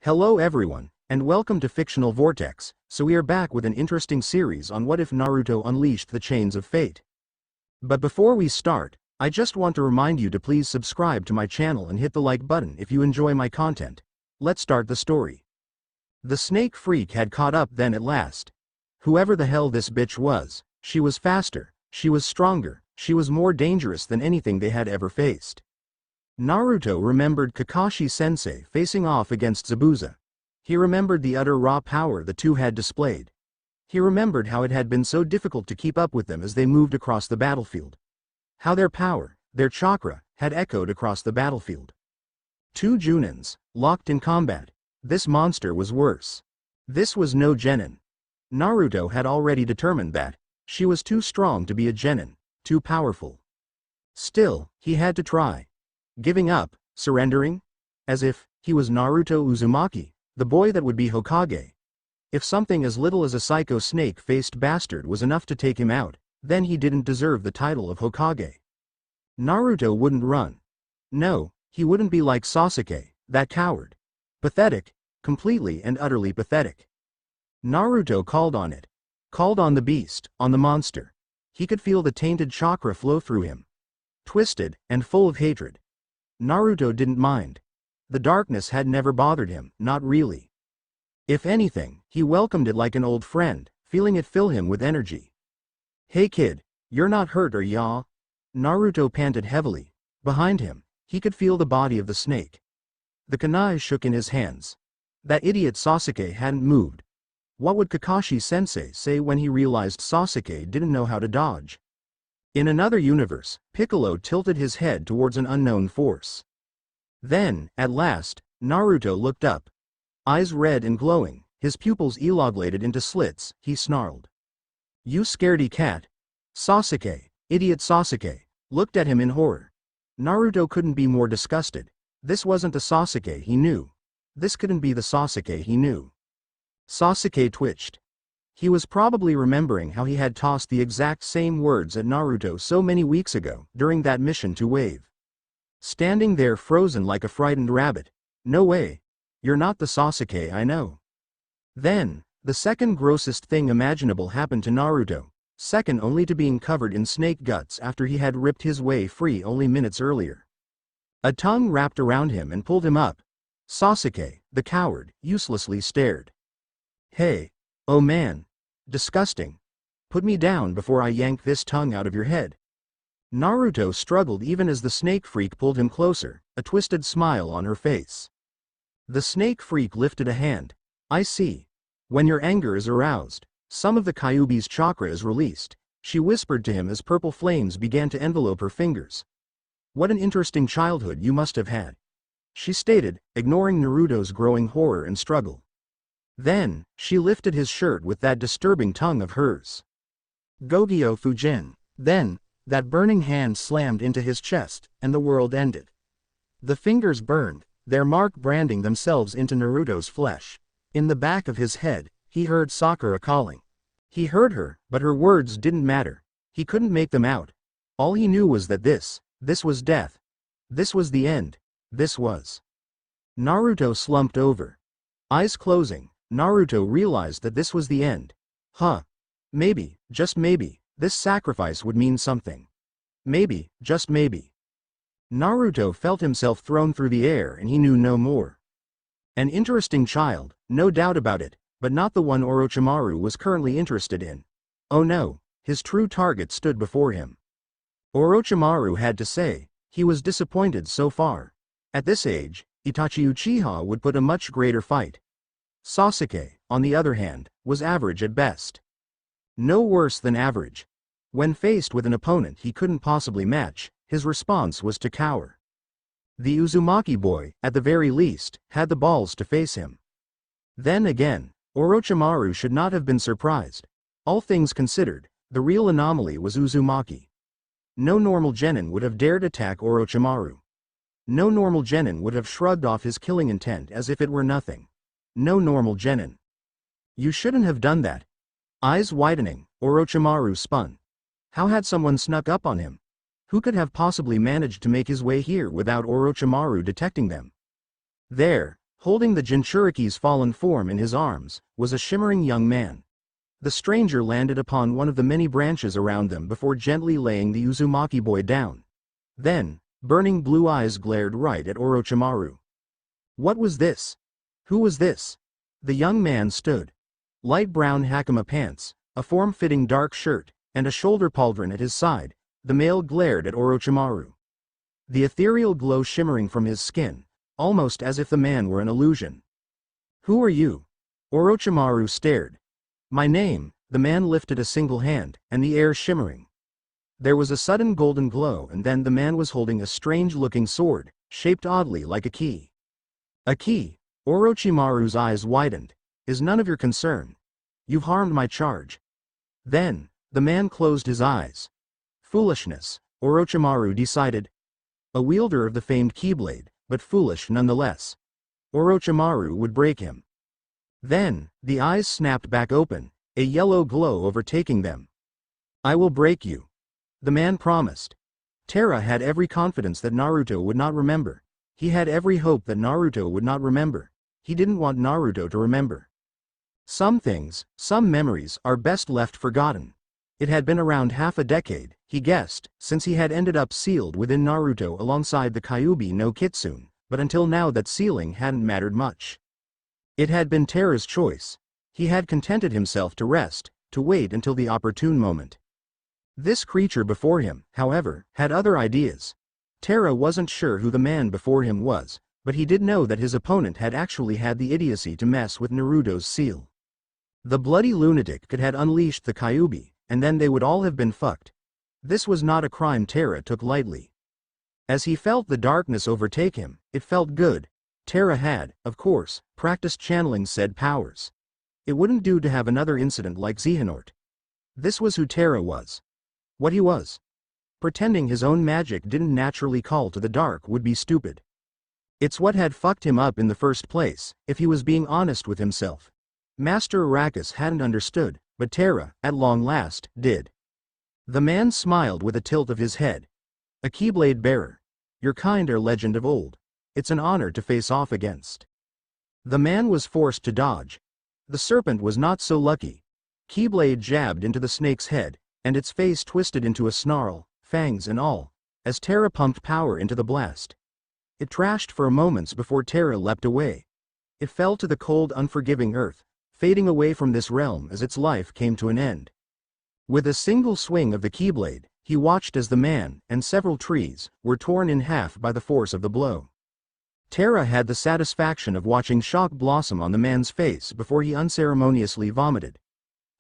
Hello everyone, and welcome to Fictional Vortex. So we are back with an interesting series on what if Naruto unleashed the chains of fate. But before we start, I just want to remind you to please subscribe to my channel and hit the like button if you enjoy my content. Let's start the story. The snake freak had caught up then at last. Whoever the hell this bitch was, she was faster, she was stronger, she was more dangerous than anything they had ever faced. Naruto remembered Kakashi-sensei facing off against Zabuza. He remembered the utter raw power the two had displayed. He remembered how it had been so difficult to keep up with them as they moved across the battlefield. How their power, their chakra, had echoed across the battlefield. Two Junins, locked in combat. This monster was worse. This was no genin. Naruto had already determined that she was too strong to be a genin, too powerful. Still, he had to try. Giving up, surrendering? As if he was Naruto Uzumaki, the boy that would be Hokage. If something as little as a psycho snake-faced bastard was enough to take him out, then he didn't deserve the title of Hokage. Naruto wouldn't run. No, he wouldn't be like Sasuke, that coward. Pathetic, completely and utterly pathetic. Naruto called on it. Called on the beast, on the monster. He could feel the tainted chakra flow through him. Twisted, and full of hatred. Naruto didn't mind. The darkness had never bothered him, not really. If anything, he welcomed it like an old friend, feeling it fill him with energy. Hey kid, you're not hurt are ya? Naruto panted heavily. Behind him, he could feel the body of the snake. The kunai shook in his hands. That idiot Sasuke hadn't moved. What would Kakashi-sensei say when he realized Sasuke didn't know how to dodge? In another universe, Piccolo tilted his head towards an unknown force. Then, at last, Naruto looked up. Eyes red and glowing, his pupils elongated into slits, he snarled. You scaredy cat. Sasuke, idiot Sasuke, looked at him in horror. Naruto couldn't be more disgusted. This wasn't the Sasuke he knew. This couldn't be the Sasuke he knew. Sasuke twitched. He was probably remembering how he had tossed the exact same words at Naruto so many weeks ago, during that mission to Wave. Standing there frozen like a frightened rabbit. No way. You're not the Sasuke I know. Then, the second grossest thing imaginable happened to Naruto, second only to being covered in snake guts after he had ripped his way free only minutes earlier. A tongue wrapped around him and pulled him up. Sasuke, the coward, uselessly stared. Hey. Oh man. Disgusting. Put me down before I yank this tongue out of your head. Naruto struggled even as the snake freak pulled him closer, a twisted smile on her face. The snake freak lifted a hand. I see. When your anger is aroused, some of the Kyuubi's chakra is released, she whispered to him as purple flames began to envelope her fingers. What an interesting childhood you must have had, she stated, ignoring Naruto's growing horror and struggle. Then, she lifted his shirt with that disturbing tongue of hers. Gogyo Fujin. Then, that burning hand slammed into his chest, and the world ended. The fingers burned, their mark branding themselves into Naruto's flesh. In the back of his head, he heard Sakura calling. He heard her, but her words didn't matter. He couldn't make them out. All he knew was that this was death. This was the end. This was. Naruto slumped over. Eyes closing. Naruto realized that this was the end. Maybe, just maybe, this sacrifice would mean something. Maybe, just maybe. Naruto felt himself thrown through the air and he knew no more. An interesting child, no doubt about it, but not the one Orochimaru was currently interested in. Oh no, his true target stood before him. Orochimaru had to say, he was disappointed so far. At this age, Itachi Uchiha would put a much greater fight. Sasuke, on the other hand, was average at best. No worse than average. When faced with an opponent he couldn't possibly match, his response was to cower. The Uzumaki boy, at the very least, had the balls to face him. Then again, Orochimaru should not have been surprised. All things considered, the real anomaly was Uzumaki. No normal genin would have dared attack Orochimaru. No normal genin would have shrugged off his killing intent as if it were nothing. No normal genin. You shouldn't have done that. Eyes widening, Orochimaru spun. How had someone snuck up on him? Who could have possibly managed to make his way here without Orochimaru detecting them? There, Holding the Jinchuriki's fallen form in his arms, was a shimmering young man. The stranger landed upon one of the many branches around them before gently laying the Uzumaki boy down. Then, burning blue eyes glared right at Orochimaru. What was this? Who was this? The young man stood. Light brown hakama pants, a form-fitting dark shirt, and a shoulder pauldron at his side, the male glared at Orochimaru. The ethereal glow shimmering from his skin, almost as if the man were an illusion. Who are you? Orochimaru stared. My name, the man lifted a single hand, and the air shimmering. There was a sudden golden glow, and then the man was holding a strange-looking sword, shaped oddly like a key. A key? Orochimaru's eyes widened. Is none of your concern. You've harmed my charge. Then, the man closed his eyes. Foolishness, Orochimaru decided. A wielder of the famed Keyblade, but foolish nonetheless. Orochimaru would break him. Then, the eyes snapped back open, a yellow glow overtaking them. I will break you. The man promised. Terra had every confidence that Naruto would not remember. He had every hope that Naruto would not remember. He didn't want Naruto to remember. Some things, some memories, are best left forgotten. It had been around half a decade, he guessed, since he had ended up sealed within Naruto alongside the Kyuubi no Kitsune, but until now that sealing hadn't mattered much. It had been Terra's choice. He had contented himself to rest, to wait until the opportune moment. This creature before him, however, had other ideas. Terra wasn't sure who the man before him was, but he did know that his opponent had actually had the idiocy to mess with Naruto's seal. The bloody lunatic could have unleashed the Kyuubi, and then they would all have been fucked. This was not a crime Terra took lightly. As he felt the darkness overtake him, it felt good. Terra had, of course, practiced channeling said powers. It wouldn't do to have another incident like Xehanort. This was who Terra was. What he was. Pretending his own magic didn't naturally call to the dark would be stupid. It's what had fucked him up in the first place, if he was being honest with himself. Master Arrakis hadn't understood, but Terra, at long last, did. The man smiled with a tilt of his head. A Keyblade bearer. Your kind are legend of old. It's an honor to face off against. The man was forced to dodge. The serpent was not so lucky. Keyblade jabbed into the snake's head, and its face twisted into a snarl, fangs and all, as Terra pumped power into the blast. It trashed for a moment before Terra leapt away. It fell to the cold, unforgiving earth, fading away from this realm as its life came to an end. With a single swing of the Keyblade, he watched as the man, and several trees, were torn in half by the force of the blow. Terra had the satisfaction of watching shock blossom on the man's face before he unceremoniously vomited.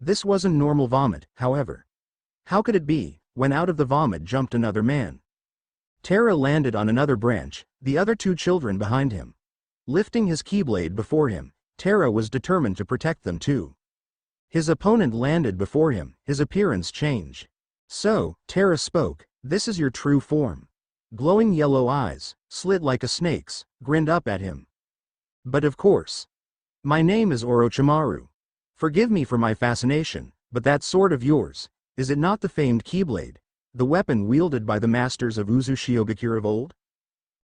This wasn't normal vomit, however. How could it be, when out of the vomit jumped another man? Terra landed on another branch, the other two children behind him. Lifting his Keyblade before him, Terra was determined to protect them too. His opponent landed before him, his appearance changed. So, Terra spoke, this is your true form. Glowing yellow eyes, slit like a snake's, grinned up at him. But of course. My name is Orochimaru. Forgive me for my fascination, but that sword of yours, is it not the famed Keyblade, the weapon wielded by the masters of Uzushiogakure of old?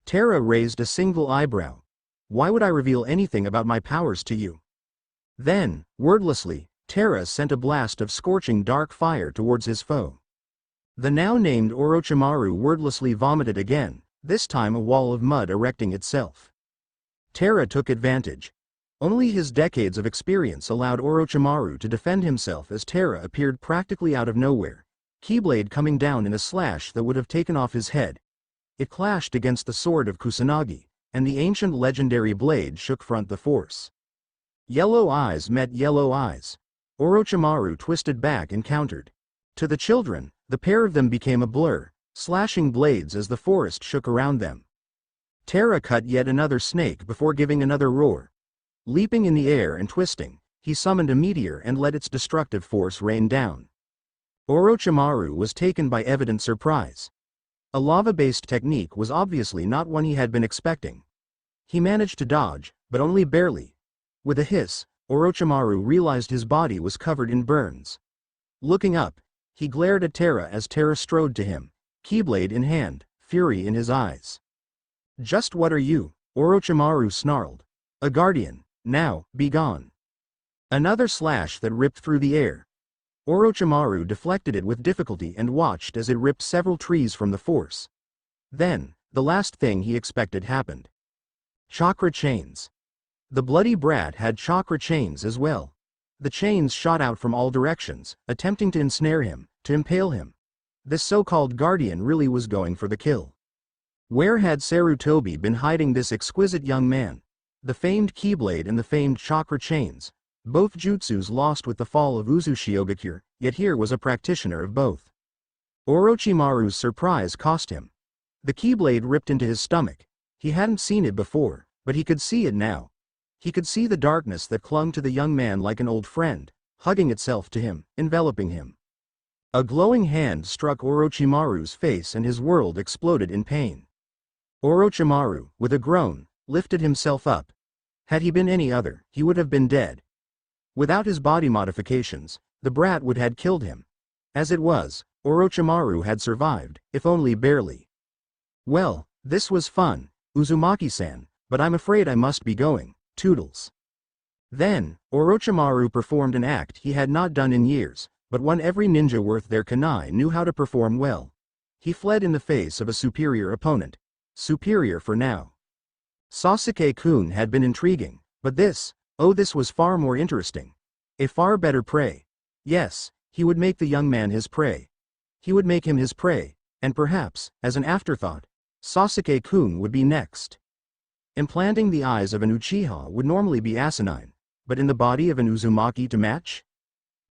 Terra raised a single eyebrow. Why would I reveal anything about my powers to you? Then, wordlessly, Terra sent a blast of scorching dark fire towards his foe. The now named Orochimaru wordlessly vomited again, this time a wall of mud erecting itself. Terra took advantage. Only his decades of experience allowed Orochimaru to defend himself as Terra appeared practically out of nowhere, Keyblade coming down in a slash that would have taken off his head. It clashed against the sword of Kusanagi, and the ancient legendary blade shook front the force. Yellow eyes met yellow eyes. Orochimaru twisted back and countered. To the children, the pair of them became a blur, slashing blades as the forest shook around them. Terra cut yet another snake before giving another roar. Leaping in the air and twisting, he summoned a meteor and let its destructive force rain down. Orochimaru was taken by evident surprise. A lava-based technique was obviously not one he had been expecting. He managed to dodge, but only barely. With a hiss, Orochimaru realized his body was covered in burns. Looking up, he glared at Terra as Terra strode to him, Keyblade in hand, fury in his eyes. Just what are you? Orochimaru snarled. A guardian, now, be gone. Another slash that ripped through the air. Orochimaru deflected it with difficulty and watched as it ripped several trees from the force. Then, the last thing he expected happened. Chakra chains. The bloody brat had chakra chains as well. The chains shot out from all directions, attempting to ensnare him, to impale him. This so-called guardian really was going for the kill. Where had Sarutobi been hiding this exquisite young man? The famed Keyblade and the famed chakra chains. Both jutsus lost with the fall of Uzushiogakure, yet here was a practitioner of both. Orochimaru's surprise cost him. The Keyblade ripped into his stomach. He hadn't seen it before, but he could see it now. He could see the darkness that clung to the young man like an old friend, hugging itself to him, enveloping him. A glowing hand struck Orochimaru's face and his world exploded in pain. Orochimaru, with a groan, lifted himself up. Had he been any other, he would have been dead. Without his body modifications, the brat would have killed him. As it was, Orochimaru had survived, if only barely. Well, this was fun, Uzumaki-san, but I'm afraid I must be going, toodles. Then, Orochimaru performed an act he had not done in years, but one every ninja worth their kunai knew how to perform well. He fled in the face of a superior opponent. Superior for now. Sasuke-kun had been intriguing, but this was far more interesting. A far better prey. Yes, he would make the young man his prey. He would make him his prey, and perhaps, as an afterthought, Sasuke-kun would be next. Implanting the eyes of an Uchiha would normally be asinine, but in the body of an Uzumaki to match?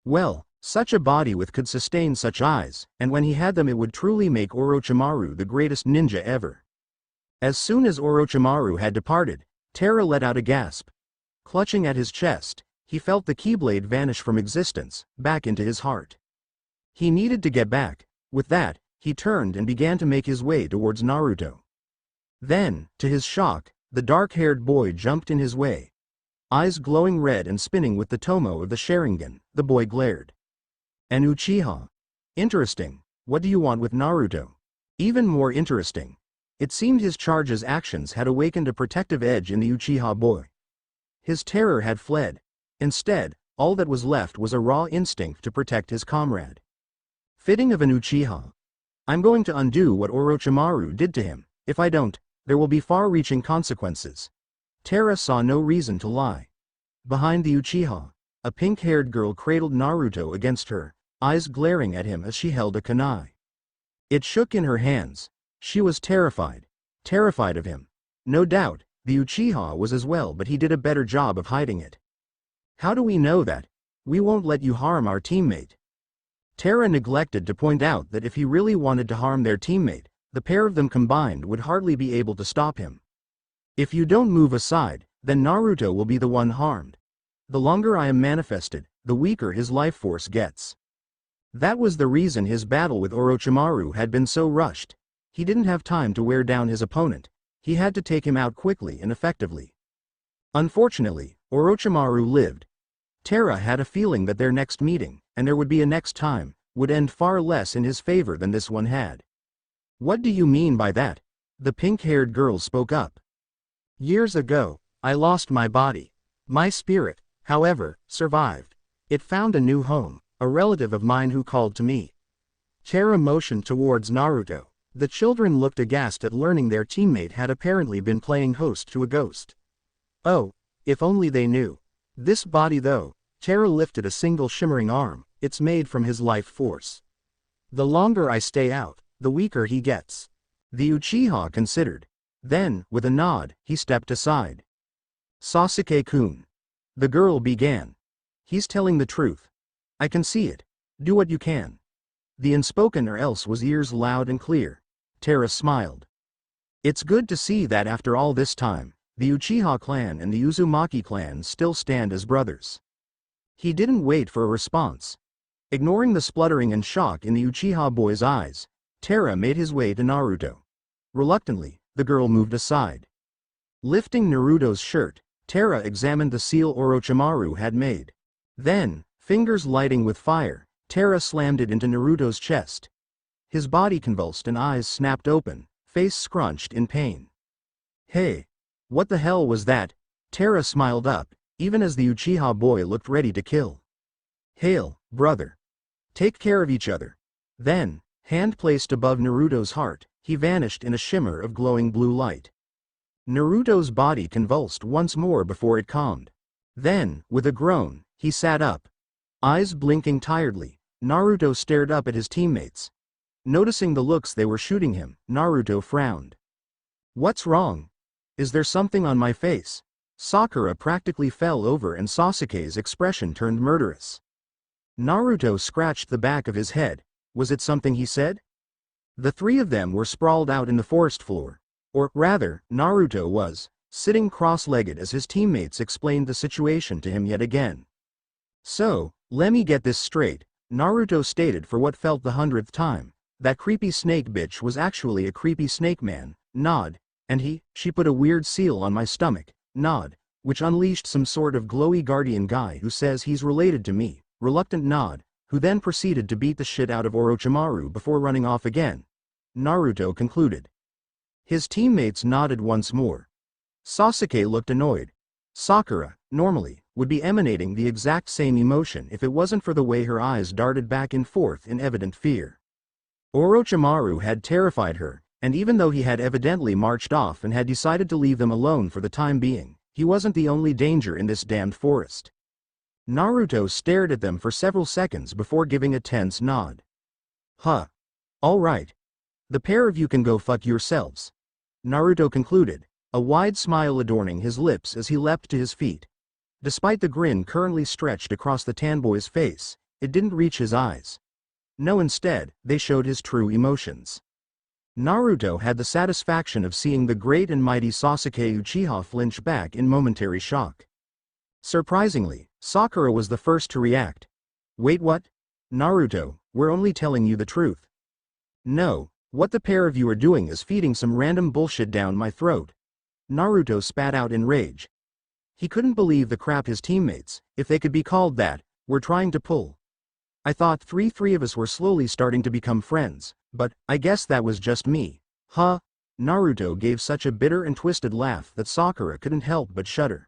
Well, such a body could sustain such eyes, and when he had them it would truly make Orochimaru the greatest ninja ever. As soon as Orochimaru had departed, Terra let out a gasp. Clutching at his chest, he felt the Keyblade vanish from existence, back into his heart. He needed to get back. With that, he turned and began to make his way towards Naruto. Then, to his shock, the dark-haired boy jumped in his way. Eyes glowing red and spinning with the tomo of the Sharingan, the boy glared. An Uchiha. Interesting. What do you want with Naruto? Even more interesting. It seemed his charge's actions had awakened a protective edge in the Uchiha boy. His terror had fled. Instead, all that was left was a raw instinct to protect his comrade. Fitting of an Uchiha. I'm going to undo what Orochimaru did to him. If I don't, there will be far-reaching consequences. Terra saw no reason to lie. Behind the Uchiha, a pink-haired girl cradled Naruto against her, eyes glaring at him as she held a kunai. It shook in her hands. She was terrified. Terrified of him. No doubt, the Uchiha was as well, but he did a better job of hiding it. How do we know that? We won't let you harm our teammate. Terra neglected to point out that if he really wanted to harm their teammate, the pair of them combined would hardly be able to stop him. If you don't move aside, then Naruto will be the one harmed. The longer I am manifested, the weaker his life force gets. That was the reason his battle with Orochimaru had been so rushed. He didn't have time to wear down his opponent. He had to take him out quickly and effectively. Unfortunately, Orochimaru lived. Terra had a feeling that their next meeting, and there would be a next time, would end far less in his favor than this one had. What do you mean by that? The pink-haired girl spoke up. Years ago, I lost my body. My spirit, however, survived. It found a new home, a relative of mine who called to me. Terra motioned towards Naruto. The children looked aghast at learning their teammate had apparently been playing host to a ghost. Oh, if only they knew. This body though, Terra lifted a single shimmering arm, it's made from his life force. The longer I stay out, the weaker he gets. The Uchiha considered. Then, with a nod, he stepped aside. Sasuke-kun. The girl began. He's telling the truth. I can see it. Do what you can. The unspoken or else was ears loud and clear. Terra smiled. It's good to see that after all this time, the Uchiha clan and the Uzumaki clan still stand as brothers. He didn't wait for a response. Ignoring the spluttering and shock in the Uchiha boy's eyes, Terra made his way to Naruto. Reluctantly, the girl moved aside. Lifting Naruto's shirt, Terra examined the seal Orochimaru had made. Then, fingers lighting with fire, Terra slammed it into Naruto's chest. His body convulsed and eyes snapped open, face scrunched in pain. Hey! What the hell was that? Terra smiled up, even as the Uchiha boy looked ready to kill. Hail, brother. Take care of each other. Then, hand placed above Naruto's heart, he vanished in a shimmer of glowing blue light. Naruto's body convulsed once more before it calmed. Then, with a groan, he sat up. Eyes blinking tiredly, Naruto stared up at his teammates. Noticing the looks they were shooting him, Naruto frowned. What's wrong? Is there something on my face? Sakura practically fell over and Sasuke's expression turned murderous. Naruto scratched the back of his head. Was it something he said? The three of them were sprawled out in the forest floor. Or, rather, Naruto was, sitting cross-legged as his teammates explained the situation to him yet again. So, let me get this straight, Naruto stated for what felt the 100th time. That creepy snake bitch was actually a creepy snake man, nod, and she put a weird seal on my stomach, nod, which unleashed some sort of glowy guardian guy who says he's related to me, reluctant nod, who then proceeded to beat the shit out of Orochimaru before running off again. Naruto concluded. His teammates nodded once more. Sasuke looked annoyed. Sakura, normally, would be emanating the exact same emotion if it wasn't for the way her eyes darted back and forth in evident fear. Orochimaru had terrified her, and even though he had evidently marched off and had decided to leave them alone for the time being, he wasn't the only danger in this damned forest. Naruto stared at them for several seconds before giving a tense nod. Huh. All right. The pair of you can go fuck yourselves. Naruto concluded, a wide smile adorning his lips as he leapt to his feet. Despite the grin currently stretched across the tanboy's face, it didn't reach his eyes. No, instead, they showed his true emotions. Naruto had the satisfaction of seeing the great and mighty Sasuke Uchiha flinch back in momentary shock. Surprisingly, Sakura was the first to react. Wait, what? Naruto, we're only telling you the truth. No, what the pair of you are doing is feeding some random bullshit down my throat. Naruto spat out in rage. He couldn't believe the crap his teammates, if they could be called that, were trying to pull. I thought three of us were slowly starting to become friends, but I guess that was just me. Huh? Naruto gave such a bitter and twisted laugh that Sakura couldn't help but shudder.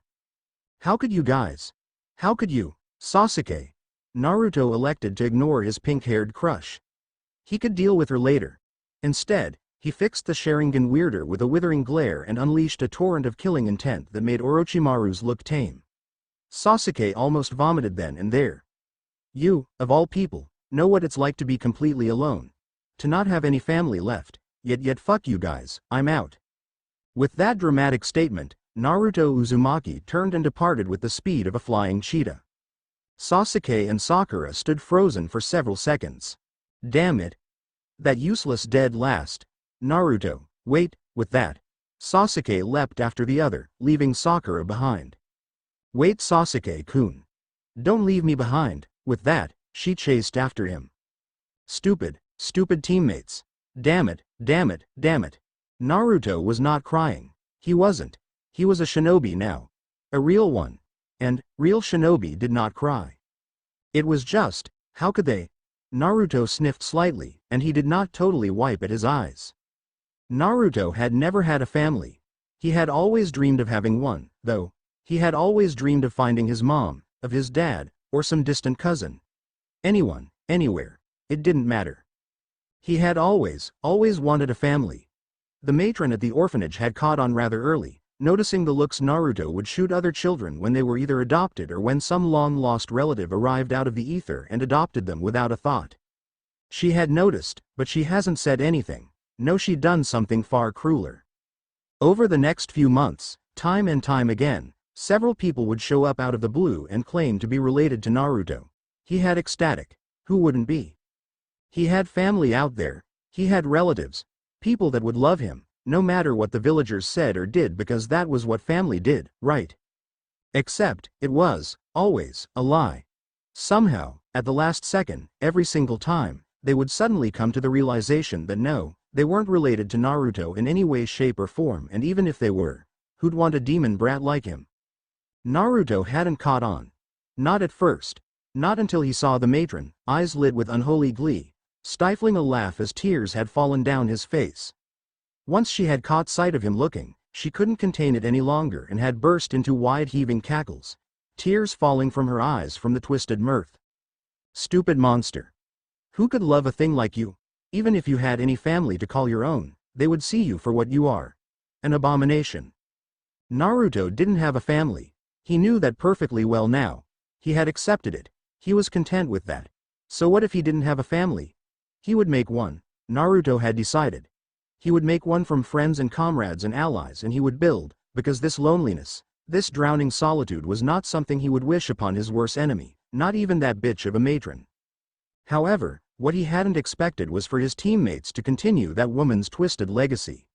How could you guys? How could you? Sasuke. Naruto elected to ignore his pink-haired crush. He could deal with her later. Instead, he fixed the Sharingan wielder with a withering glare and unleashed a torrent of killing intent that made Orochimaru's look tame. Sasuke almost vomited then and there. You, of all people, know what it's like to be completely alone. To not have any family left. Yet fuck you guys, I'm out. With that dramatic statement, Naruto Uzumaki turned and departed with the speed of a flying cheetah. Sasuke and Sakura stood frozen for several seconds. Damn it. That useless dead last. Naruto, wait, with that. Sasuke leapt after the other, leaving Sakura behind. Wait, Sasuke-kun. Don't leave me behind. With that, she chased after him. Stupid teammates. Damn it. Naruto was not crying. He wasn't. He was a shinobi now. A real one. And, real shinobi did not cry. It was just, how could they? Naruto sniffed slightly, and he did not totally wipe at his eyes. Naruto had never had a family. He had always dreamed of having one, though. He had always dreamed of finding his mom, of his dad, or some distant cousin. Anyone, anywhere. It didn't matter. He had always wanted a family. The matron at the orphanage had caught on rather early, noticing the looks Naruto would shoot other children when they were either adopted or when some long-lost relative arrived out of the ether and adopted them without a thought. She had noticed, but she hasn't said anything. No, she'd done something far crueler. Over the next few months, time and time again, several people would show up out of the blue and claim to be related to Naruto. He had ecstatic. Who wouldn't be? He had family out there. He had relatives. People that would love him, no matter what the villagers said or did, because that was what family did, right? Except, it was, always, a lie. Somehow, at the last second, every single time, they would suddenly come to the realization that no, they weren't related to Naruto in any way, shape or form, and even if they were, who'd want a demon brat like him? Naruto hadn't caught on. Not at first. Not until he saw the matron, eyes lit with unholy glee, stifling a laugh as tears had fallen down his face. Once she had caught sight of him looking, she couldn't contain it any longer and had burst into wide heaving cackles, tears falling from her eyes from the twisted mirth. Stupid monster. Who could love a thing like you? Even if you had any family to call your own, they would see you for what you are. An abomination. Naruto didn't have a family. He knew that perfectly well now. He had accepted it. He was content with that. So what if he didn't have a family? He would make one. Naruto had decided. He would make one from friends and comrades and allies, and he would build, because this loneliness, this drowning solitude was not something he would wish upon his worst enemy, not even that bitch of a matron. However, what he hadn't expected was for his teammates to continue that woman's twisted legacy.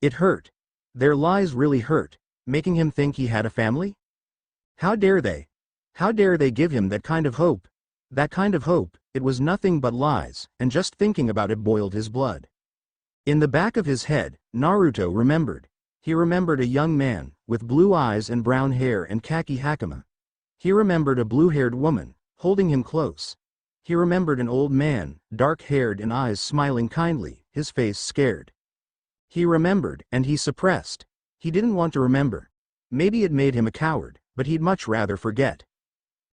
It hurt. Their lies really hurt, making him think he had a family? How dare they? How dare they give him that kind of hope? That kind of hope, it was nothing but lies, and just thinking about it boiled his blood. In the back of his head, Naruto remembered. He remembered a young man, with blue eyes and brown hair and khaki hakama. He remembered a blue-haired woman, holding him close. He remembered an old man, dark-haired and eyes smiling kindly, his face scared. He remembered, and he suppressed. He didn't want to remember. Maybe it made him a coward, but he'd much rather forget.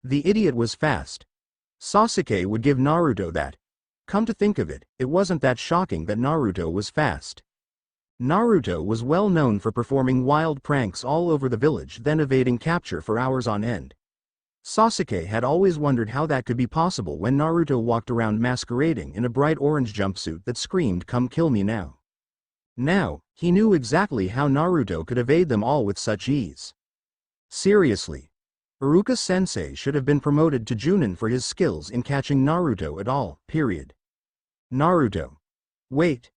The idiot was fast. Sasuke would give Naruto that. Come to think of it, it wasn't that shocking that Naruto was fast. Naruto was well known for performing wild pranks all over the village, then evading capture for hours on end. Sasuke had always wondered how that could be possible when Naruto walked around masquerading in a bright orange jumpsuit that screamed, "Come kill me now." Now, he knew exactly how Naruto could evade them all with such ease. Seriously. Iruka-sensei should have been promoted to Junin for his skills in catching Naruto at all, period. Naruto. Wait.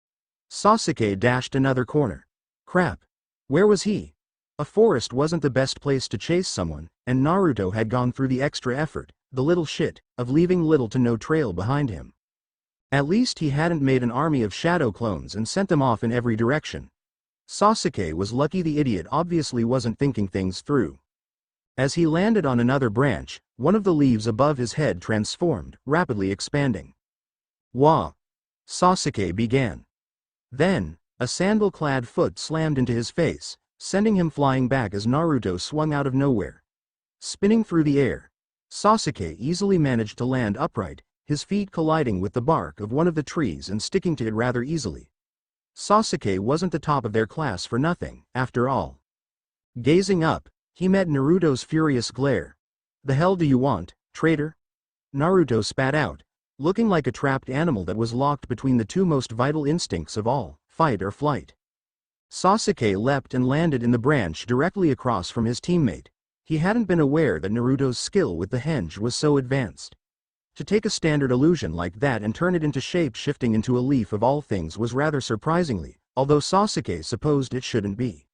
Sasuke dashed another corner. Crap. Where was he? A forest wasn't the best place to chase someone, and Naruto had gone through the extra effort, the little shit, of leaving little to no trail behind him. At least he hadn't made an army of shadow clones and sent them off in every direction. Sasuke was lucky the idiot obviously wasn't thinking things through. As he landed on another branch, one of the leaves above his head transformed, rapidly expanding. Wah! Sasuke began. Then, a sandal-clad foot slammed into his face, sending him flying back as Naruto swung out of nowhere. Spinning through the air, Sasuke easily managed to land upright, his feet colliding with the bark of one of the trees and sticking to it rather easily. Sasuke wasn't the top of their class for nothing, after all. Gazing up, he met Naruto's furious glare. "The hell do you want, traitor?" Naruto spat out, looking like a trapped animal that was locked between the two most vital instincts of all, fight or flight. Sasuke leapt and landed in the branch directly across from his teammate. He hadn't been aware that Naruto's skill with the henge was so advanced. To take a standard illusion like that and turn it into shape-shifting into a leaf of all things was rather surprisingly, although Sasuke supposed it shouldn't be.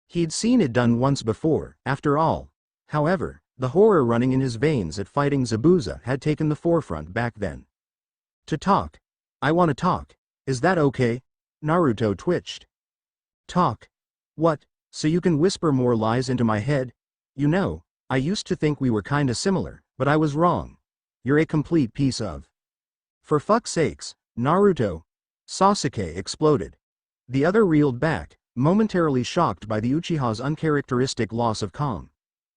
He'd seen it done once before, after all. However, the horror running in his veins at fighting Zabuza had taken the forefront back then. "To talk. I want to talk. Is that okay?" Naruto twitched. "Talk? What, so you can whisper more lies into my head? You know, I used to think we were kinda similar, but I was wrong. You're a complete piece of..." "For fuck's sakes, Naruto!" Sasuke exploded. The other reeled back, momentarily shocked by the Uchiha's uncharacteristic loss of calm.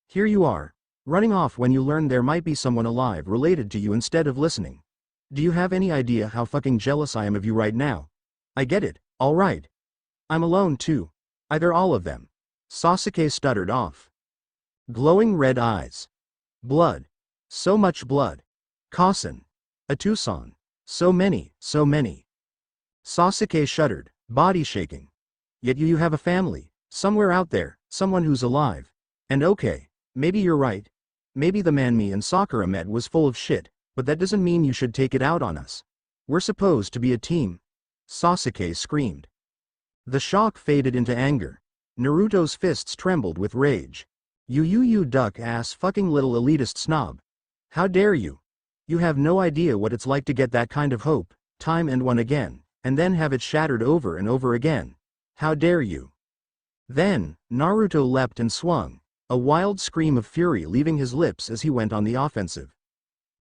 "Here you are, running off when you learned there might be someone alive related to you instead of listening. Do you have any idea how fucking jealous I am of you right now? I get it, alright. I'm alone too. Either all of them." Sasuke stuttered off. Glowing red eyes. Blood. So much blood. Kasen. A Tucson. So many, so many. Sasuke shuddered, body shaking. "Yet you have a family, somewhere out there, someone who's alive. And okay, maybe you're right. Maybe the man me and Sakura met was full of shit, but that doesn't mean you should take it out on us. We're supposed to be a team." Sasuke screamed. The shock faded into anger. Naruto's fists trembled with rage. You duck-ass fucking little elitist snob. How dare you? You have no idea what it's like to get that kind of hope, time and one again, and then have it shattered over and over again. How dare you? Then, Naruto leapt and swung, a wild scream of fury leaving his lips as he went on the offensive.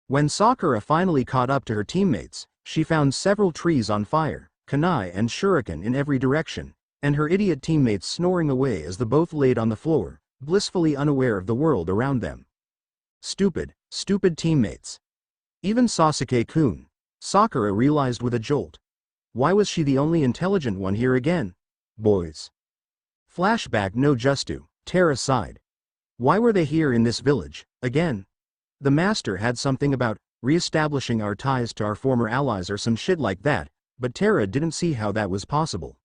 When Sakura finally caught up to her teammates, she found several trees on fire, kunai and shuriken in every direction, and her idiot teammates snoring away as the both laid on the floor, blissfully unaware of the world around them. Stupid, stupid teammates. Even Sasuke-kun. Sakura realized with a jolt. Why was she the only intelligent one here again? Boys. Flashback no Justu, Terra sighed. Why were they here in this village, again? The master had something about re-establishing our ties to our former allies or some shit like that, but Terra didn't see how that was possible.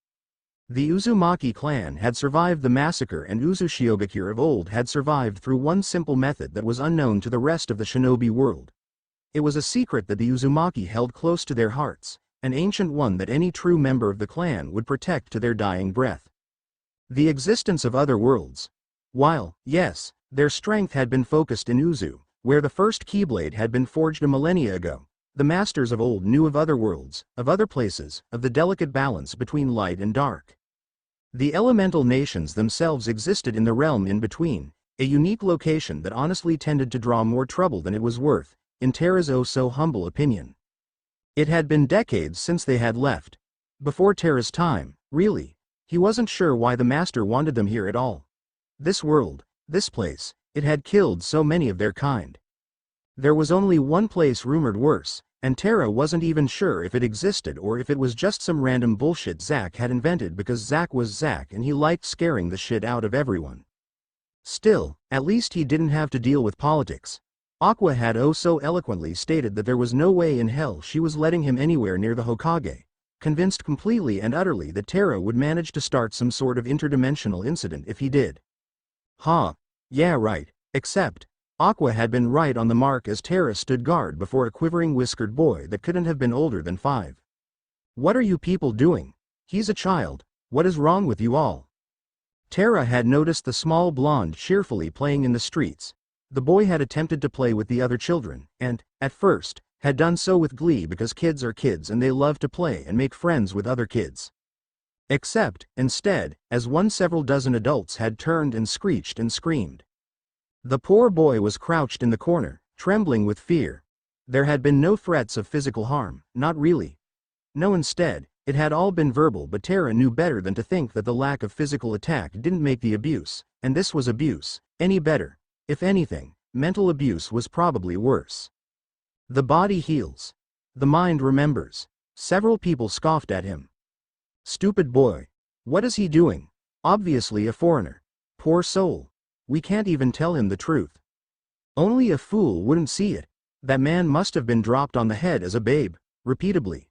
The Uzumaki clan had survived the massacre, and Uzushiogakure of old had survived through one simple method that was unknown to the rest of the shinobi world. It was a secret that the Uzumaki held close to their hearts, an ancient one that any true member of the clan would protect to their dying breath. The existence of other worlds. While, yes, their strength had been focused in Uzu, where the first Keyblade had been forged a millennia ago, the masters of old knew of other worlds, of other places, of the delicate balance between light and dark. The elemental nations themselves existed in the realm in between, a unique location that honestly tended to draw more trouble than it was worth, in Terra's oh-so-humble opinion. It had been decades since they had left. Before Terra's time, really. He wasn't sure why the master wanted them here at all. This world, this place, it had killed so many of their kind. There was only one place rumored worse, and Terra wasn't even sure if it existed or if it was just some random bullshit Zack had invented because Zack was Zack and he liked scaring the shit out of everyone. Still, at least he didn't have to deal with politics. Aqua had oh so eloquently stated that there was no way in hell she was letting him anywhere near the Hokage, convinced completely and utterly that Terra would manage to start some sort of interdimensional incident if he did. Yeah right, except, Aqua had been right on the mark as Terra stood guard before a quivering whiskered boy that couldn't have been older than 5. What are you people doing? He's a child, what is wrong with you all? Terra had noticed the small blonde cheerfully playing in the streets. The boy had attempted to play with the other children, and, at first, had done so with glee because kids are kids and they love to play and make friends with other kids. Except, instead, as one several dozen adults had turned and screeched and screamed. The poor boy was crouched in the corner, trembling with fear. There had been no threats of physical harm, not really. No, instead, it had all been verbal, but Terra knew better than to think that the lack of physical attack didn't make the abuse, and this was abuse, any better. If anything, mental abuse was probably worse. The body heals. The mind remembers. Several people scoffed at him. Stupid boy. What is he doing? Obviously a foreigner. Poor soul. We can't even tell him the truth. Only a fool wouldn't see it. That man must have been dropped on the head as a babe, repeatedly.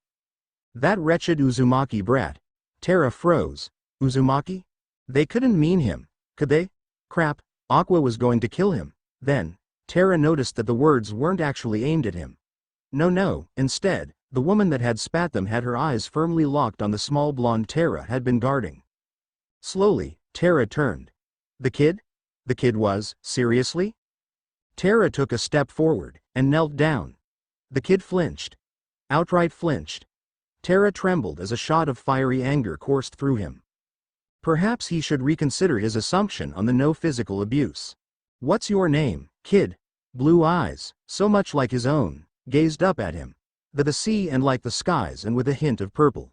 That wretched Uzumaki brat. Terra froze. Uzumaki? They couldn't mean him, could they? Crap, Aqua was going to kill him. Then, Terra noticed that the words weren't actually aimed at him. No, instead, the woman that had spat them had her eyes firmly locked on the small blonde Terra had been guarding. Slowly, Terra turned. The kid? The kid was, seriously? Terra took a step forward, and knelt down. The kid flinched. Outright flinched. Terra trembled as a shot of fiery anger coursed through him. Perhaps he should reconsider his assumption on the no physical abuse. What's your name, kid? Blue eyes, so much like his own, gazed up at him. The sea and like the skies and with a hint of purple.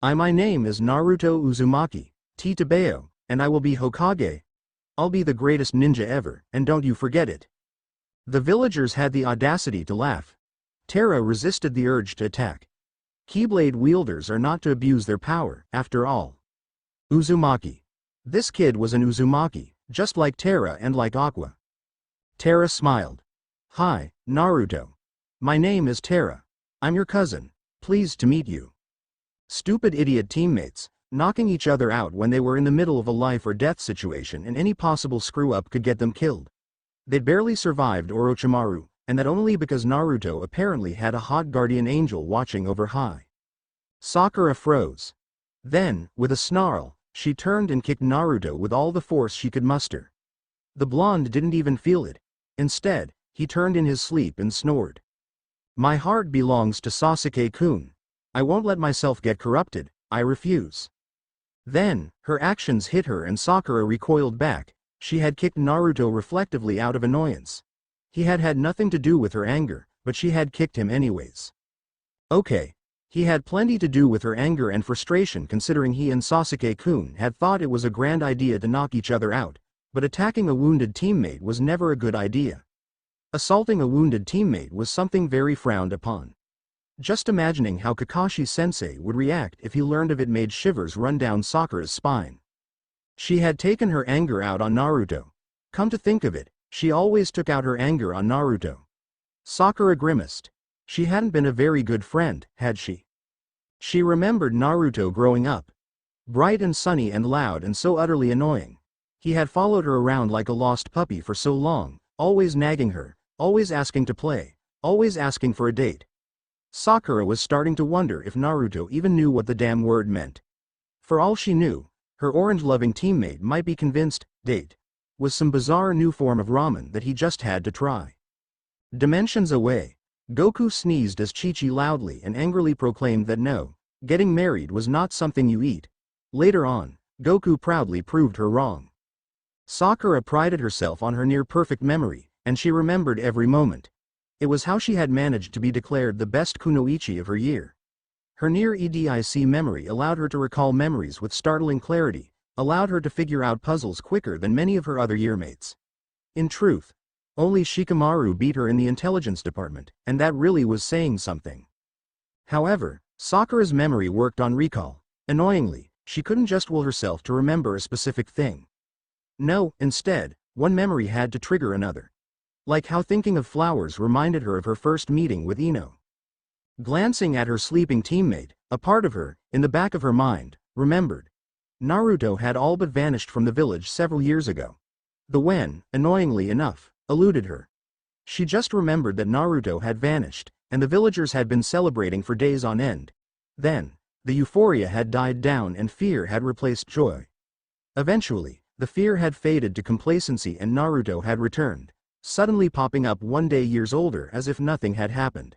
My name is Naruto Uzumaki, Titabeo, and I will be Hokage. I'll be the greatest ninja ever, and don't you forget it. The villagers had the audacity to laugh. Terra resisted the urge to attack. Keyblade wielders are not to abuse their power, after all. Uzumaki. This kid was an Uzumaki, just like Terra and like Aqua. Terra smiled. Hi, Naruto. My name is Terra. I'm your cousin. Pleased to meet you. Stupid idiot teammates, knocking each other out when they were in the middle of a life or death situation and any possible screw-up could get them killed. They'd barely survived Orochimaru, and that only because Naruto apparently had a hot guardian angel watching over high. Sakura froze. Then, with a snarl, she turned and kicked Naruto with all the force she could muster. The blonde didn't even feel it. Instead, he turned in his sleep and snored. My heart belongs to Sasuke-kun. I won't let myself get corrupted, I refuse. Then, her actions hit her and Sakura recoiled back. She had kicked Naruto reflectively out of annoyance. He had had nothing to do with her anger, but she had kicked him anyways. Okay. He had plenty to do with her anger and frustration, considering he and Sasuke-kun had thought it was a grand idea to knock each other out, but attacking a wounded teammate was never a good idea. Assaulting a wounded teammate was something very frowned upon. Just imagining how Kakashi-sensei would react if he learned of it made shivers run down Sakura's spine. She had taken her anger out on Naruto. Come to think of it, she always took out her anger on Naruto. Sakura grimaced. She hadn't been a very good friend, had she? She remembered Naruto growing up. Bright and sunny and loud and so utterly annoying. He had followed her around like a lost puppy for so long, always nagging her, always asking to play, always asking for a date. Sakura was starting to wonder if Naruto even knew what the damn word meant. For all she knew, her orange-loving teammate might be convinced date was some bizarre new form of ramen that he just had to try. Dimensions away, Goku sneezed as Chi-Chi loudly and angrily proclaimed that no, getting married was not something you eat. Later on, Goku proudly proved her wrong. Sakura prided herself on her near-perfect memory, and she remembered every moment. It was how she had managed to be declared the best kunoichi of her year. Her near-EDIC memory allowed her to recall memories with startling clarity, allowed her to figure out puzzles quicker than many of her other yearmates. In truth, only Shikamaru beat her in the intelligence department, and that really was saying something. However, Sakura's memory worked on recall. Annoyingly, she couldn't just will herself to remember a specific thing. No, instead, one memory had to trigger another. Like how thinking of flowers reminded her of her first meeting with Ino. Glancing at her sleeping teammate, a part of her, in the back of her mind, remembered. Naruto had all but vanished from the village several years ago. The when, annoyingly enough, eluded her. She just remembered that Naruto had vanished, and the villagers had been celebrating for days on end. Then, the euphoria had died down and fear had replaced joy. Eventually, the fear had faded to complacency and Naruto had returned, suddenly popping up one day years older as if nothing had happened.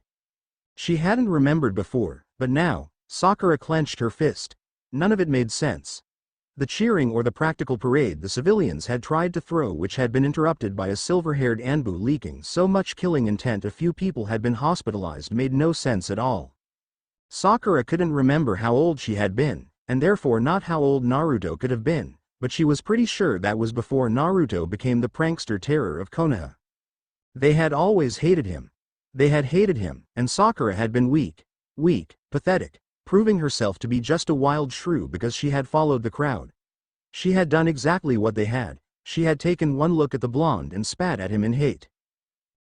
She hadn't remembered before, but now, Sakura clenched her fist. None of it made sense. The cheering or the practical parade the civilians had tried to throw, which had been interrupted by a silver-haired Anbu leaking so much killing intent a few people had been hospitalized, made no sense at all. Sakura couldn't remember how old she had been, and therefore not how old Naruto could have been, but she was pretty sure that was before Naruto became the prankster terror of Konoha. They had always hated him. They had hated him, and Sakura had been weak, pathetic, proving herself to be just a wild shrew because she had followed the crowd. She had done exactly what they had. She had taken one look at the blonde and spat at him in hate.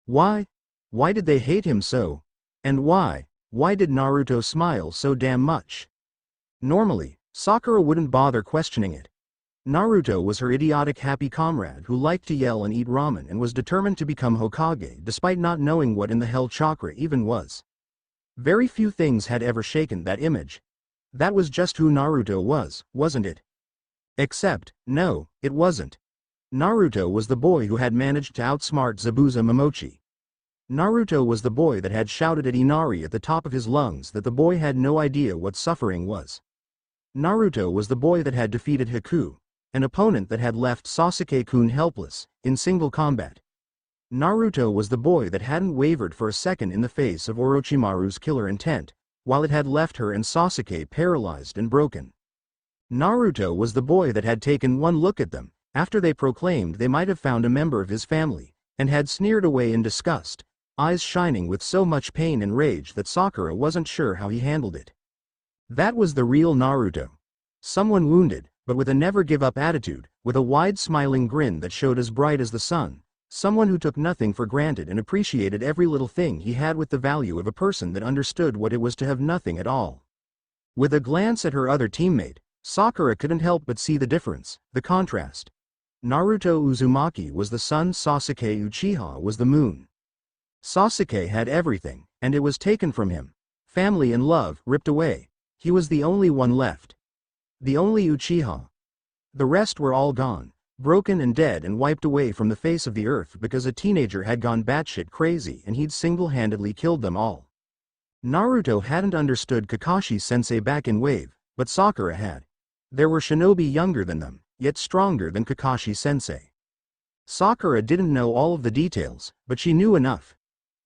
Why? Why did they hate him so? And why did Naruto smile so damn much? Normally, Sakura wouldn't bother questioning it. Naruto was her idiotic happy comrade who liked to yell and eat ramen and was determined to become Hokage despite not knowing what in the hell chakra even was. Very few things had ever shaken that image. That was just who Naruto was, wasn't it? Except, no, it wasn't. Naruto was the boy who had managed to outsmart Zabuza Momochi. Naruto was the boy that had shouted at Inari at the top of his lungs that the boy had no idea what suffering was. Naruto was the boy that had defeated Haku, an opponent that had left Sasuke-kun helpless, in single combat. Naruto was the boy that hadn't wavered for a second in the face of Orochimaru's killer intent, while it had left her and Sasuke paralyzed and broken. Naruto was the boy that had taken one look at them, after they proclaimed they might have found a member of his family, and had sneered away in disgust, eyes shining with so much pain and rage that Sakura wasn't sure how he handled it. That was the real Naruto. Someone wounded, but with a never-give-up attitude, with a wide smiling grin that showed as bright as the sun, someone who took nothing for granted and appreciated every little thing he had with the value of a person that understood what it was to have nothing at all. With a glance at her other teammate, Sakura couldn't help but see the difference, the contrast. Naruto Uzumaki was the sun, Sasuke Uchiha was the moon. Sasuke had everything, and it was taken from him. Family and love ripped away. He was the only one left. The only Uchiha. The rest were all gone, broken and dead and wiped away from the face of the earth because a teenager had gone batshit crazy and he'd single-handedly killed them all. Naruto hadn't understood Kakashi-sensei back in Wave, but Sakura had. There were shinobi younger than them, yet stronger than Kakashi-sensei. Sakura didn't know all of the details, but she knew enough.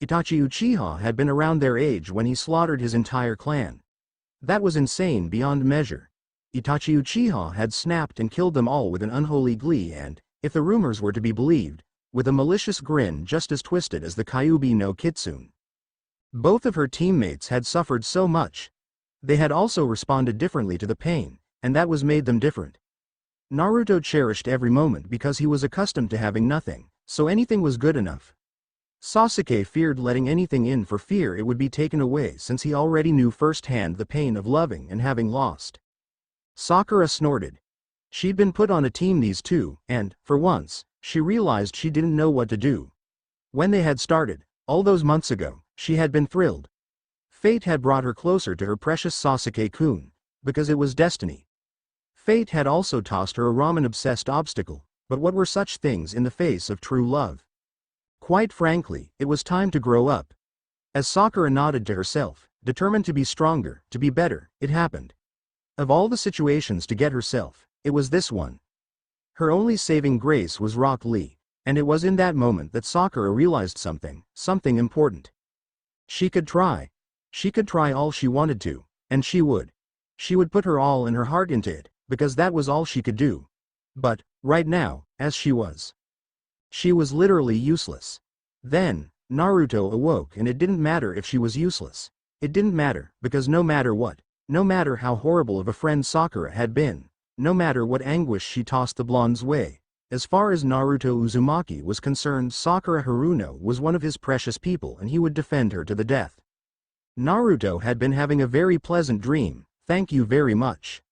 Itachi Uchiha had been around their age when he slaughtered his entire clan. That was insane beyond measure. Itachi Uchiha had snapped and killed them all with an unholy glee and, if the rumors were to be believed, with a malicious grin just as twisted as the Kyuubi no Kitsune. Both of her teammates had suffered so much. They had also responded differently to the pain, and that was made them different. Naruto cherished every moment because he was accustomed to having nothing, so anything was good enough. Sasuke feared letting anything in for fear it would be taken away since he already knew firsthand the pain of loving and having lost. Sakura snorted. She'd been put on a team these two, and, for once, she realized she didn't know what to do. When they had started, all those months ago, she had been thrilled. Fate had brought her closer to her precious Sasuke-kun, because it was destiny. Fate had also tossed her a ramen-obsessed obstacle, but what were such things in the face of true love? Quite frankly, it was time to grow up. As Sakura nodded to herself, determined to be stronger, to be better, it happened. Of all the situations to get herself, it was this one. Her only saving grace was Rock Lee, and it was in that moment that Sakura realized something important. She could try. She could try all she wanted to, and she would. She would put her all and her heart into it, because that was all she could do. But, right now, as she was literally useless. Then, Naruto awoke and it didn't matter if she was useless. It didn't matter, because no matter what, no matter how horrible of a friend Sakura had been, no matter what anguish she tossed the blonde's way, as far as Naruto Uzumaki was concerned, Sakura Haruno was one of his precious people and he would defend her to the death. Naruto had been having a very pleasant dream, thank you very much.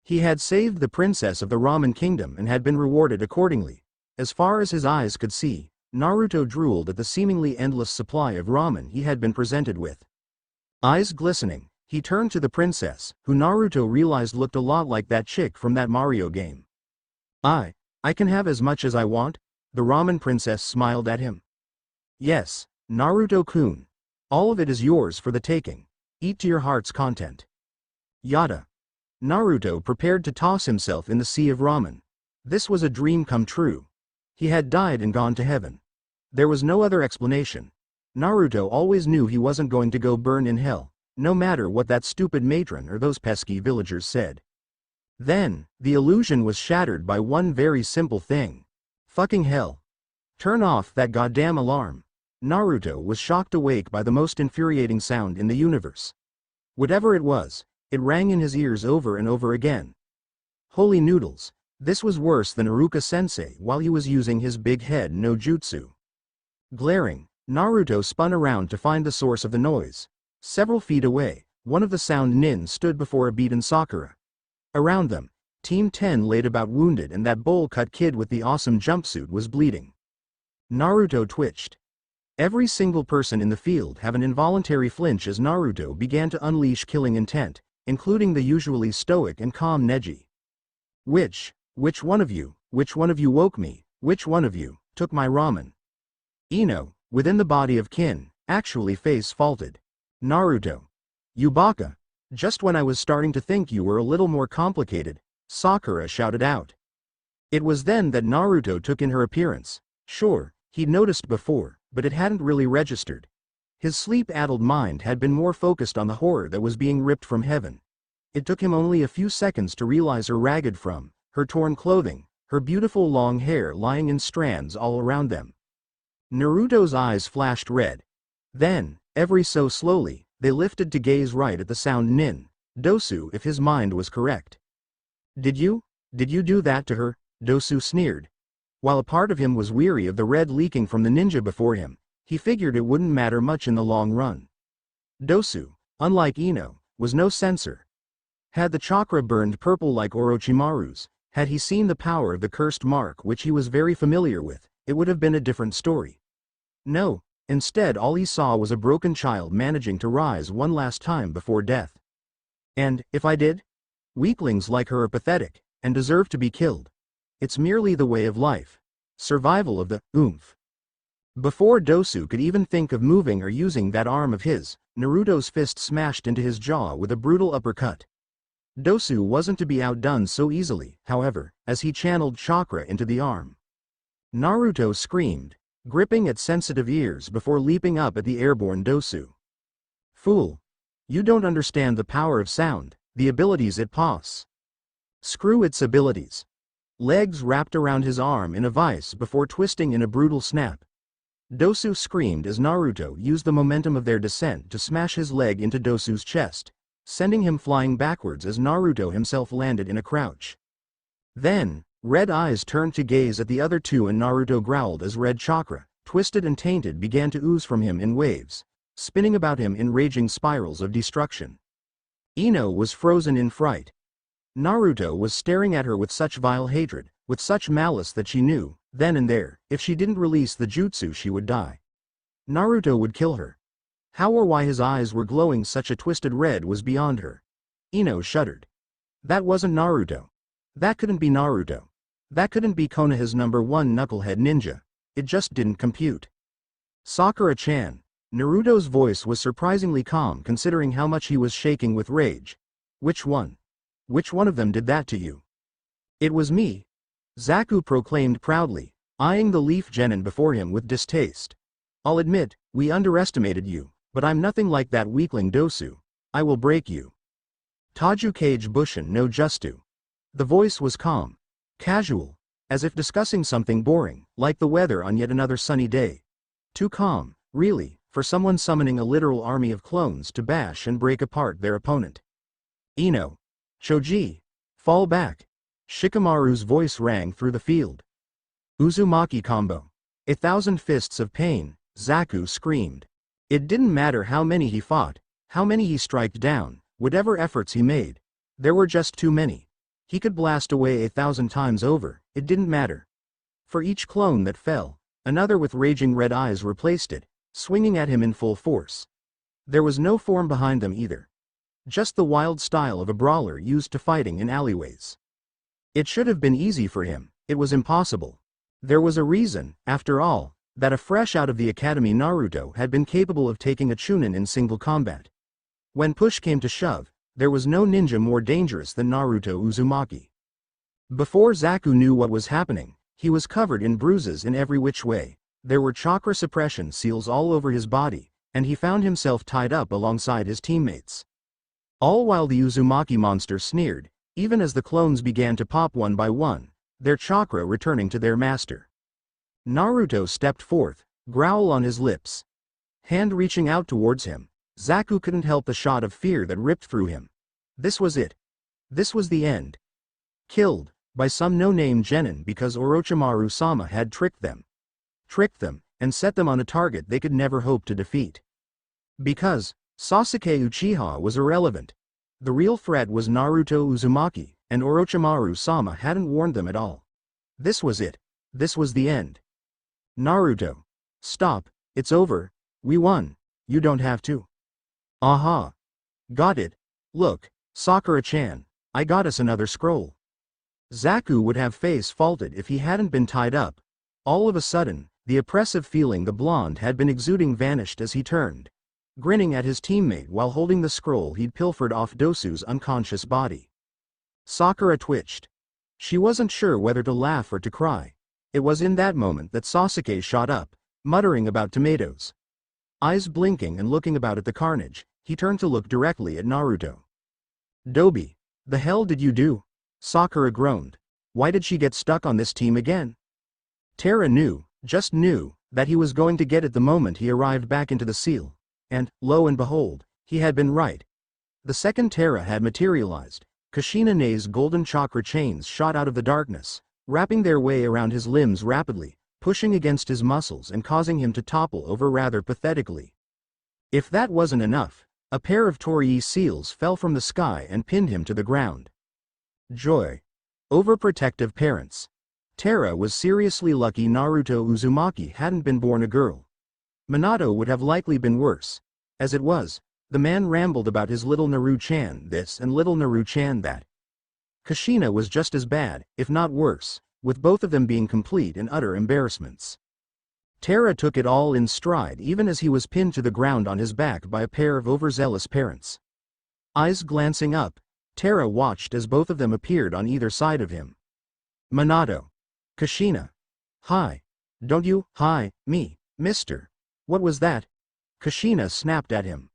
He had saved the princess of the Ramen Kingdom and had been rewarded accordingly. As far as his eyes could see, Naruto drooled at the seemingly endless supply of ramen he had been presented with. Eyes glistening, he turned to the princess, who Naruto realized looked a lot like that chick from that Mario game. I can have as much as I want? The ramen princess smiled at him. Yes, Naruto-kun. All of it is yours for the taking. Eat to your heart's content. Yada. Naruto prepared to toss himself in the sea of ramen. This was a dream come true. He had died and gone to heaven. There was no other explanation. Naruto always knew he wasn't going to go burn in hell, no matter what that stupid matron or those pesky villagers said. Then, the illusion was shattered by one very simple thing. Fucking hell. Turn off that goddamn alarm. Naruto was shocked awake by the most infuriating sound in the universe. Whatever it was, it rang in his ears over and over again. Holy noodles, this was worse than Iruka-sensei while he was using his big head no jutsu. Glaring, Naruto spun around to find the source of the noise. Several feet away, one of the sound nin stood before a beaten Sakura. Around them, Team 10 laid about wounded and that bowl-cut kid with the awesome jumpsuit was bleeding. Naruto twitched. Every single person in the field had an involuntary flinch as Naruto began to unleash killing intent, including the usually stoic and calm Neji. Which one of you woke me, which one of you took my ramen? Ino, within the body of Kin, actually face-faulted. Naruto. You baka. Just when I was starting to think you were a little more complicated, Sakura shouted out. It was then that Naruto took in her appearance. Sure, he'd noticed before, but it hadn't really registered. His sleep-addled mind had been more focused on the horror that was being ripped from heaven. It took him only a few seconds to realize her ragged from, her torn clothing, her beautiful long hair lying in strands all around them. Naruto's eyes flashed red. Then, every so slowly, they lifted to gaze right at the sound nin, Dosu if his mind was correct. Did you do that to her? Dosu sneered. While a part of him was weary of the red leaking from the ninja before him, he figured it wouldn't matter much in the long run. Dosu, unlike Ino, was no censor. Had the chakra burned purple like Orochimaru's, had he seen the power of the cursed mark which he was very familiar with, it would have been a different story. No, instead all he saw was a broken child managing to rise one last time before death. And, if I did? Weaklings like her are pathetic, and deserve to be killed. It's merely the way of life. Survival of the oomph. Before Dosu could even think of moving or using that arm of his, Naruto's fist smashed into his jaw with a brutal uppercut. Dosu wasn't to be outdone so easily, however, as he channeled chakra into the arm. Naruto screamed, gripping at sensitive ears before leaping up at the airborne Dosu. Fool. You don't understand the power of sound, the abilities it possesses. Screw its abilities. Legs wrapped around his arm in a vice before twisting in a brutal snap. Dosu screamed as Naruto used the momentum of their descent to smash his leg into Dosu's chest, sending him flying backwards as Naruto himself landed in a crouch. Then, red eyes turned to gaze at the other two and Naruto growled as red chakra, twisted and tainted, began to ooze from him in waves, spinning about him in raging spirals of destruction. Ino was frozen in fright. Naruto was staring at her with such vile hatred, with such malice that she knew, then and there, if she didn't release the jutsu she would die. Naruto would kill her. How or why his eyes were glowing such a twisted red was beyond her. Ino shuddered. That wasn't Naruto. That couldn't be Naruto. That couldn't be Konoha's #1 knucklehead ninja. It just didn't compute. Sakura-chan. Naruto's voice was surprisingly calm considering how much he was shaking with rage. Which one? Which one of them did that to you? It was me. Zaku proclaimed proudly, eyeing the leaf genin before him with distaste. I'll admit, we underestimated you, but I'm nothing like that weakling Dosu. I will break you. Taju Kage Bushin no Justu. The voice was calm, casual, as if discussing something boring, like the weather on yet another sunny day. Too calm, really, for someone summoning a literal army of clones to bash and break apart their opponent. Ino. Choji. Fall back. Shikamaru's voice rang through the field. Uzumaki combo. 1,000 fists of pain, Zaku screamed. It didn't matter how many he fought, how many he striked down, whatever efforts he made. There were just too many. He could blast away 1,000 times over, it didn't matter. For each clone that fell, another with raging red eyes replaced it, swinging at him in full force. There was no form behind them either. Just the wild style of a brawler used to fighting in alleyways. It should have been easy for him, it was impossible. There was a reason, after all, that a fresh out of the academy Naruto had been capable of taking a Chunin in single combat. When push came to shove, there was no ninja more dangerous than Naruto Uzumaki. Before Zaku knew what was happening, he was covered in bruises in every which way. There were chakra suppression seals all over his body, and he found himself tied up alongside his teammates. All while the Uzumaki monster sneered, even as the clones began to pop one by one, their chakra returning to their master. Naruto stepped forth, growl on his lips. Hand reaching out towards him, Zaku couldn't help the shot of fear that ripped through him. This was it. This was the end. Killed, by some no-name genin because Orochimaru-sama had tricked them. Tricked them, and set them on a target they could never hope to defeat. Because Sasuke Uchiha was irrelevant. The real threat was Naruto Uzumaki, and Orochimaru-sama hadn't warned them at all. This was it. This was the end. Naruto. Stop, it's over, we won, you don't have to. Aha. Got it. Look, Sakura-chan, I got us another scroll. Zaku would have face faulted if he hadn't been tied up. All of a sudden, the oppressive feeling the blonde had been exuding vanished as he turned, grinning at his teammate while holding the scroll he'd pilfered off Dosu's unconscious body. Sakura twitched. She wasn't sure whether to laugh or to cry. It was in that moment that Sasuke shot up, muttering about tomatoes. Eyes blinking and looking about at the carnage, he turned to look directly at Naruto. Dobi, the hell did you do? Sakura groaned. Why did she get stuck on this team again? Terra knew, just knew, that he was going to get it the moment he arrived back into the seal. And, lo and behold, he had been right. The second Terra had materialized. Kushina Ne's golden chakra chains shot out of the darkness, wrapping their way around his limbs rapidly, pushing against his muscles and causing him to topple over rather pathetically. If that wasn't enough, a pair of Torii seals fell from the sky and pinned him to the ground. Joy. Overprotective parents. Terra was seriously lucky Naruto Uzumaki hadn't been born a girl. Minato would have likely been worse. As it was, the man rambled about his little Naru-chan this and little Naru-chan that. Kushina was just as bad, if not worse, with both of them being complete and utter embarrassments. Terra took it all in stride even as he was pinned to the ground on his back by a pair of overzealous parents. Eyes glancing up, Terra watched as both of them appeared on either side of him. Minato. Kushina. Hi. Don't you, hi, me, mister. What was that? Kushina snapped at him.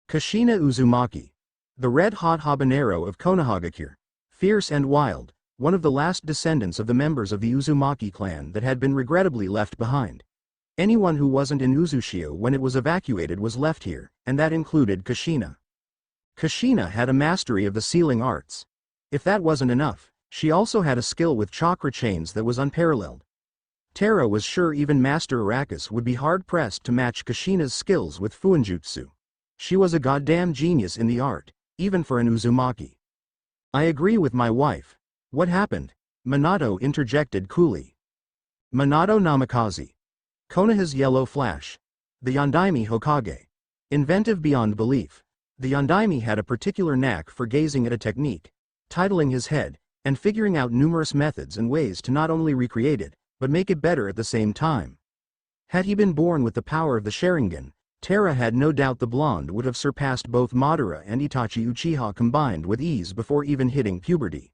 Kushina Uzumaki. The red-hot habanero of Konohagakure. Fierce and wild, one of the last descendants of the members of the Uzumaki clan that had been regrettably left behind. Anyone who wasn't in Uzushio when it was evacuated was left here, and that included Kushina. Kushina had a mastery of the sealing arts. If that wasn't enough, she also had a skill with chakra chains that was unparalleled. Terra was sure even Master Arrakis would be hard-pressed to match Kushina's skills with Fuinjutsu. She was a goddamn genius in the art, even for an Uzumaki. I agree with my wife. What happened? Minato interjected coolly. Minato Namikaze. Konoha's yellow flash. The Yondaime Hokage. Inventive beyond belief. The Yondaime had a particular knack for gazing at a technique, titling his head, and figuring out numerous methods and ways to not only recreate it, but make it better at the same time. Had he been born with the power of the Sharingan, Terra had no doubt the blonde would have surpassed both Madara and Itachi Uchiha combined with ease before even hitting puberty.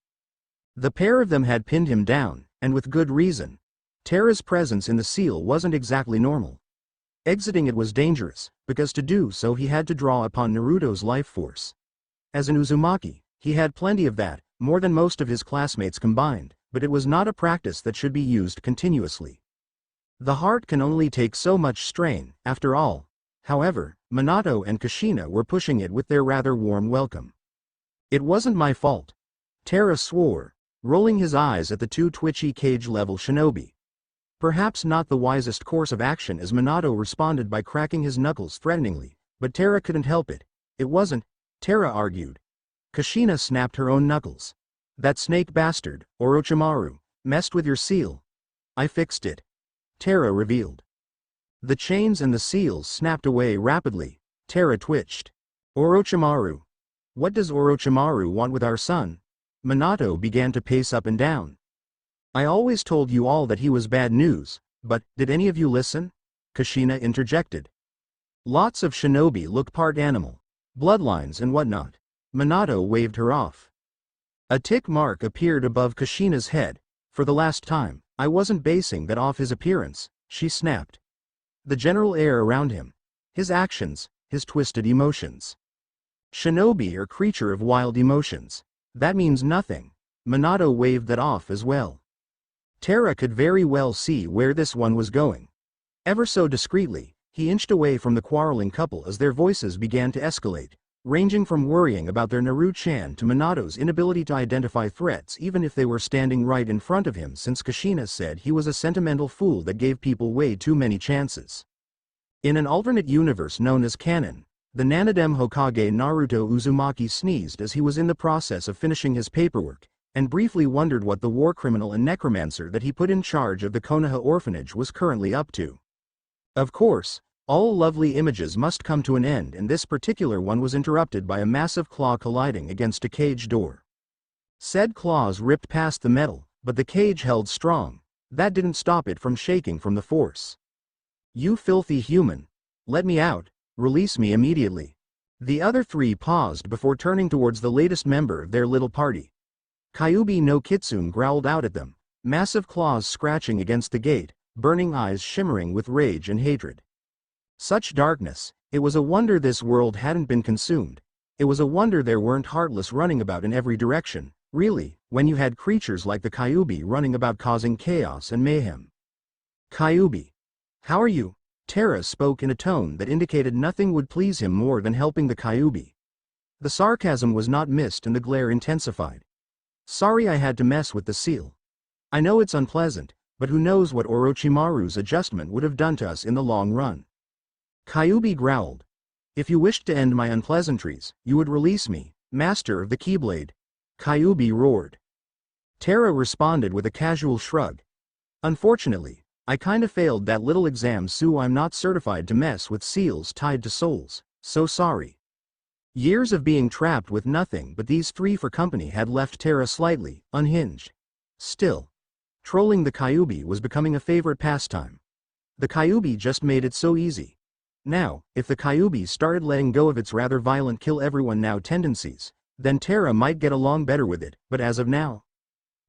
The pair of them had pinned him down, and with good reason. Terra's presence in the seal wasn't exactly normal. Exiting it was dangerous, because to do so he had to draw upon Naruto's life force. As an Uzumaki, he had plenty of that, more than most of his classmates combined, but it was not a practice that should be used continuously. The heart can only take so much strain, after all. However, Minato and Kushina were pushing it with their rather warm welcome. It wasn't my fault. Terra swore, rolling his eyes at the two twitchy cage-level shinobi. Perhaps not the wisest course of action as Minato responded by cracking his knuckles threateningly, but Terra couldn't help it. It wasn't, Terra argued. Kushina snapped her own knuckles. That snake bastard, Orochimaru, messed with your seal. I fixed it. Terra revealed. The chains and the seals snapped away rapidly. Terra twitched. Orochimaru. What does Orochimaru want with our son? Minato began to pace up and down. I always told you all that he was bad news, but, did any of you listen? Kushina interjected. Lots of shinobi look part animal. Bloodlines and whatnot. Minato waved her off. A tick mark appeared above Kushina's head. For the last time, I wasn't basing that off his appearance, she snapped. The general air around him. His actions, his twisted emotions. Shinobi are creature of wild emotions. That means nothing. Minato waved that off as well. Terra could very well see where this one was going. Ever so discreetly, he inched away from the quarreling couple as their voices began to escalate, ranging from worrying about their Naru-chan to Minato's inability to identify threats even if they were standing right in front of him, since Kushina said he was a sentimental fool that gave people way too many chances. In an alternate universe known as canon, the Nanadem Hokage Naruto Uzumaki sneezed as he was in the process of finishing his paperwork, and briefly wondered what the war criminal and necromancer that he put in charge of the Konoha orphanage was currently up to. Of course, all lovely images must come to an end, and this particular one was interrupted by a massive claw colliding against a cage door. Said claws ripped past the metal, but the cage held strong. That didn't stop it from shaking from the force. You filthy human! Let me out! Release me immediately! The other three paused before turning towards the latest member of their little party. Kyuubi no Kitsune growled out at them, massive claws scratching against the gate, burning eyes shimmering with rage and hatred. Such darkness, it was a wonder this world hadn't been consumed. It was a wonder there weren't heartless running about in every direction, really, when you had creatures like the Kyuubi running about causing chaos and mayhem. Kyuubi. How are you? Terra spoke in a tone that indicated nothing would please him more than helping the Kyuubi. The sarcasm was not missed and the glare intensified. Sorry I had to mess with the seal. I know it's unpleasant, but who knows what Orochimaru's adjustment would have done to us in the long run. Kyuubi growled. If you wished to end my unpleasantries, you would release me, master of the Keyblade. Kyuubi roared. Terra responded with a casual shrug. Unfortunately, I kinda failed that little exam, so I'm not certified to mess with seals tied to souls, so sorry. Years of being trapped with nothing but these three for company had left Terra slightly unhinged. Still, trolling the Kyuubi was becoming a favorite pastime. The Kyuubi just made it so easy. Now, if the Kyuubi started letting go of its rather violent kill-everyone-now tendencies, then Terra might get along better with it, but as of now,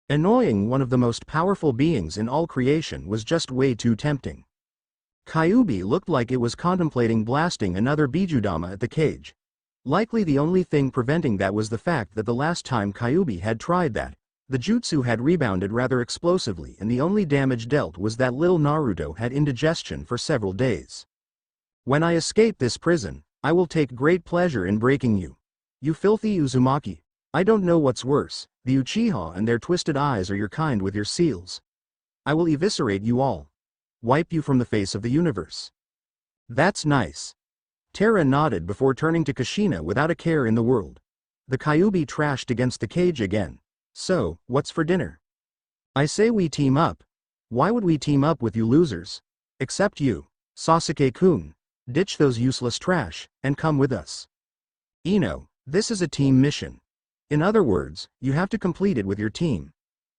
annoying one of the most powerful beings in all creation was just way too tempting. Kyuubi looked like it was contemplating blasting another Bijudama at the cage. Likely the only thing preventing that was the fact that the last time Kyuubi had tried that, the jutsu had rebounded rather explosively and the only damage dealt was that little Naruto had indigestion for several days. When I escape this prison, I will take great pleasure in breaking you. You filthy Uzumaki. I don't know what's worse, the Uchiha and their twisted eyes or your kind with your seals. I will eviscerate you all. Wipe you from the face of the universe. That's nice. Terra nodded before turning to Kushina without a care in the world. The Kyuubi trashed against the cage again. So, what's for dinner? I say we team up. Why would we team up with you losers? Except you, Sasuke-kun. Ditch those useless trash, and come with us. Ino, this is a team mission. In other words, you have to complete it with your team.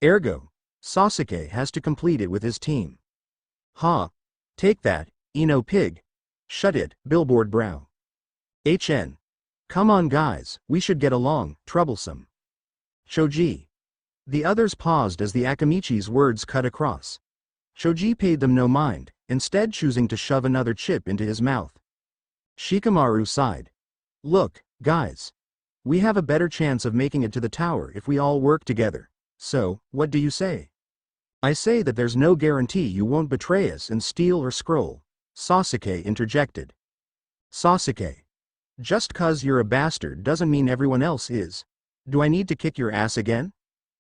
Ergo, Sasuke has to complete it with his team. Ha! Take that, Ino pig. Shut it, billboard brow. HN. Come on guys, we should get along, troublesome. Choji. The others paused as the Akamichi's words cut across. Choji paid them no mind, instead choosing to shove another chip into his mouth. Shikamaru sighed. Look, guys. We have a better chance of making it to the tower if we all work together. So, what do you say? I say that there's no guarantee you won't betray us and steal or scroll, Sasuke interjected. Sasuke. Just 'cause you're a bastard doesn't mean everyone else is. Do I need to kick your ass again?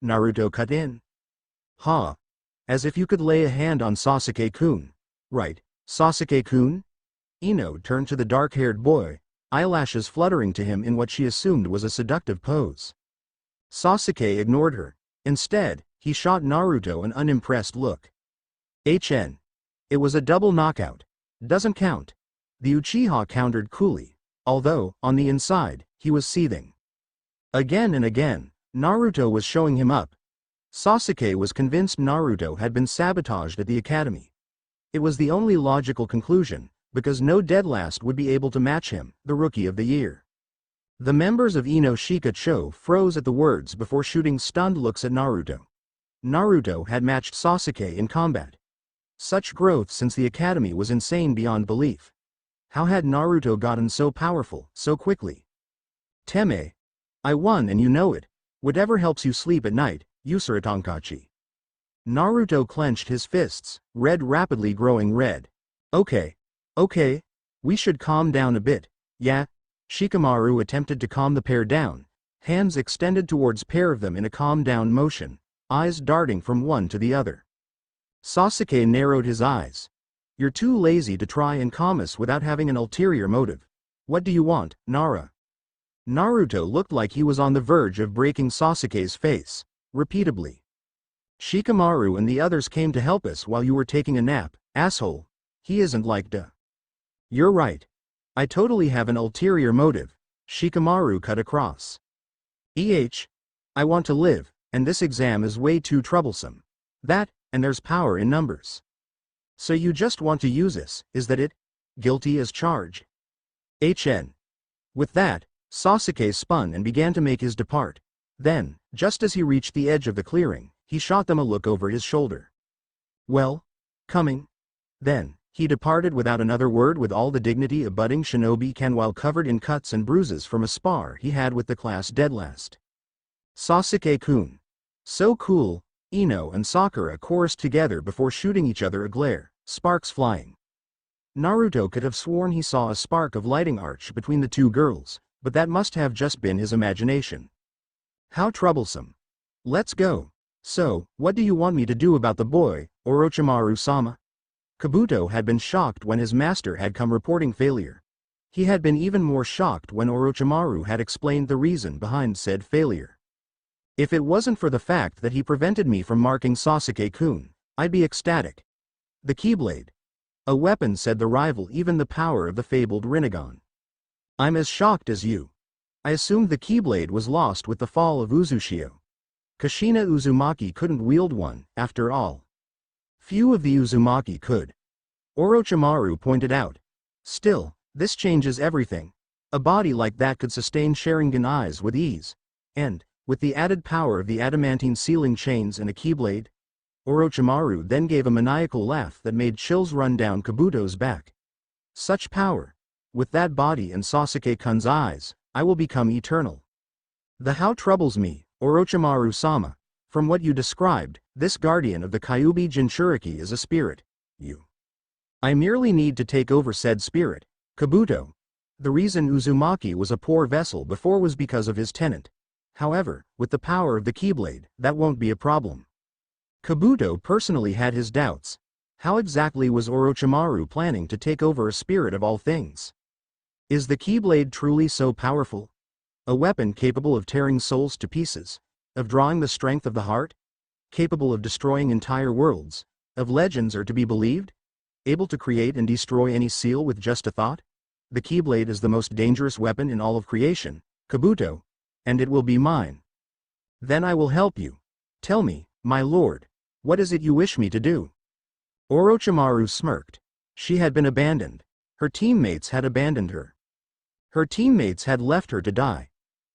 Naruto cut in. Ha. As if you could lay a hand on Sasuke-kun. Right, Sasuke-kun? Ino turned to the dark-haired boy, eyelashes fluttering to him in what she assumed was a seductive pose. Sasuke ignored her. Instead, he shot Naruto an unimpressed look. HN. It was a double knockout. Doesn't count. The Uchiha countered coolly, although, on the inside, he was seething. Again and again, Naruto was showing him up. Sasuke was convinced Naruto had been sabotaged at the academy. It was the only logical conclusion, because no deadlast would be able to match him, the Rookie of the Year. The members of Ino Shikacho froze at the words before shooting stunned looks at Naruto. Naruto had matched Sasuke in combat. Such growth since the academy was insane beyond belief. How had Naruto gotten so powerful, so quickly? Teme. I won and you know it. Whatever helps you sleep at night, Usura Tonkachi. Naruto clenched his fists, red rapidly growing red. Okay. We should calm down a bit, yeah? Shikamaru attempted to calm the pair down, hands extended towards pair of them in a calm down motion, eyes darting from one to the other. Sasuke narrowed his eyes. You're too lazy to try and calm us without having an ulterior motive. What do you want, Nara? Naruto looked like he was on the verge of breaking Sasuke's face, repeatedly. Shikamaru and the others came to help us while you were taking a nap, asshole. He isn't like duh. You're right. I totally have an ulterior motive, Shikamaru cut across. I want to live, and this exam is way too troublesome. That, and there's power in numbers. So you just want to use us, is that it? Guilty as charged. HN. With that, Sasuke spun and began to make his depart. Then, just as he reached the edge of the clearing, he shot them a look over his shoulder. Well? Coming? Then, he departed without another word with all the dignity a budding shinobi can while covered in cuts and bruises from a spar he had with the class deadlast. Sasuke-kun. So cool, Ino and Sakura chorused together before shooting each other a glare, sparks flying. Naruto could have sworn he saw a spark of lighting arch between the two girls, but that must have just been his imagination. How troublesome. Let's go. So, what do you want me to do about the boy, Orochimaru-sama? Kabuto had been shocked when his master had come reporting failure. He had been even more shocked when Orochimaru had explained the reason behind said failure. If it wasn't for the fact that he prevented me from marking Sasuke-kun, I'd be ecstatic. The Keyblade. A weapon, said the rival, even the power of the fabled Rinnegan. I'm as shocked as you. I assumed the Keyblade was lost with the fall of Uzushio. Kushina Uzumaki couldn't wield one, after all. Few of the Uzumaki could. Orochimaru pointed out. Still, this changes everything. A body like that could sustain Sharingan eyes with ease. And, with the added power of the adamantine sealing chains and a Keyblade? Orochimaru then gave a maniacal laugh that made chills run down Kabuto's back. Such power. With that body and Sasuke-kun's eyes, I will become eternal. The how troubles me, Orochimaru-sama. From what you described, this guardian of the Kyuubi Jinchuriki is a spirit. I merely need to take over said spirit. Kabuto. The reason Uzumaki was a poor vessel before was because of his tenant. However, with the power of the Keyblade, that won't be a problem. Kabuto personally had his doubts. How exactly was Orochimaru planning to take over a spirit of all things? Is the Keyblade truly so powerful? A weapon capable of tearing souls to pieces? Of drawing the strength of the heart? Capable of destroying entire worlds? Of legends are to be believed? Able to create and destroy any seal with just a thought? The Keyblade is the most dangerous weapon in all of creation, Kabuto, and it will be mine. Then I will help you. Tell me, my lord, what is it you wish me to do? Orochimaru smirked. She had been abandoned. Her teammates had abandoned her. Her teammates had left her to die.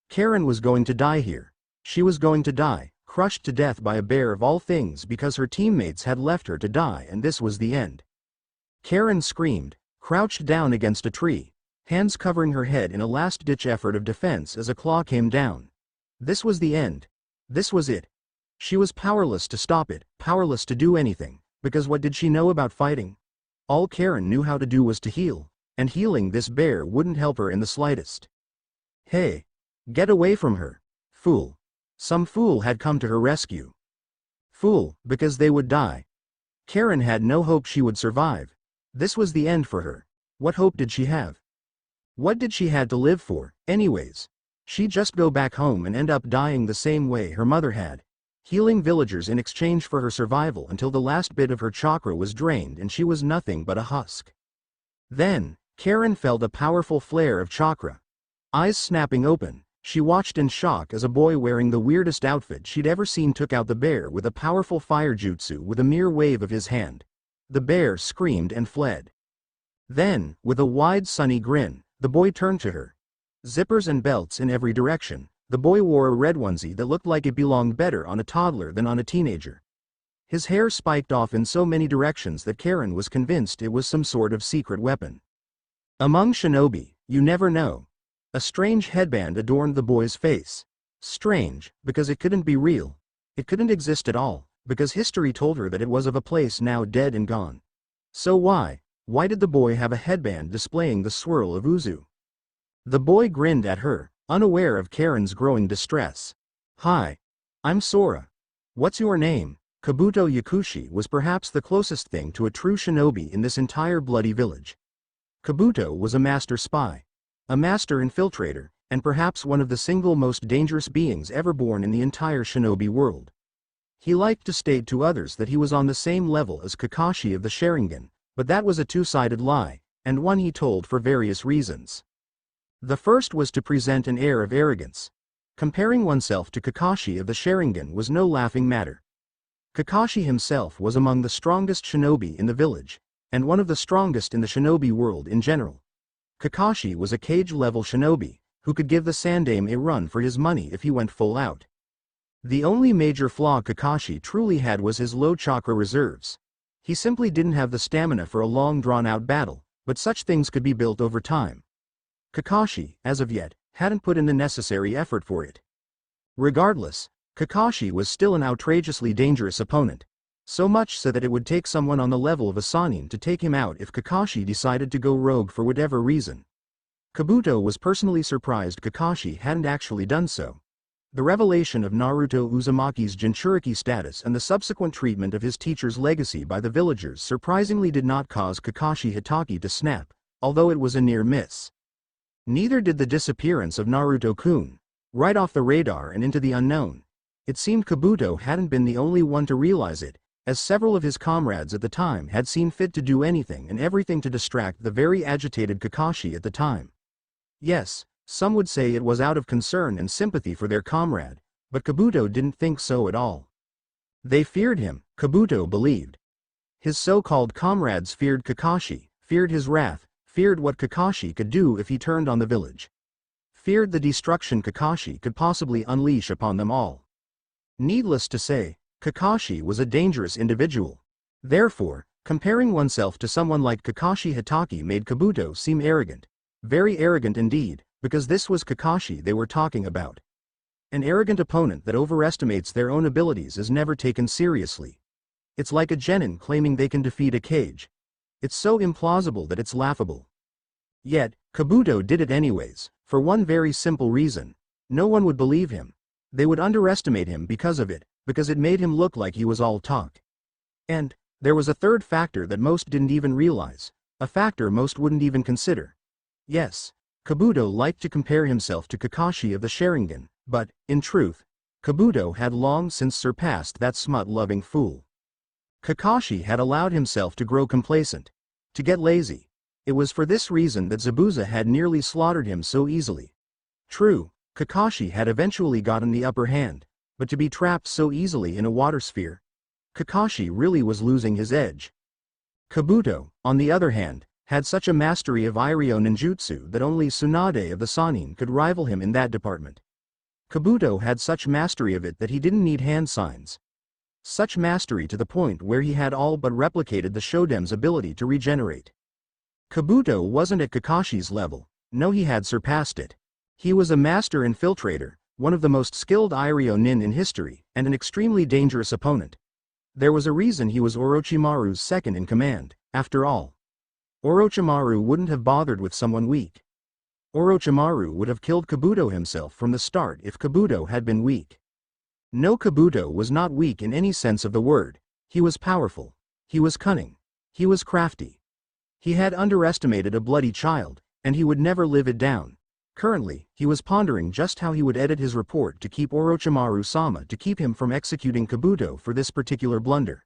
Karen was going to die here. She was going to die, crushed to death by a bear of all things because her teammates had left her to die, and this was the end. Karen screamed, crouched down against a tree, hands covering her head in a last-ditch effort of defense as a claw came down. This was the end. This was it. She was powerless to stop it, powerless to do anything, because what did she know about fighting? All Karen knew how to do was to heal, and healing this bear wouldn't help her in the slightest. Hey! Get away from her! Fool! Some fool had come to her rescue. Fool, because they would die. Karen had no hope she would survive. This was the end for her. What hope did she have? What did she had to live for, anyways? She'd just go back home and end up dying the same way her mother had, healing villagers in exchange for her survival until the last bit of her chakra was drained and she was nothing but a husk. Then, Karen felt a powerful flare of chakra. Eyes snapping open, she watched in shock as a boy wearing the weirdest outfit she'd ever seen took out the bear with a powerful fire jutsu with a mere wave of his hand. The bear screamed and fled. Then, with a wide sunny grin, the boy turned to her. Zippers and belts in every direction, the boy wore a red onesie that looked like it belonged better on a toddler than on a teenager. His hair spiked off in so many directions that Karen was convinced it was some sort of secret weapon. Among shinobi, you never know. A strange headband adorned the boy's face. Strange, because it couldn't be real. It couldn't exist at all, because history told her that it was of a place now dead and gone. So why did the boy have a headband displaying the swirl of Uzu? The boy grinned at her, unaware of Karen's growing distress. Hi. I'm Sora. What's your name? Kabuto Yakushi was perhaps the closest thing to a true shinobi in this entire bloody village. Kabuto was a master spy, a master infiltrator, and perhaps one of the single most dangerous beings ever born in the entire shinobi world. He liked to state to others that he was on the same level as Kakashi of the Sharingan, but that was a two-sided lie, and one he told for various reasons. The first was to present an air of arrogance. Comparing oneself to Kakashi of the Sharingan was no laughing matter. Kakashi himself was among the strongest shinobi in the village, and one of the strongest in the shinobi world in general. Kakashi was a cage-level shinobi, who could give the Sandaime a run for his money if he went full out. The only major flaw Kakashi truly had was his low chakra reserves. He simply didn't have the stamina for a long drawn-out battle, but such things could be built over time. Kakashi, as of yet, hadn't put in the necessary effort for it. Regardless, Kakashi was still an outrageously dangerous opponent, so much so that it would take someone on the level of a Sannin to take him out if Kakashi decided to go rogue for whatever reason. Kabuto was personally surprised Kakashi hadn't actually done so. The revelation of Naruto Uzumaki's Jinchuriki status and the subsequent treatment of his teacher's legacy by the villagers surprisingly did not cause Kakashi Hitaki to snap, although it was a near miss. Neither did the disappearance of Naruto-kun. Right off the radar and into the unknown. It seemed Kabuto hadn't been the only one to realize it, as several of his comrades at the time had seen fit to do anything and everything to distract the very agitated Kakashi at the time. Yes, some would say it was out of concern and sympathy for their comrade, but Kabuto didn't think so at all. They feared him, Kabuto believed. His so-called comrades feared Kakashi, feared his wrath, feared what Kakashi could do if he turned on the village. Feared the destruction Kakashi could possibly unleash upon them all. Needless to say, Kakashi was a dangerous individual. Therefore, comparing oneself to someone like Kakashi Hitaki made Kabuto seem arrogant. Very arrogant indeed, because this was Kakashi they were talking about. An arrogant opponent that overestimates their own abilities is never taken seriously. It's like a genin claiming they can defeat a cage. It's so implausible that it's laughable. Yet, Kabuto did it anyways, for one very simple reason. No one would believe him. They would underestimate him because of it, because it made him look like he was all talk. And there was a third factor that most didn't even realize, a factor most wouldn't even consider. Yes, Kabuto liked to compare himself to Kakashi of the Sharingan, but, in truth, Kabuto had long since surpassed that smut-loving fool. Kakashi had allowed himself to grow complacent, to get lazy. It was for this reason that Zabuza had nearly slaughtered him so easily. True, Kakashi had eventually gotten the upper hand, but to be trapped so easily in a water sphere, Kakashi really was losing his edge. Kabuto, on the other hand, had such a mastery of Iryo ninjutsu that only Tsunade of the Sannin could rival him in that department. Kabuto had such mastery of it that he didn't need hand signs. Such mastery to the point where he had all but replicated the Shoden's ability to regenerate. Kabuto wasn't at Kakashi's level, no, he had surpassed it. He was a master infiltrator, one of the most skilled Iryo nin in history, and an extremely dangerous opponent. There was a reason he was Orochimaru's second in command, after all. Orochimaru wouldn't have bothered with someone weak. Orochimaru would have killed Kabuto himself from the start if Kabuto had been weak. No, Kabuto was not weak in any sense of the word. He was powerful. He was cunning. He was crafty. He had underestimated a bloody child, and he would never live it down. Currently, he was pondering just how he would edit his report to keep Orochimaru-sama to keep him from executing Kabuto for this particular blunder.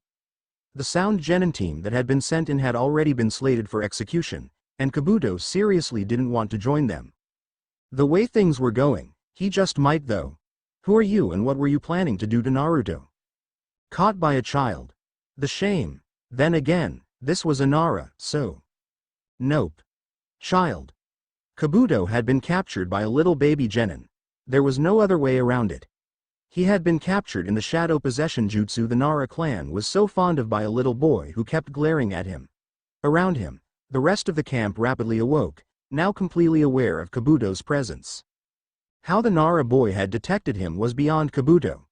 The Sound Genin team that had been sent in had already been slated for execution, and Kabuto seriously didn't want to join them. The way things were going, he just might though. Who are you and what were you planning to do to Naruto? Caught by a child. The shame. Then again, this was Inara, so. Nope. Child. Kabuto had been captured by a little baby genin. There was no other way around it. He had been captured in the shadow possession jutsu the Nara clan was so fond of by a little boy who kept glaring at him. Around him, the rest of the camp rapidly awoke, now completely aware of Kabuto's presence. How the Nara boy had detected him was beyond Kabuto.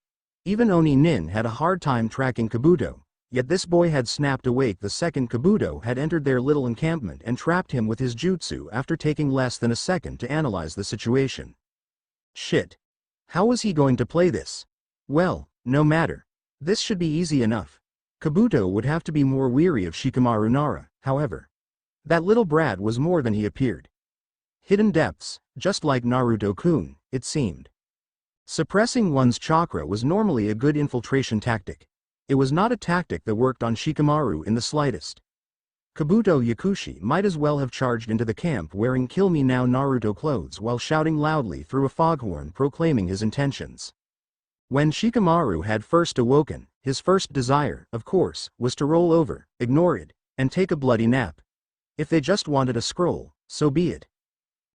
Even Oni Nin had a hard time tracking Kabuto, yet this boy had snapped awake the second Kabuto had entered their little encampment and trapped him with his jutsu after taking less than a second to analyze the situation. Shit. How was he going to play this? Well, no matter. This should be easy enough. Kabuto would have to be more weary of Shikamaru Nara, however. That little brat was more than he appeared. Hidden depths, just like Naruto-kun, it seemed. Suppressing one's chakra was normally a good infiltration tactic. It was not a tactic that worked on Shikamaru in the slightest. Kabuto Yakushi might as well have charged into the camp wearing Kill Me Now Naruto clothes while shouting loudly through a foghorn proclaiming his intentions. When Shikamaru had first awoken, his first desire, of course, was to roll over, ignore it, and take a bloody nap. If they just wanted a scroll, so be it.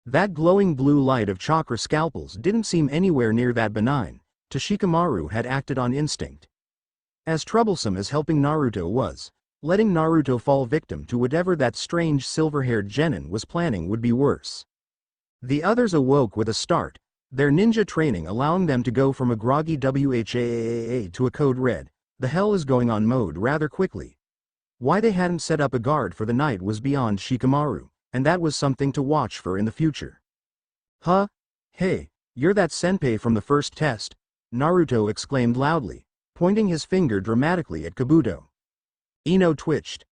That glowing blue light of chakra scalpels didn't seem anywhere near that benign. To Shikamaru had acted on instinct. As troublesome as helping Naruto was, letting Naruto fall victim to whatever that strange silver-haired genin was planning would be worse. The others awoke with a start, their ninja training allowing them to go from a groggy WHAAA to a code red, the hell is going on mode rather quickly. Why they hadn't set up a guard for the night was beyond Shikamaru, and that was something to watch for in the future. Huh? Hey, you're that senpai from the first test, Naruto exclaimed loudly, pointing his finger dramatically at Kabuto. Ino twitched.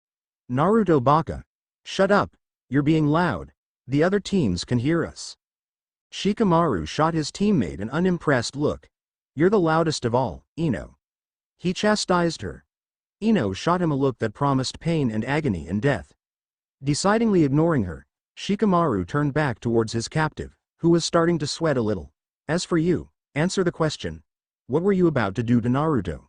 Naruto baka. Shut up, you're being loud, the other teams can hear us. Shikamaru shot his teammate an unimpressed look. You're the loudest of all, Ino. He chastised her. Ino shot him a look that promised pain and agony and death. Decidingly ignoring her, Shikamaru turned back towards his captive, who was starting to sweat a little. As for you, answer the question. What were you about to do to Naruto?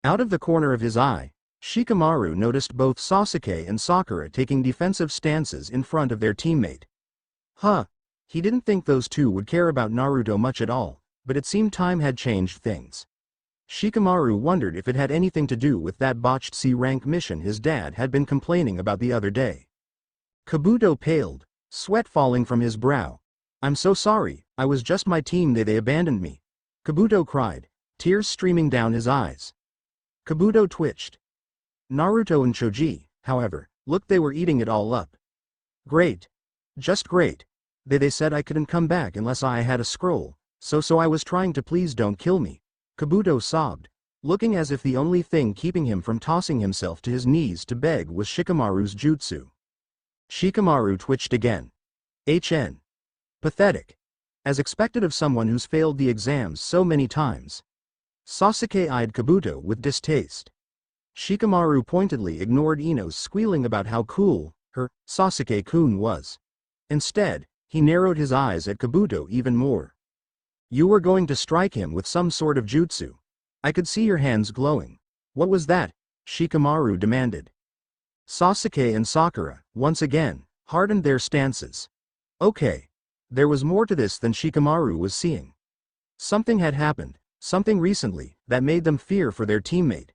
Out of the corner of his eye, Shikamaru noticed both Sasuke and Sakura taking defensive stances in front of their teammate. Huh. He didn't think those two would care about Naruto much at all, but it seemed time had changed things. Shikamaru wondered if it had anything to do with that botched C-rank mission his dad had been complaining about the other day. Kabuto paled, sweat falling from his brow. I'm so sorry, I was just my team, they abandoned me. Kabuto cried, tears streaming down his eyes. Kabuto twitched. Naruto and Choji, however, looked they were eating it all up. Great. Just great. They said I couldn't come back unless I had a scroll, so I was trying to, please don't kill me. Kabuto sobbed, looking as if the only thing keeping him from tossing himself to his knees to beg was Shikamaru's jutsu. Shikamaru twitched again. HN. Pathetic. As expected of someone who's failed the exams so many times. Sasuke eyed Kabuto with distaste. Shikamaru pointedly ignored Ino's squealing about how cool her Sasuke-kun was. Instead, he narrowed his eyes at Kabuto even more. You were going to strike him with some sort of jutsu. I could see your hands glowing. What was that? Shikamaru demanded. Sasuke and Sakura, once again, hardened their stances. Okay. There was more to this than Shikamaru was seeing. Something had happened, something recently, that made them fear for their teammate.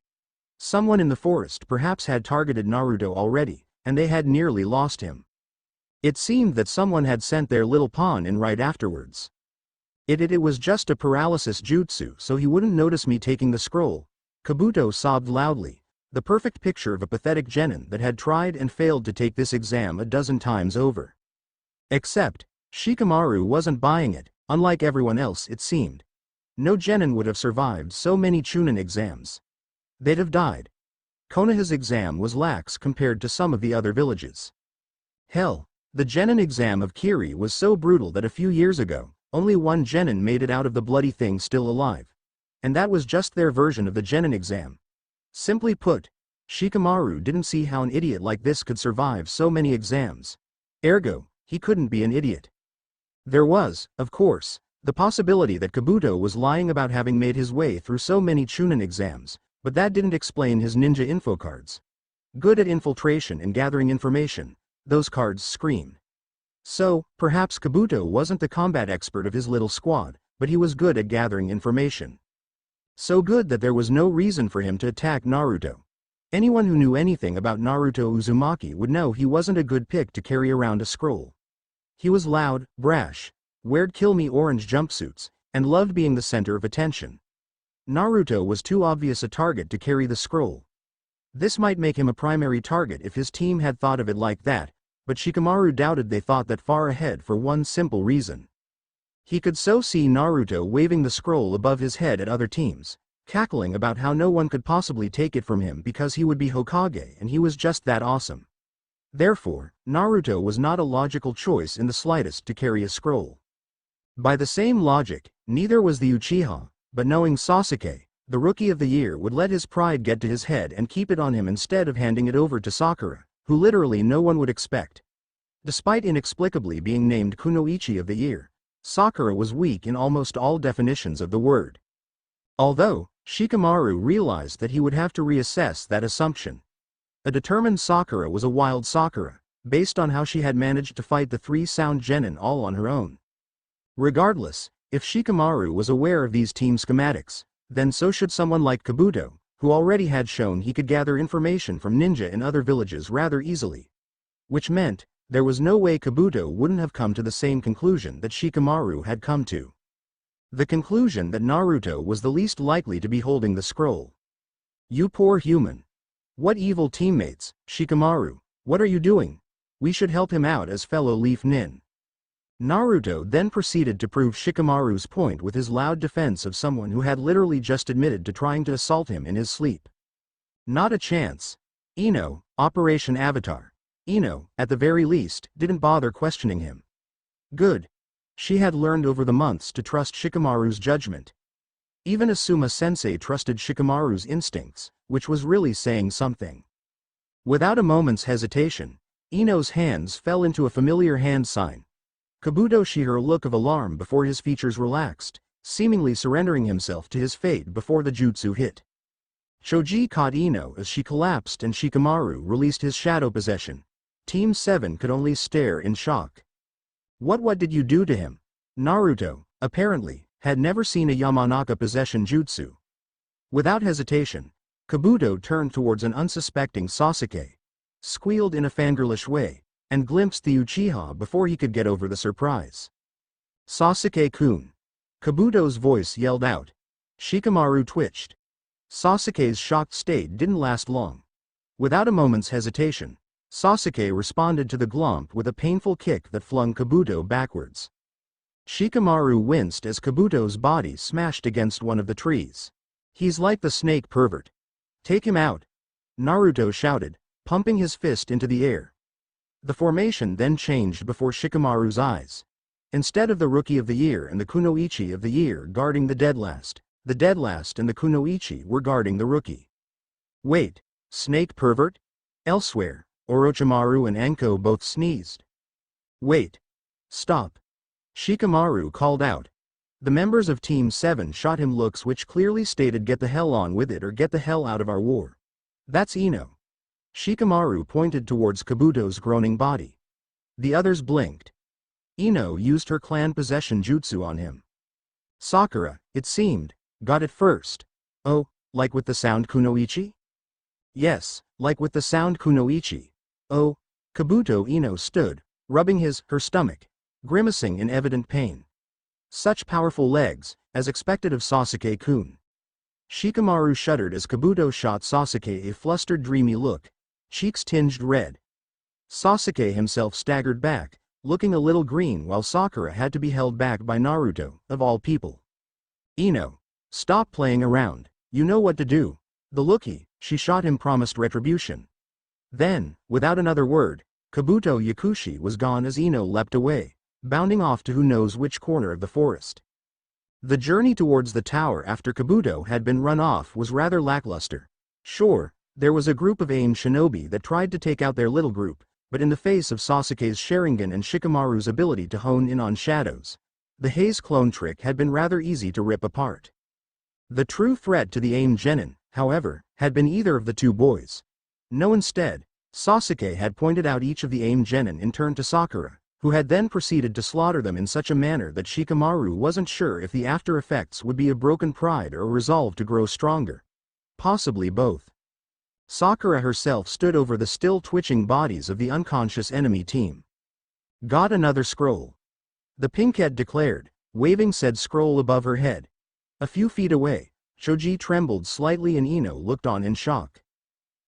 Someone in the forest perhaps had targeted Naruto already, and they had nearly lost him. It seemed that someone had sent their little pawn in right afterwards. It was just a paralysis jutsu, so he wouldn't notice me taking the scroll. Kabuto sobbed loudly, the perfect picture of a pathetic genin that had tried and failed to take this exam a dozen times over. Except, Shikamaru wasn't buying it, unlike everyone else it seemed. No genin would have survived so many Chunin exams. They'd have died. Konoha's exam was lax compared to some of the other villages. Hell, the genin exam of Kiri was so brutal that a few years ago, only one genin made it out of the bloody thing still alive. And that was just their version of the genin exam. Simply put, Shikamaru didn't see how an idiot like this could survive so many exams. Ergo, he couldn't be an idiot. There was, of course, the possibility that Kabuto was lying about having made his way through so many Chunin exams, but that didn't explain his ninja info cards. Good at infiltration and gathering information, those cards screamed. So, perhaps Kabuto wasn't the combat expert of his little squad, but he was good at gathering information. So good that there was no reason for him to attack Naruto. Anyone who knew anything about Naruto Uzumaki would know he wasn't a good pick to carry around a scroll. He was loud, brash, wore kill-me orange jumpsuits, and loved being the center of attention. Naruto was too obvious a target to carry the scroll. This might make him a primary target if his team had thought of it like that, but Shikamaru doubted they thought that far ahead for one simple reason. He could so see Naruto waving the scroll above his head at other teams, cackling about how no one could possibly take it from him because he would be Hokage and he was just that awesome. Therefore, Naruto was not a logical choice in the slightest to carry a scroll. By the same logic, neither was the Uchiha, but knowing Sasuke, the Rookie of the Year would let his pride get to his head and keep it on him instead of handing it over to Sakura, who literally no one would expect. Despite inexplicably being named Kunoichi of the Year, Sakura was weak in almost all definitions of the word. Although, Shikamaru realized that he would have to reassess that assumption. A determined Sakura was a wild Sakura, based on how she had managed to fight the three sound genin all on her own. Regardless, if Shikamaru was aware of these team schematics, then so should someone like Kabuto, who already had shown he could gather information from ninja in other villages rather easily. Which meant, there was no way Kabuto wouldn't have come to the same conclusion that Shikamaru had come to. The conclusion that Naruto was the least likely to be holding the scroll. You poor human. What evil teammates, Shikamaru, what are you doing? We should help him out as fellow Leaf Nin. Naruto then proceeded to prove Shikamaru's point with his loud defense of someone who had literally just admitted to trying to assault him in his sleep. Not a chance. Ino, Operation Avatar. Ino, at the very least, didn't bother questioning him. Good. She had learned over the months to trust Shikamaru's judgment. Even Asuma-sensei trusted Shikamaru's instincts, which was really saying something. Without a moment's hesitation, Ino's hands fell into a familiar hand sign. Kabuto shared a look of alarm before his features relaxed, seemingly surrendering himself to his fate before the jutsu hit. Choji caught Ino as she collapsed and Shikamaru released his shadow possession. Team 7 could only stare in shock. What did you do to him? Naruto, apparently, had never seen a Yamanaka possession jutsu. Without hesitation, Kabuto turned towards an unsuspecting Sasuke, squealed in a fangirlish way, and glimpsed the Uchiha before he could get over the surprise. Sasuke-kun. Kabuto's voice yelled out. Shikamaru twitched. Sasuke's shocked state didn't last long. Without a moment's hesitation, Sasuke responded to the glomp with a painful kick that flung Kabuto backwards. Shikamaru winced as Kabuto's body smashed against one of the trees. He's like the snake pervert. Take him out! Naruto shouted, pumping his fist into the air. The formation then changed before Shikamaru's eyes. Instead of the Rookie of the Year and the Kunoichi of the Year guarding the Deadlast and the Kunoichi were guarding the Rookie. Wait, snake pervert? Elsewhere, Orochimaru and Anko both sneezed. Wait. Stop. Shikamaru called out. The members of Team 7 shot him looks which clearly stated get the hell on with it or get the hell out of our war. That's Ino. Shikamaru pointed towards Kabuto's groaning body. The others blinked. Ino used her clan possession jutsu on him. Sakura, it seemed, got it first. Oh, like with the sound kunoichi? Yes, like with the sound kunoichi. Oh, Kabuto Ino stood, rubbing her stomach, grimacing in evident pain. Such powerful legs, as expected of Sasuke-kun. Shikamaru shuddered as Kabuto shot Sasuke a flustered dreamy look, cheeks tinged red. Sasuke himself staggered back, looking a little green while Sakura had to be held back by Naruto, of all people. Ino, stop playing around, you know what to do. The lookie she shot him promised retribution. Then, without another word, Kabuto Yakushi was gone as Ino leapt away, bounding off to who knows which corner of the forest. The journey towards the tower after Kabuto had been run off was rather lackluster. Sure, there was a group of AIM shinobi that tried to take out their little group, but in the face of Sasuke's Sharingan and Shikamaru's ability to hone in on shadows, the Haze clone trick had been rather easy to rip apart. The true threat to the AIM genin, however, had been either of the two boys. No, instead, Sasuke had pointed out each of the AIM genin in turn to Sakura, who had then proceeded to slaughter them in such a manner that Shikamaru wasn't sure if the after effects would be a broken pride or a resolve to grow stronger. Possibly both. Sakura herself stood over the still twitching bodies of the unconscious enemy team. Got another scroll. The pinkhead declared, waving said scroll above her head. A few feet away, Choji trembled slightly and Ino looked on in shock.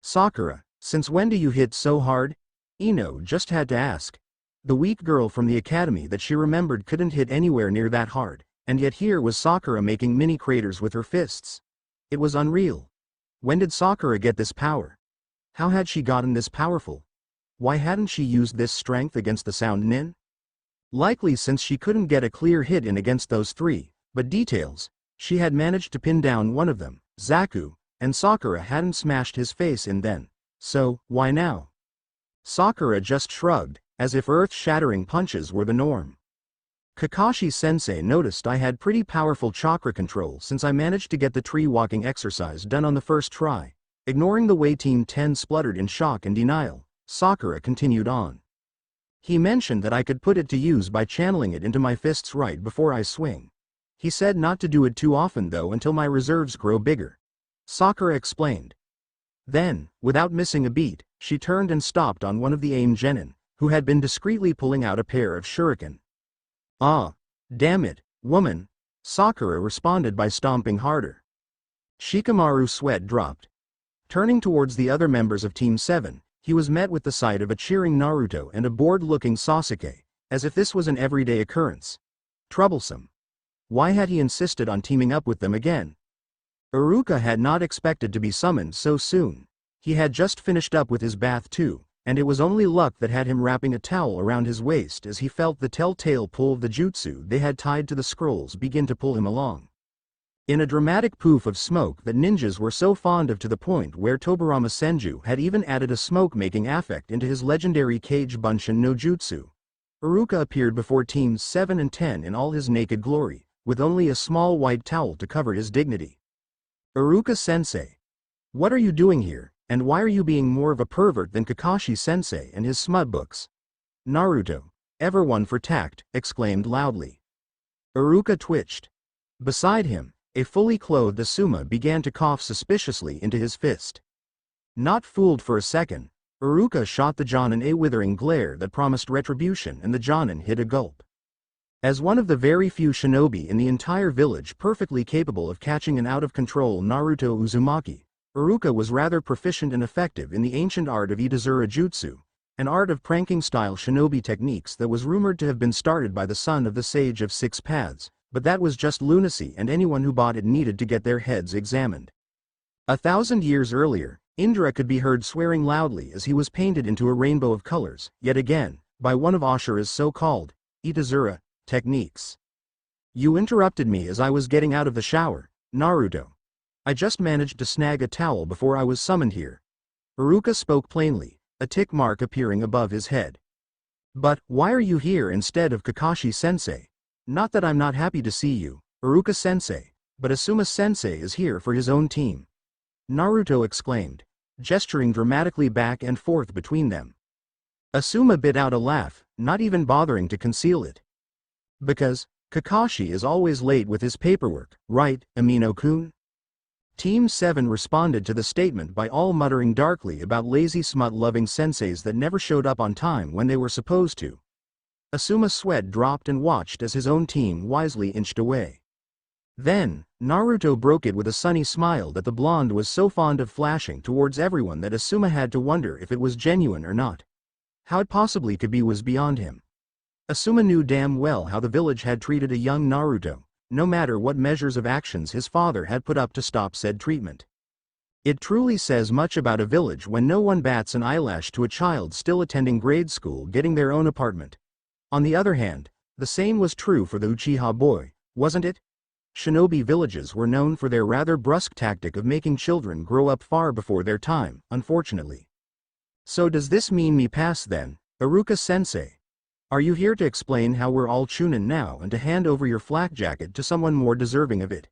Sakura, since when do you hit so hard? Ino just had to ask. The weak girl from the academy that she remembered couldn't hit anywhere near that hard, and yet here was Sakura making mini craters with her fists. It was unreal. When did Sakura get this power? How had she gotten this powerful? Why hadn't she used this strength against the Sound Nin? Likely since she couldn't get a clear hit in against those three, but details. She had managed to pin down one of them, Zaku, and Sakura hadn't smashed his face in then. So, why now? Sakura just shrugged, as if earth-shattering punches were the norm. Kakashi-sensei noticed I had pretty powerful chakra control since I managed to get the tree-walking exercise done on the first try. Ignoring the way Team 10 spluttered in shock and denial, Sakura continued on. He mentioned that I could put it to use by channeling it into my fists right before I swing. He said not to do it too often though until my reserves grow bigger. Sakura explained. Then, without missing a beat, she turned and stopped on one of the AIM genin, who had been discreetly pulling out a pair of shuriken. Ah, damn it, woman, Sakura responded by stomping harder. Shikamaru's sweat dropped. Turning towards the other members of Team 7, he was met with the sight of a cheering Naruto and a bored-looking Sasuke, as if this was an everyday occurrence. Troublesome. Why had he insisted on teaming up with them again? Iruka had not expected to be summoned so soon. He had just finished up with his bath too, and it was only luck that had him wrapping a towel around his waist as he felt the telltale pull of the jutsu they had tied to the scrolls begin to pull him along. In a dramatic poof of smoke that ninjas were so fond of to the point where Tobirama Senju had even added a smoke-making affect into his legendary Kage Bunshin no Jutsu, Iruka appeared before Teams 7 and 10 in all his naked glory, with only a small white towel to cover his dignity. Iruka-sensei. What are you doing here, and why are you being more of a pervert than Kakashi-sensei and his smut books? Naruto, ever one for tact, exclaimed loudly. Iruka twitched. Beside him, a fully clothed Asuma began to cough suspiciously into his fist. Not fooled for a second, Iruka shot the Jonin a withering glare that promised retribution and the Jonin hit a gulp. As one of the very few shinobi in the entire village perfectly capable of catching an out-of-control Naruto Uzumaki, Iruka was rather proficient and effective in the ancient art of Itazura Jutsu, an art of pranking-style shinobi techniques that was rumored to have been started by the son of the Sage of Six Paths, but that was just lunacy and anyone who bought it needed to get their heads examined. 1,000 years earlier, Indra could be heard swearing loudly as he was painted into a rainbow of colors, yet again, by one of Ashura's so-called Itazura techniques. You interrupted me as I was getting out of the shower, Naruto. I just managed to snag a towel before I was summoned here. Iruka spoke plainly, a tick mark appearing above his head. But, why are you here instead of Kakashi-sensei? Not that I'm not happy to see you, Iruka-sensei, but Asuma-sensei is here for his own team. Naruto exclaimed, gesturing dramatically back and forth between them. Asuma bit out a laugh, not even bothering to conceal it. Because, Kakashi is always late with his paperwork, right, Amino-kun? Team 7 responded to the statement by all muttering darkly about lazy smut-loving senseis that never showed up on time when they were supposed to. Asuma's sweat dropped and watched as his own team wisely inched away. Then, Naruto broke it with a sunny smile that the blonde was so fond of flashing towards everyone that Asuma had to wonder if it was genuine or not. How it possibly could be was beyond him. Asuma knew damn well how the village had treated a young Naruto, no matter what measures of actions his father had put up to stop said treatment. It truly says much about a village when no one bats an eyelash to a child still attending grade school getting their own apartment. On the other hand, the same was true for the Uchiha boy, wasn't it? Shinobi villages were known for their rather brusque tactic of making children grow up far before their time, unfortunately. So does this mean me pass then, Iruka-sensei? Are you here to explain how we're all chunin now and to hand over your flak jacket to someone more deserving of it?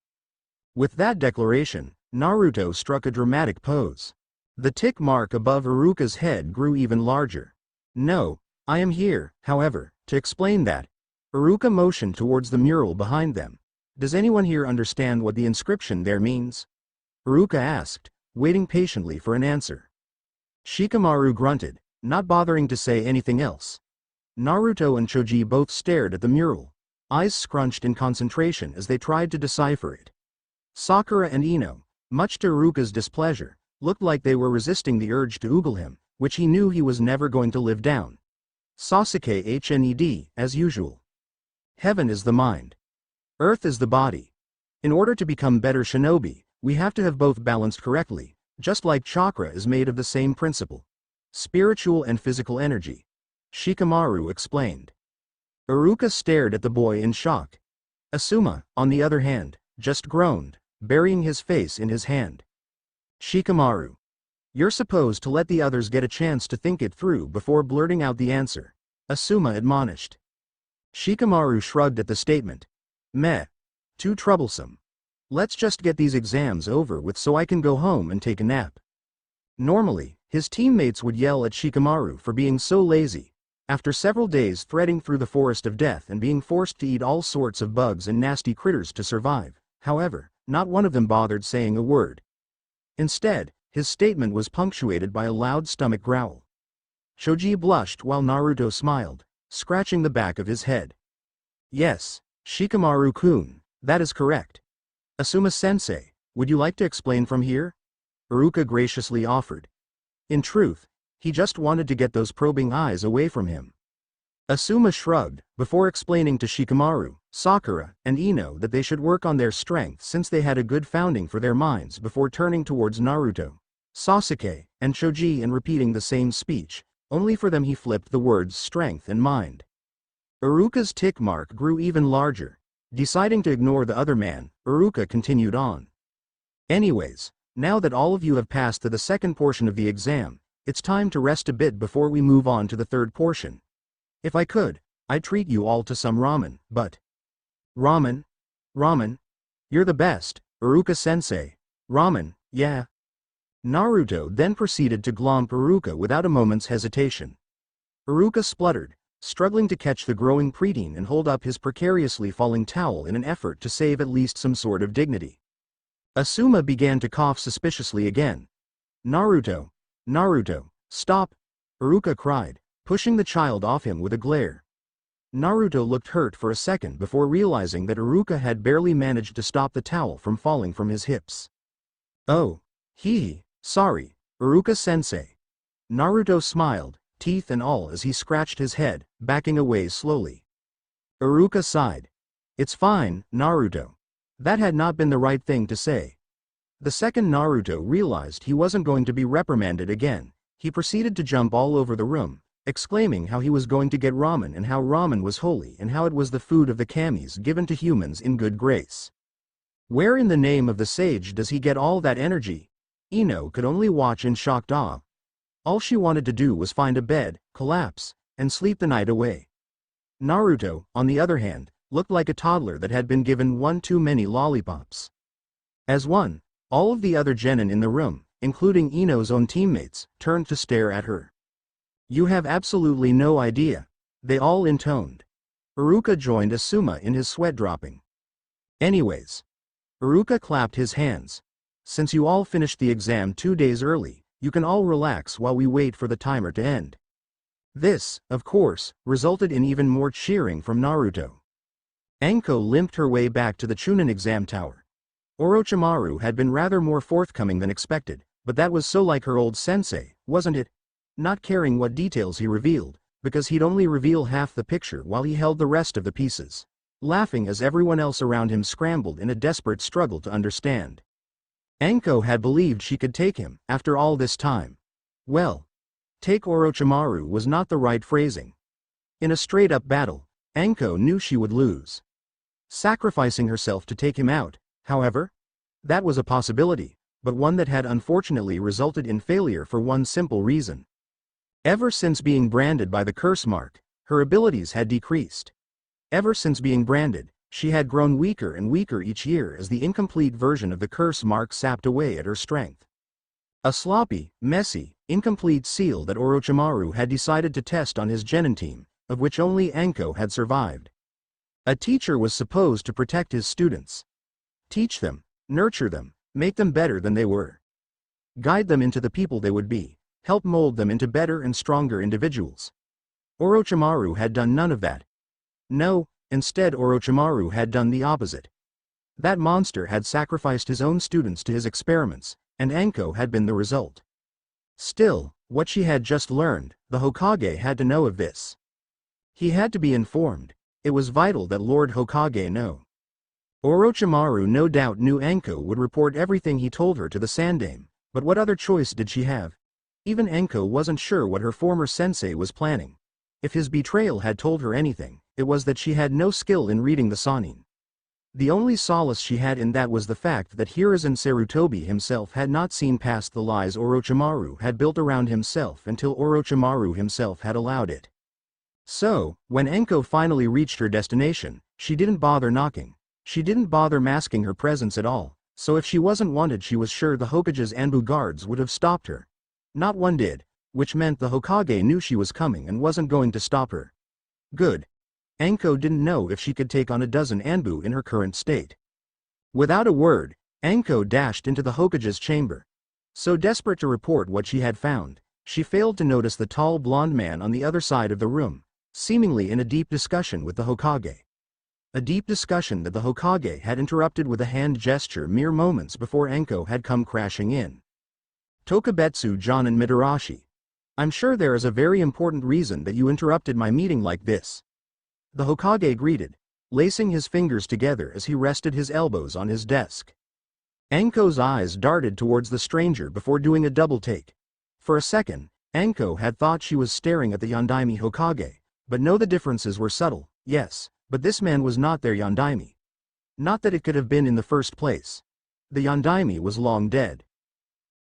With that declaration, Naruto struck a dramatic pose. The tick mark above Iruka's head grew even larger. No, I am here, however, to explain that. Iruka motioned towards the mural behind them. Does anyone here understand what the inscription there means? Iruka asked, waiting patiently for an answer. Shikamaru grunted, not bothering to say anything else. Naruto and Choji both stared at the mural, eyes scrunched in concentration as they tried to decipher it. Sakura and Ino, much to Iruka's displeasure, looked like they were resisting the urge to oogle him, which he knew he was never going to live down. Sasuke HNED, as usual. Heaven is the mind. Earth is the body. In order to become better shinobi, we have to have both balanced correctly, just like chakra is made of the same principle. Spiritual and physical energy. Shikamaru explained. Iruka stared at the boy in shock. Asuma, on the other hand, just groaned, burying his face in his hand. Shikamaru. You're supposed to let the others get a chance to think it through before blurting out the answer, Asuma admonished. Shikamaru shrugged at the statement. Meh. Too troublesome. Let's just get these exams over with so I can go home and take a nap. Normally, his teammates would yell at Shikamaru for being so lazy, after several days threading through the forest of death and being forced to eat all sorts of bugs and nasty critters to survive. However, not one of them bothered saying a word. Instead, his statement was punctuated by a loud stomach growl. Choji blushed while Naruto smiled, scratching the back of his head. Yes, Shikamaru-kun, that is correct. Asuma-sensei, would you like to explain from here? Iruka graciously offered. In truth, he just wanted to get those probing eyes away from him. Asuma shrugged, before explaining to Shikamaru, Sakura, and Ino that they should work on their strength since they had a good founding for their minds before turning towards Naruto, Sasuke, and Choji and repeating the same speech, only for them he flipped the words strength and mind. Iruka's tick mark grew even larger. Deciding to ignore the other man, Iruka continued on. Anyways, now that all of you have passed to the second portion of the exam, it's time to rest a bit before we move on to the third portion. If I could, I'd treat you all to some ramen, but... Ramen? Ramen? You're the best, Iruka-sensei. Ramen, yeah. Naruto then proceeded to glomp Iruka without a moment's hesitation. Iruka spluttered, struggling to catch the growing preteen and hold up his precariously falling towel in an effort to save at least some sort of dignity. Asuma began to cough suspiciously again. Naruto, stop! Iruka cried, pushing the child off him with a glare. Naruto looked hurt for a second before realizing that Iruka had barely managed to stop the towel from falling from his hips. Oh. Sorry, Iruka-sensei. Naruto smiled, teeth and all as he scratched his head, backing away slowly. Iruka sighed. It's fine, Naruto. That had not been the right thing to say. The second Naruto realized he wasn't going to be reprimanded again, he proceeded to jump all over the room, exclaiming how he was going to get ramen and how ramen was holy and how it was the food of the kamis given to humans in good grace. Where in the name of the sage does he get all that energy? Ino could only watch in shocked awe. All she wanted to do was find a bed, collapse, and sleep the night away. Naruto, on the other hand, looked like a toddler that had been given one too many lollipops. As one, all of the other genin in the room, including Ino's own teammates, turned to stare at her. You have absolutely no idea, they all intoned. Iruka joined Asuma in his sweat dropping. Anyways. Iruka clapped his hands. Since you all finished the exam 2 days early, you can all relax while we wait for the timer to end. This, of course, resulted in even more cheering from Naruto. Anko limped her way back to the Chunin exam tower. Orochimaru had been rather more forthcoming than expected, but that was so like her old sensei, wasn't it? Not caring what details he revealed, because he'd only reveal half the picture while he held the rest of the pieces. Laughing as everyone else around him scrambled in a desperate struggle to understand. Anko had believed she could take him, after all this time. Well, take Orochimaru was not the right phrasing. In a straight-up battle, Anko knew she would lose. Sacrificing herself to take him out, however? That was a possibility, but one that had unfortunately resulted in failure for one simple reason. Ever since being branded by the curse mark, her abilities had decreased. Ever since being branded, she had grown weaker and weaker each year as the incomplete version of the curse mark sapped away at her strength. A sloppy, messy, incomplete seal that Orochimaru had decided to test on his genin team, of which only Anko had survived. A teacher was supposed to protect his students. Teach them, nurture them, make them better than they were. Guide them into the people they would be, help mold them into better and stronger individuals. Orochimaru had done none of that. No, instead Orochimaru had done the opposite. That monster had sacrificed his own students to his experiments, and Anko had been the result. Still, what she had just learned, the Hokage had to know of this. He had to be informed. It was vital that Lord Hokage know. Orochimaru no doubt knew Anko would report everything he told her to the Sandaime, but what other choice did she have? Even Anko wasn't sure what her former sensei was planning. If his betrayal had told her anything, it was that she had no skill in reading the Sannin. The only solace she had in that was the fact that Hiruzen Sarutobi himself had not seen past the lies Orochimaru had built around himself until Orochimaru himself had allowed it. So, when Anko finally reached her destination, she didn't bother knocking. She didn't bother masking her presence at all, so if she wasn't wanted she was sure the Hokage's Anbu guards would have stopped her. Not one did, which meant the Hokage knew she was coming and wasn't going to stop her. Good. Anko didn't know if she could take on a dozen Anbu in her current state. Without a word, Anko dashed into the Hokage's chamber. So desperate to report what she had found, she failed to notice the tall blonde man on the other side of the room, seemingly in a deep discussion with the Hokage. A deep discussion that the Hokage had interrupted with a hand gesture mere moments before Anko had come crashing in. Tokubetsu Jonin Mitarashi. I'm sure there is a very important reason that you interrupted my meeting like this. The Hokage greeted, lacing his fingers together as he rested his elbows on his desk. Anko's eyes darted towards the stranger before doing a double take. For a second, Anko had thought she was staring at the Yondaime Hokage, but no, the differences were subtle, yes, but this man was not their Yondaime. Not that it could have been in the first place. The Yondaime was long dead.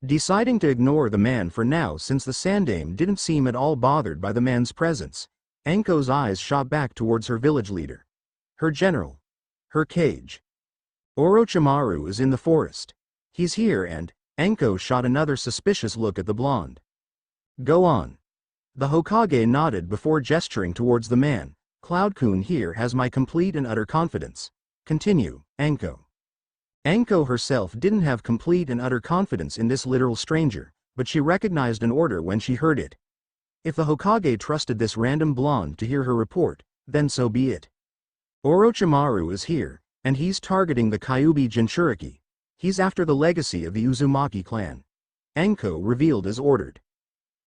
Deciding to ignore the man for now since the Sandaime didn't seem at all bothered by the man's presence, Anko's eyes shot back towards her village leader. Her general. Her cage. Orochimaru is in the forest. He's here and, Anko shot another suspicious look at the blonde. Go on. The Hokage nodded before gesturing towards the man. Cloud-kun here has my complete and utter confidence. Continue, Anko. Anko herself didn't have complete and utter confidence in this literal stranger, but she recognized an order when she heard it. If the Hokage trusted this random blonde to hear her report, then so be it. Orochimaru is here, and he's targeting the Kyuubi Jinchuriki. He's after the legacy of the Uzumaki clan. Anko revealed as ordered.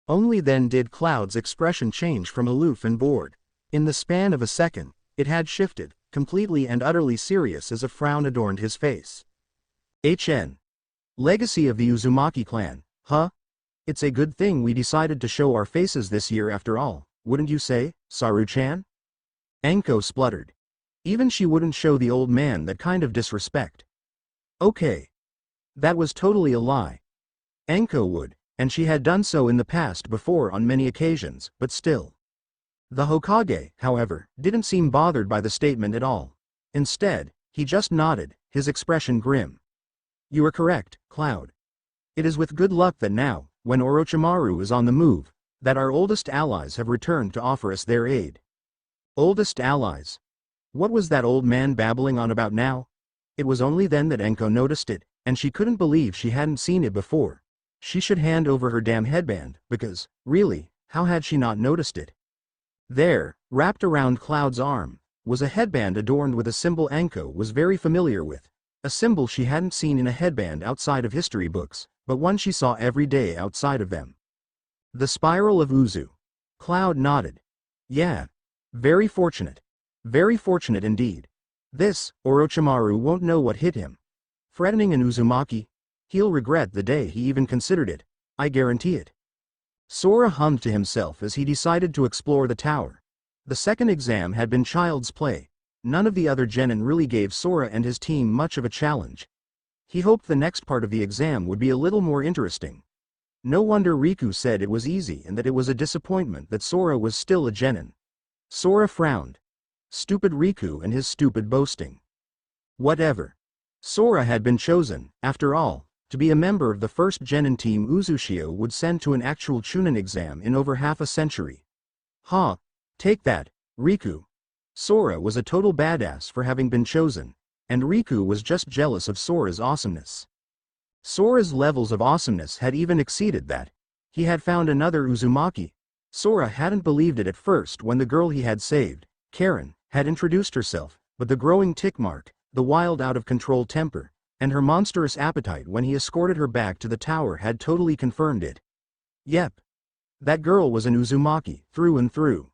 Only then did Cloud's expression change from aloof and bored. In the span of a second, it had shifted, completely and utterly serious as a frown adorned his face. Legacy of the Uzumaki clan, huh? It's a good thing we decided to show our faces this year after all, wouldn't you say, Saru-chan? Anko spluttered. Even she wouldn't show the old man that kind of disrespect. Okay. That was totally a lie. Anko would, and she had done so in the past before on many occasions, but still. The Hokage, however, didn't seem bothered by the statement at all. Instead, he just nodded, his expression grim. You are correct, Cloud. It is with good luck that now, when Orochimaru is on the move, that our oldest allies have returned to offer us their aid. Oldest allies? What was that old man babbling on about now? It was only then that Anko noticed it, and she couldn't believe she hadn't seen it before. She should hand over her damn headband, because, really, how had she not noticed it? There, wrapped around Cloud's arm, was a headband adorned with a symbol Anko was very familiar with. A symbol she hadn't seen in a headband outside of history books, but one she saw every day outside of them. The spiral of Uzu. Cloud nodded. Yeah. Very fortunate. Very fortunate indeed. This, Orochimaru won't know what hit him. Threatening an Uzumaki? He'll regret the day he even considered it, I guarantee it. Sora hummed to himself as he decided to explore the tower. The second exam had been child's play. None of the other genin really gave Sora and his team much of a challenge. He hoped the next part of the exam would be a little more interesting. No wonder Riku said it was easy and that it was a disappointment that Sora was still a genin. Sora frowned. Stupid Riku and his stupid boasting. Whatever. Sora had been chosen, after all, to be a member of the first genin team Uzushio would send to an actual Chunin exam in over half a century. Huh. Take that, Riku. Sora was a total badass for having been chosen, and Riku was just jealous of Sora's awesomeness. Sora's levels of awesomeness had even exceeded that. He had found another Uzumaki. Sora hadn't believed it at first when the girl he had saved, Karen, had introduced herself, but the growing tick mark, the wild out-of-control temper, and her monstrous appetite when he escorted her back to the tower had totally confirmed it. Yep. That girl was an Uzumaki, through and through.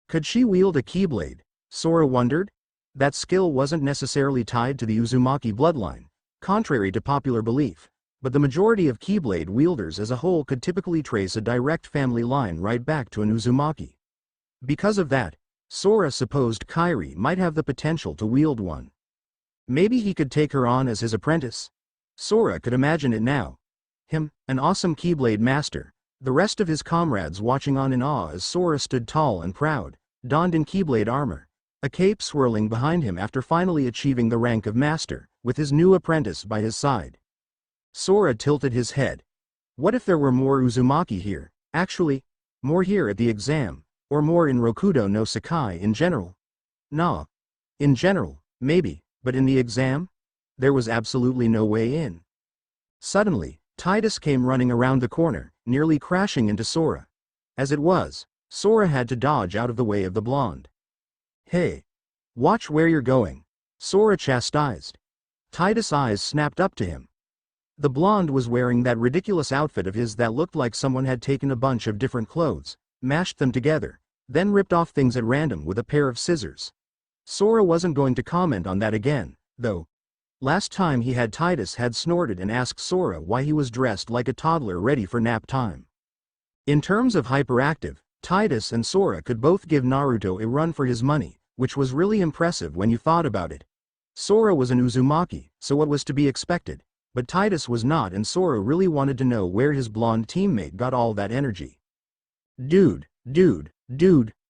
Could she wield a Keyblade? Sora wondered. That skill wasn't necessarily tied to the Uzumaki bloodline, contrary to popular belief, but the majority of Keyblade wielders as a whole could typically trace a direct family line right back to an Uzumaki. Because of that, Sora supposed Kairi might have the potential to wield one. Maybe he could take her on as his apprentice? Sora could imagine it now. Him, an awesome Keyblade master, the rest of his comrades watching on in awe as Sora stood tall and proud, donned in Keyblade armor, a cape swirling behind him after finally achieving the rank of master, with his new apprentice by his side. Sora tilted his head. What if there were more Uzumaki here, actually, more here at the exam, or more in Rokudo no Sakai in general? Nah. In general, maybe, but in the exam? There was absolutely no way in. Suddenly, Tidus came running around the corner, nearly crashing into Sora. As it was, Sora had to dodge out of the way of the blonde. Hey! Watch where you're going, Sora chastised. Tidus' eyes snapped up to him. The blonde was wearing that ridiculous outfit of his that looked like someone had taken a bunch of different clothes, mashed them together, then ripped off things at random with a pair of scissors. Sora wasn't going to comment on that again, though. Last time he had Tidus had snorted and asked Sora why he was dressed like a toddler ready for nap time. In terms of hyperactive, Tidus and Sora could both give Naruto a run for his money, which was really impressive when you thought about it. Sora was an Uzumaki, so what was to be expected, but Tidus was not, and Sora really wanted to know where his blonde teammate got all that energy. Dude,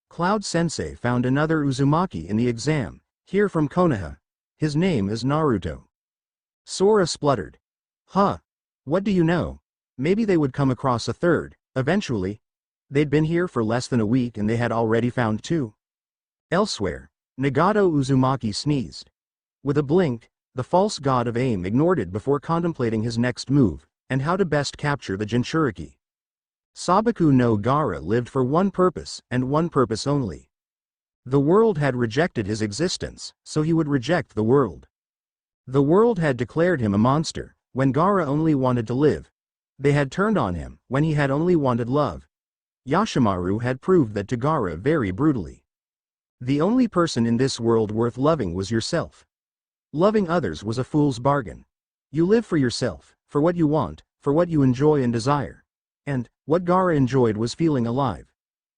Cloud-sensei found another Uzumaki in the exam, here from Konoha. His name is Naruto. Sora spluttered. Huh. What do you know? Maybe they would come across a third, eventually. They'd been here for less than a week and they had already found two. Elsewhere, Nagato Uzumaki sneezed. With a blink, the false god of aim ignored it before contemplating his next move, and how to best capture the Jinchuriki. Sabaku no Gara lived for one purpose, and one purpose only. The world had rejected his existence, so he would reject the world. The world had declared him a monster, when Gaara only wanted to live. They had turned on him, when he had only wanted love. Yashimaru had proved that to Gaara very brutally. The only person in this world worth loving was yourself. Loving others was a fool's bargain. You live for yourself, for what you want, for what you enjoy and desire. And, what Gaara enjoyed was feeling alive.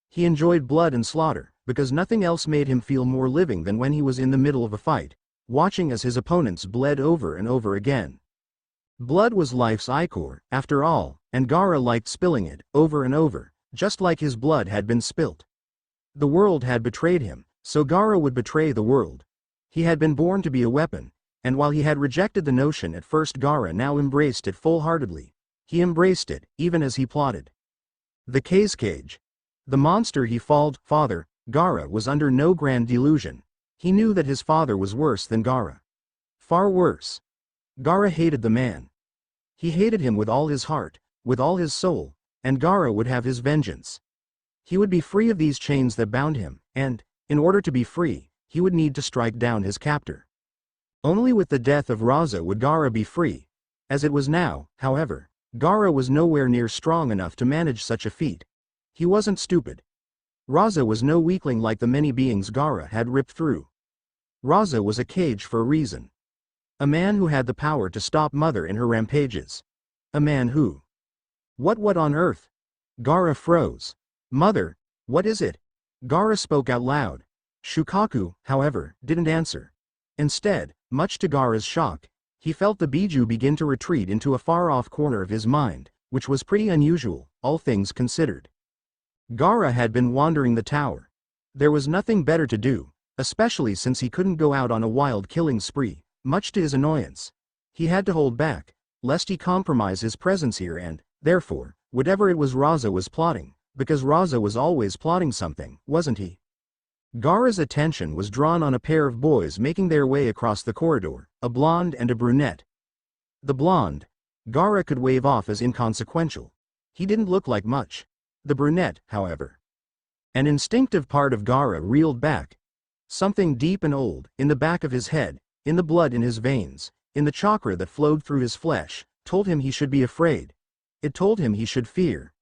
He enjoyed blood and slaughter, because nothing else made him feel more living than when he was in the middle of a fight, watching as his opponents bled over and over again. Blood was life's ichor, after all, and Gaara liked spilling it, over and over, just like his blood had been spilt. The world had betrayed him, so Gaara would betray the world. He had been born to be a weapon, and while he had rejected the notion at first, Gaara now embraced it full-heartedly. He embraced it, even as he plotted. The cage. The monster he called father, Gaara was under no grand delusion. He knew that his father was worse than Gaara. Far worse. Gaara hated the man. He hated him with all his heart, with all his soul, and Gaara would have his vengeance. He would be free of these chains that bound him, and, in order to be free, he would need to strike down his captor. Only with the death of Raza would Gaara be free. As it was now, however, Gaara was nowhere near strong enough to manage such a feat. He wasn't stupid. Raza was no weakling like the many beings Gaara had ripped through. Raza was a cage for a reason. A man who had the power to stop Mother in her rampages. A man who... What on earth? Gaara froze. Mother, what is it? Gaara spoke out loud. Shukaku, however, didn't answer. Instead, much to Gaara's shock, he felt the Biju begin to retreat into a far-off corner of his mind, which was pretty unusual, all things considered. Gaara had been wandering the tower. There was nothing better to do, especially since he couldn't go out on a wild killing spree, much to his annoyance. He had to hold back, lest he compromise his presence here and, therefore, whatever it was Raza was plotting, because Raza was always plotting something, wasn't he? Gaara's attention was drawn on a pair of boys making their way across the corridor, a blonde and a brunette. The blonde, Gaara could wave off as inconsequential. He didn't look like much. The brunette, however. An instinctive part of Gaara reeled back. Something deep and old, in the back of his head, in the blood in his veins, in the chakra that flowed through his flesh, told him he should be afraid. It told him he should fear.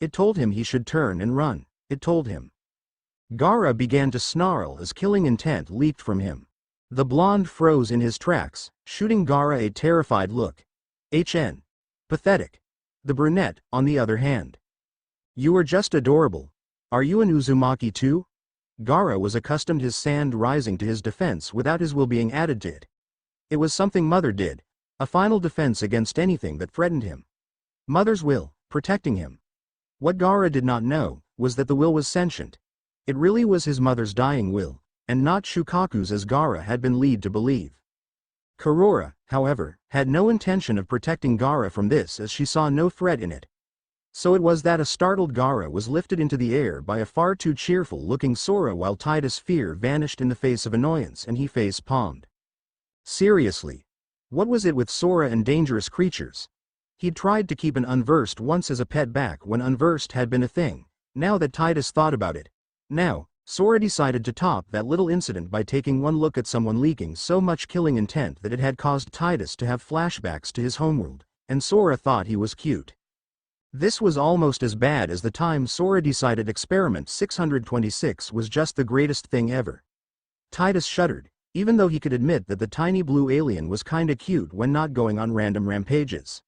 It told him he should turn and run. It told him. Gaara began to snarl as killing intent leaped from him. The blonde froze in his tracks, shooting Gaara a terrified look. HN. Pathetic. The brunette, on the other hand. You are just adorable. Are you an Uzumaki too? Gaara was accustomed his sand rising to his defense without his will being added to it. It was something Mother did, a final defense against anything that threatened him. Mother's will, protecting him. What Gaara did not know, was that the will was sentient. It really was his mother's dying will, and not Shukaku's as Gaara had been led to believe. Karora, however, had no intention of protecting Gaara from this as she saw no threat in it. So it was that a startled Gaara was lifted into the air by a far too cheerful-looking Sora while Titus' fear vanished in the face of annoyance and he face-palmed. Seriously. What was it with Sora and dangerous creatures? He'd tried to keep an unversed once as a pet back when unversed had been a thing, now that Titus thought about it. Now, Sora decided to top that little incident by taking one look at someone leaking so much killing intent that it had caused Titus to have flashbacks to his homeworld, and Sora thought he was cute. This was almost as bad as the time Sora decided Experiment 626 was just the greatest thing ever. Titus shuddered, even though he could admit that the tiny blue alien was kinda cute when not going on random rampages.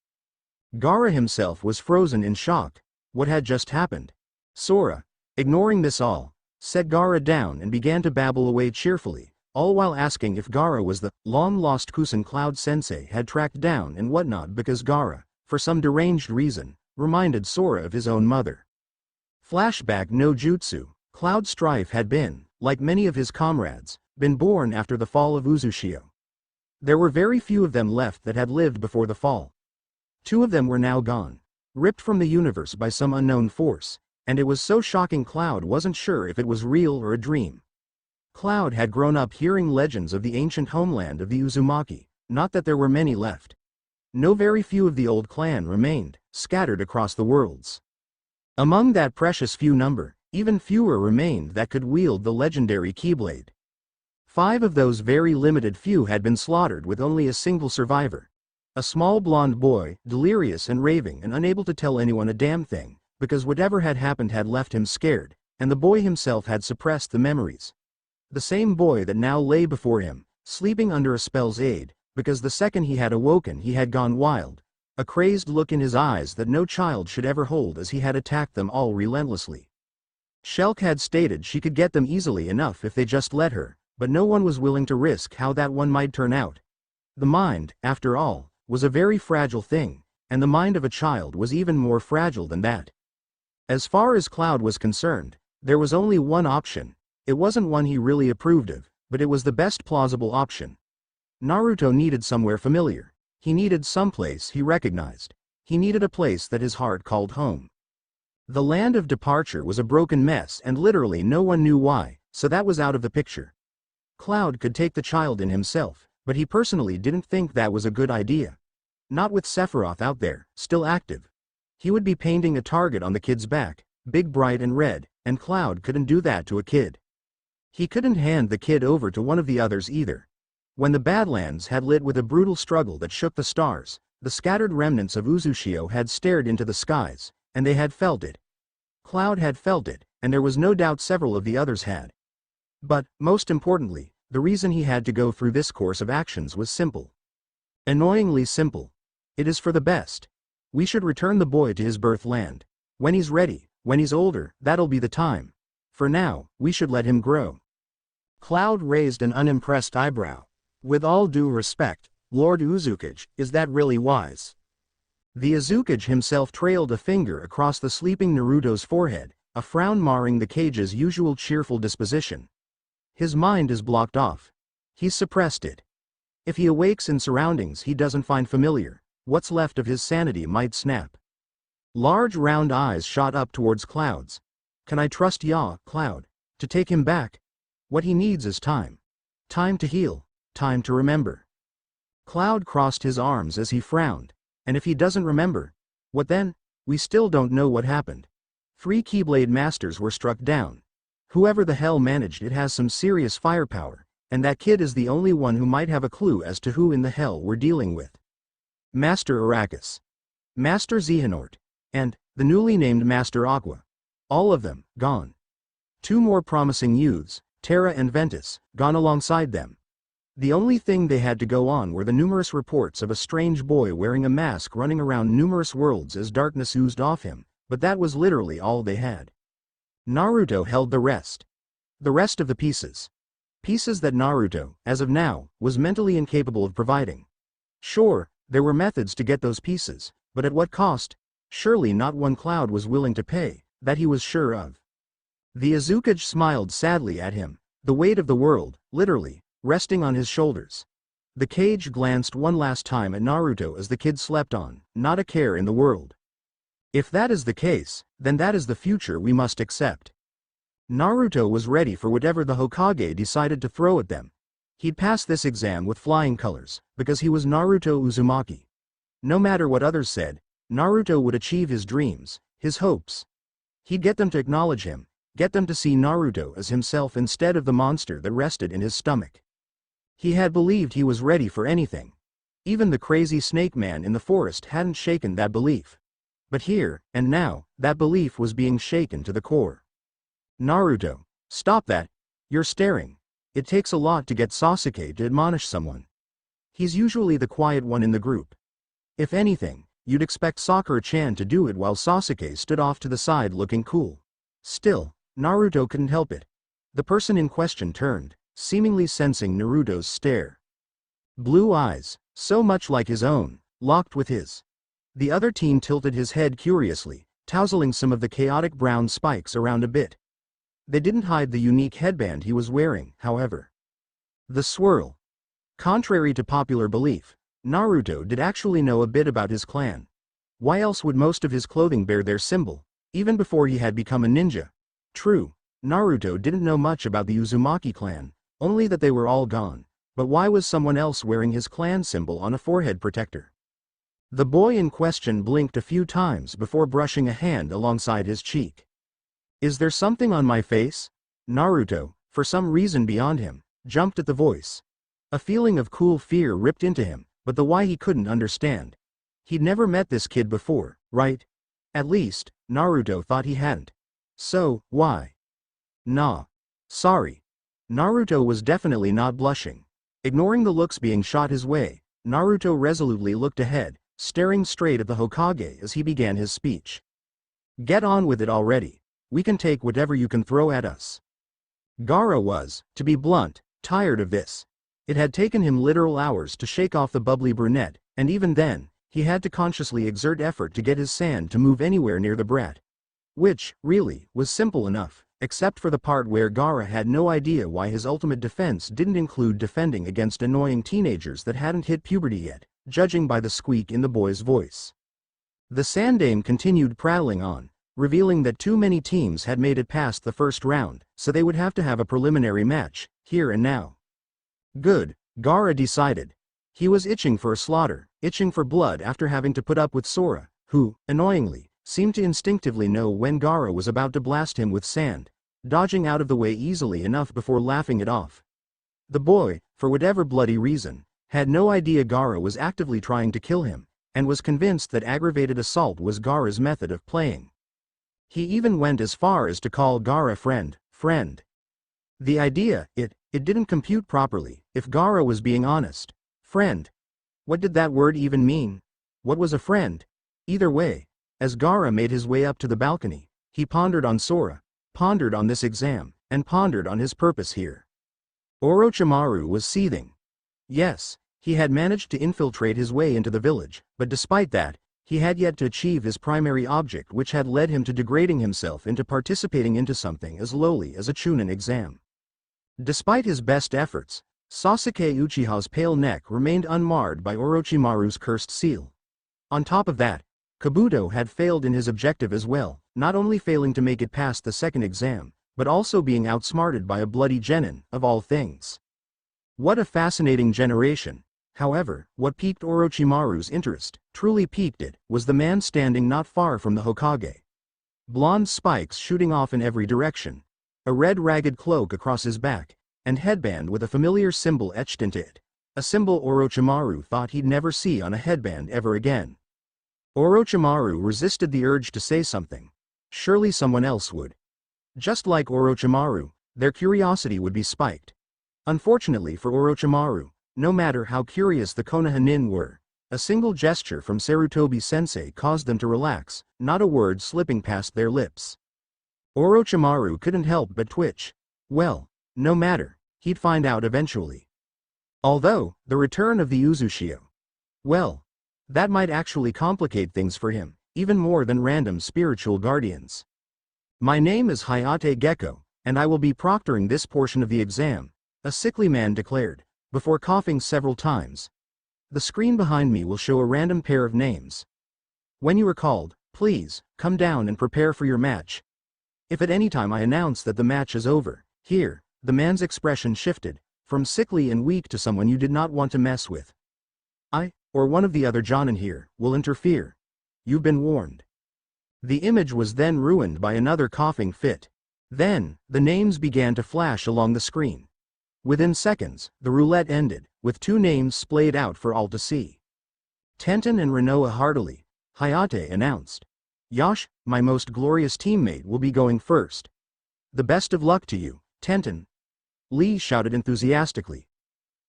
Gaara himself was frozen in shock. What had just happened? Sora, ignoring this all, set Gaara down and began to babble away cheerfully, all while asking if Gaara was the long-lost Kusan Cloud Sensei had tracked down and whatnot because Gaara, for some deranged reason, reminded Sora of his own mother. Flashback no jutsu, Cloud Strife had been, like many of his comrades, been born after the fall of Uzushio. There were very few of them left that had lived before the fall. 2 of them were now gone, ripped from the universe by some unknown force, and it was so shocking Cloud wasn't sure if it was real or a dream. Cloud had grown up hearing legends of the ancient homeland of the Uzumaki, not that there were many left. No, very few of the old clan remained, scattered across the worlds. Among that precious few number, Even fewer remained that could wield the legendary Keyblade. 5 of those very limited few had been slaughtered with only a single survivor. A small blonde boy, delirious and raving and unable to tell anyone a damn thing, because whatever had happened had left him scared, and the boy himself had suppressed the memories. The same boy that now lay before him, sleeping under a spell's aid, because the second he had awoken he had gone wild, a crazed look in his eyes that no child should ever hold as he had attacked them all relentlessly. Shulk had stated she could get them easily enough if they just let her, but no one was willing to risk how that one might turn out. The mind, after all, was a very fragile thing, and the mind of a child was even more fragile than that. As far as Cloud was concerned, there was only one option. It wasn't one he really approved of, but it was the best plausible option. Naruto needed somewhere familiar. He needed someplace he recognized. He needed a place that his heart called home. The land of departure was a broken mess and literally no one knew why, so that was out of the picture. Cloud could take the child in himself, but he personally didn't think that was a good idea. Not with Sephiroth out there, still active. He would be painting a target on the kid's back, big, bright and red, and Cloud couldn't do that to a kid. He couldn't hand the kid over to one of the others either. When the Badlands had lit with a brutal struggle that shook the stars, the scattered remnants of Uzushio had stared into the skies, and they had felt it. Cloud had felt it, and there was no doubt several of the others had. But, most importantly, the reason he had to go through this course of actions was simple. Annoyingly simple. It is for the best. We should return the boy to his birth land. When he's ready, when he's older, that'll be the time. For now, we should let him grow. Cloud raised an unimpressed eyebrow. With all due respect, Lord Uzukage, is that really wise? The Uzukage himself trailed a finger across the sleeping Naruto's forehead, a frown marring the cage's usual cheerful disposition. His mind is blocked off. He's suppressed it. If he awakes in surroundings he doesn't find familiar, what's left of his sanity might snap. Large round eyes shot up towards Cloud's. Can I trust ya, Cloud, to take him back? What he needs is time. Time to heal, time to remember. Cloud crossed his arms as he frowned. And if he doesn't remember, what then? We still don't know what happened. 3 Keyblade Masters were struck down. Whoever the hell managed it has some serious firepower, and that kid is the only one who might have a clue as to who in the hell we're dealing with. Master Arrakis, Master Xehanort, and the newly named Master Aqua. All of them, gone. 2 more promising youths, Terra and Ventus, gone alongside them. The only thing they had to go on were the numerous reports of a strange boy wearing a mask running around numerous worlds as darkness oozed off him, but that was literally all they had. Naruto held the rest. The rest of the pieces. Pieces that Naruto, as of now, was mentally incapable of providing. Sure, there were methods to get those pieces, but at what cost? Surely not one Cloud was willing to pay, that he was sure of. The Uzukage smiled sadly at him, the weight of the world, literally, resting on his shoulders. The cage glanced one last time at Naruto as the kid slept on, not a care in the world. If that is the case, then that is the future we must accept. Naruto was ready for whatever the Hokage decided to throw at them. He'd pass this exam with flying colors, because he was Naruto Uzumaki. No matter what others said, Naruto would achieve his dreams, his hopes. He'd get them to acknowledge him, get them to see Naruto as himself instead of the monster that rested in his stomach. He had believed he was ready for anything. Even the crazy snake man in the forest hadn't shaken that belief. But here, and now, that belief was being shaken to the core. Naruto, stop that. You're staring. It takes a lot to get Sasuke to admonish someone. He's usually the quiet one in the group. If anything, you'd expect Sakura-chan to do it while Sasuke stood off to the side looking cool. Still, Naruto couldn't help it. The person in question turned, seemingly sensing Naruto's stare. Blue eyes, so much like his own, locked with his. The other teen tilted his head curiously, tousling some of the chaotic brown spikes around a bit. They didn't hide the unique headband he was wearing, however. The swirl. Contrary to popular belief, Naruto did actually know a bit about his clan. Why else would most of his clothing bear their symbol, even before he had become a ninja? True, Naruto didn't know much about the Uzumaki clan, only that they were all gone, but why was someone else wearing his clan symbol on a forehead protector? The boy in question blinked a few times before brushing a hand alongside his cheek. Is there something on my face? Naruto, for some reason beyond him, jumped at the voice. A feeling of cool fear ripped into him, but the why he couldn't understand. He'd never met this kid before, right? At least, Naruto thought he hadn't. So, why? Nah. Sorry. Naruto was definitely not blushing. Ignoring the looks being shot his way, Naruto resolutely looked ahead, staring straight at the Hokage as he began his speech. Get on with it already. We can take whatever you can throw at us. Gaara was, to be blunt, tired of this. It had taken him literal hours to shake off the bubbly brunette, and even then, he had to consciously exert effort to get his sand to move anywhere near the brat. Which, really, was simple enough, except for the part where Gaara had no idea why his ultimate defense didn't include defending against annoying teenagers that hadn't hit puberty yet, judging by the squeak in the boy's voice. The Sandaime continued prattling on, revealing that too many teams had made it past the first round, so they would have to have a preliminary match, here and now. Good, Gaara decided. He was itching for a slaughter, itching for blood after having to put up with Sora, who, annoyingly, seemed to instinctively know when Gaara was about to blast him with sand, dodging out of the way easily enough before laughing it off. The boy, for whatever bloody reason, had no idea Gaara was actively trying to kill him, and was convinced that aggravated assault was Gaara's method of playing. He even went as far as to call Gaara friend. The idea, it didn't compute properly, if Gaara was being honest. Friend. What did that word even mean? What was a friend? Either way, as Gaara made his way up to the balcony, he pondered on Sora, pondered on this exam, and pondered on his purpose here. Orochimaru was seething. Yes, he had managed to infiltrate his way into the village, but despite that, he had yet to achieve his primary object, which had led him to degrading himself into participating into something as lowly as a Chunin exam. Despite his best efforts, Sasuke Uchiha's pale neck remained unmarred by Orochimaru's cursed seal. On top of that, Kabuto had failed in his objective as well, not only failing to make it past the second exam, but also being outsmarted by a bloody genin, of all things. What a fascinating generation. However, what piqued Orochimaru's interest, truly piqued it, was the man standing not far from the Hokage. Blonde spikes shooting off in every direction, a red ragged cloak across his back, and headband with a familiar symbol etched into it, a symbol Orochimaru thought he'd never see on a headband ever again. Orochimaru resisted the urge to say something. Surely someone else would. Just like Orochimaru, their curiosity would be spiked. Unfortunately for Orochimaru, no matter how curious the Konoha were, a single gesture from Sarutobi-sensei caused them to relax, not a word slipping past their lips. Orochimaru couldn't help but twitch. Well, no matter, he'd find out eventually. Although, the return of the Uzushio. Well, that might actually complicate things for him, even more than random spiritual guardians. My name is Hayate Gecko, and I will be proctoring this portion of the exam, a sickly man declared, before coughing several times. The screen behind me will show a random pair of names. When you are called, please, come down and prepare for your match. If at any time I announce that the match is over, here, the man's expression shifted, from sickly and weak to someone you did not want to mess with. I, or one of the other Jonin here, will interfere. You've been warned. The image was then ruined by another coughing fit. Then, the names began to flash along the screen. Within seconds, the roulette ended, with two names splayed out for all to see. Tenten and Rinoa heartily, Hayate announced. Yash, my most glorious teammate, will be going first. The best of luck to you, Tenten. Lee shouted enthusiastically.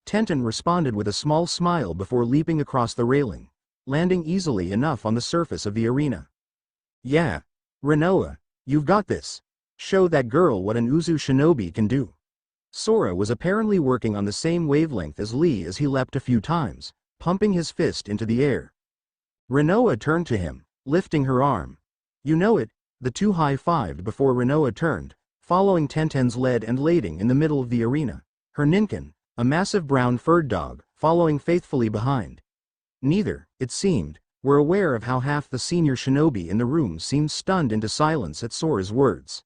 Tenten responded with a small smile before leaping across the railing, landing easily enough on the surface of the arena. Yeah, Rinoa, you've got this. Show that girl what an Uzu shinobi can do. Sora was apparently working on the same wavelength as Lee as he leapt a few times, pumping his fist into the air. Rinoa turned to him, lifting her arm. You know it, the two high-fived before Rinoa turned, following Tenten's lead and lading in the middle of the arena, her Ninken, a massive brown furred dog, following faithfully behind. Neither, it seemed, were aware of how half the senior shinobi in the room seemed stunned into silence at Sora's words.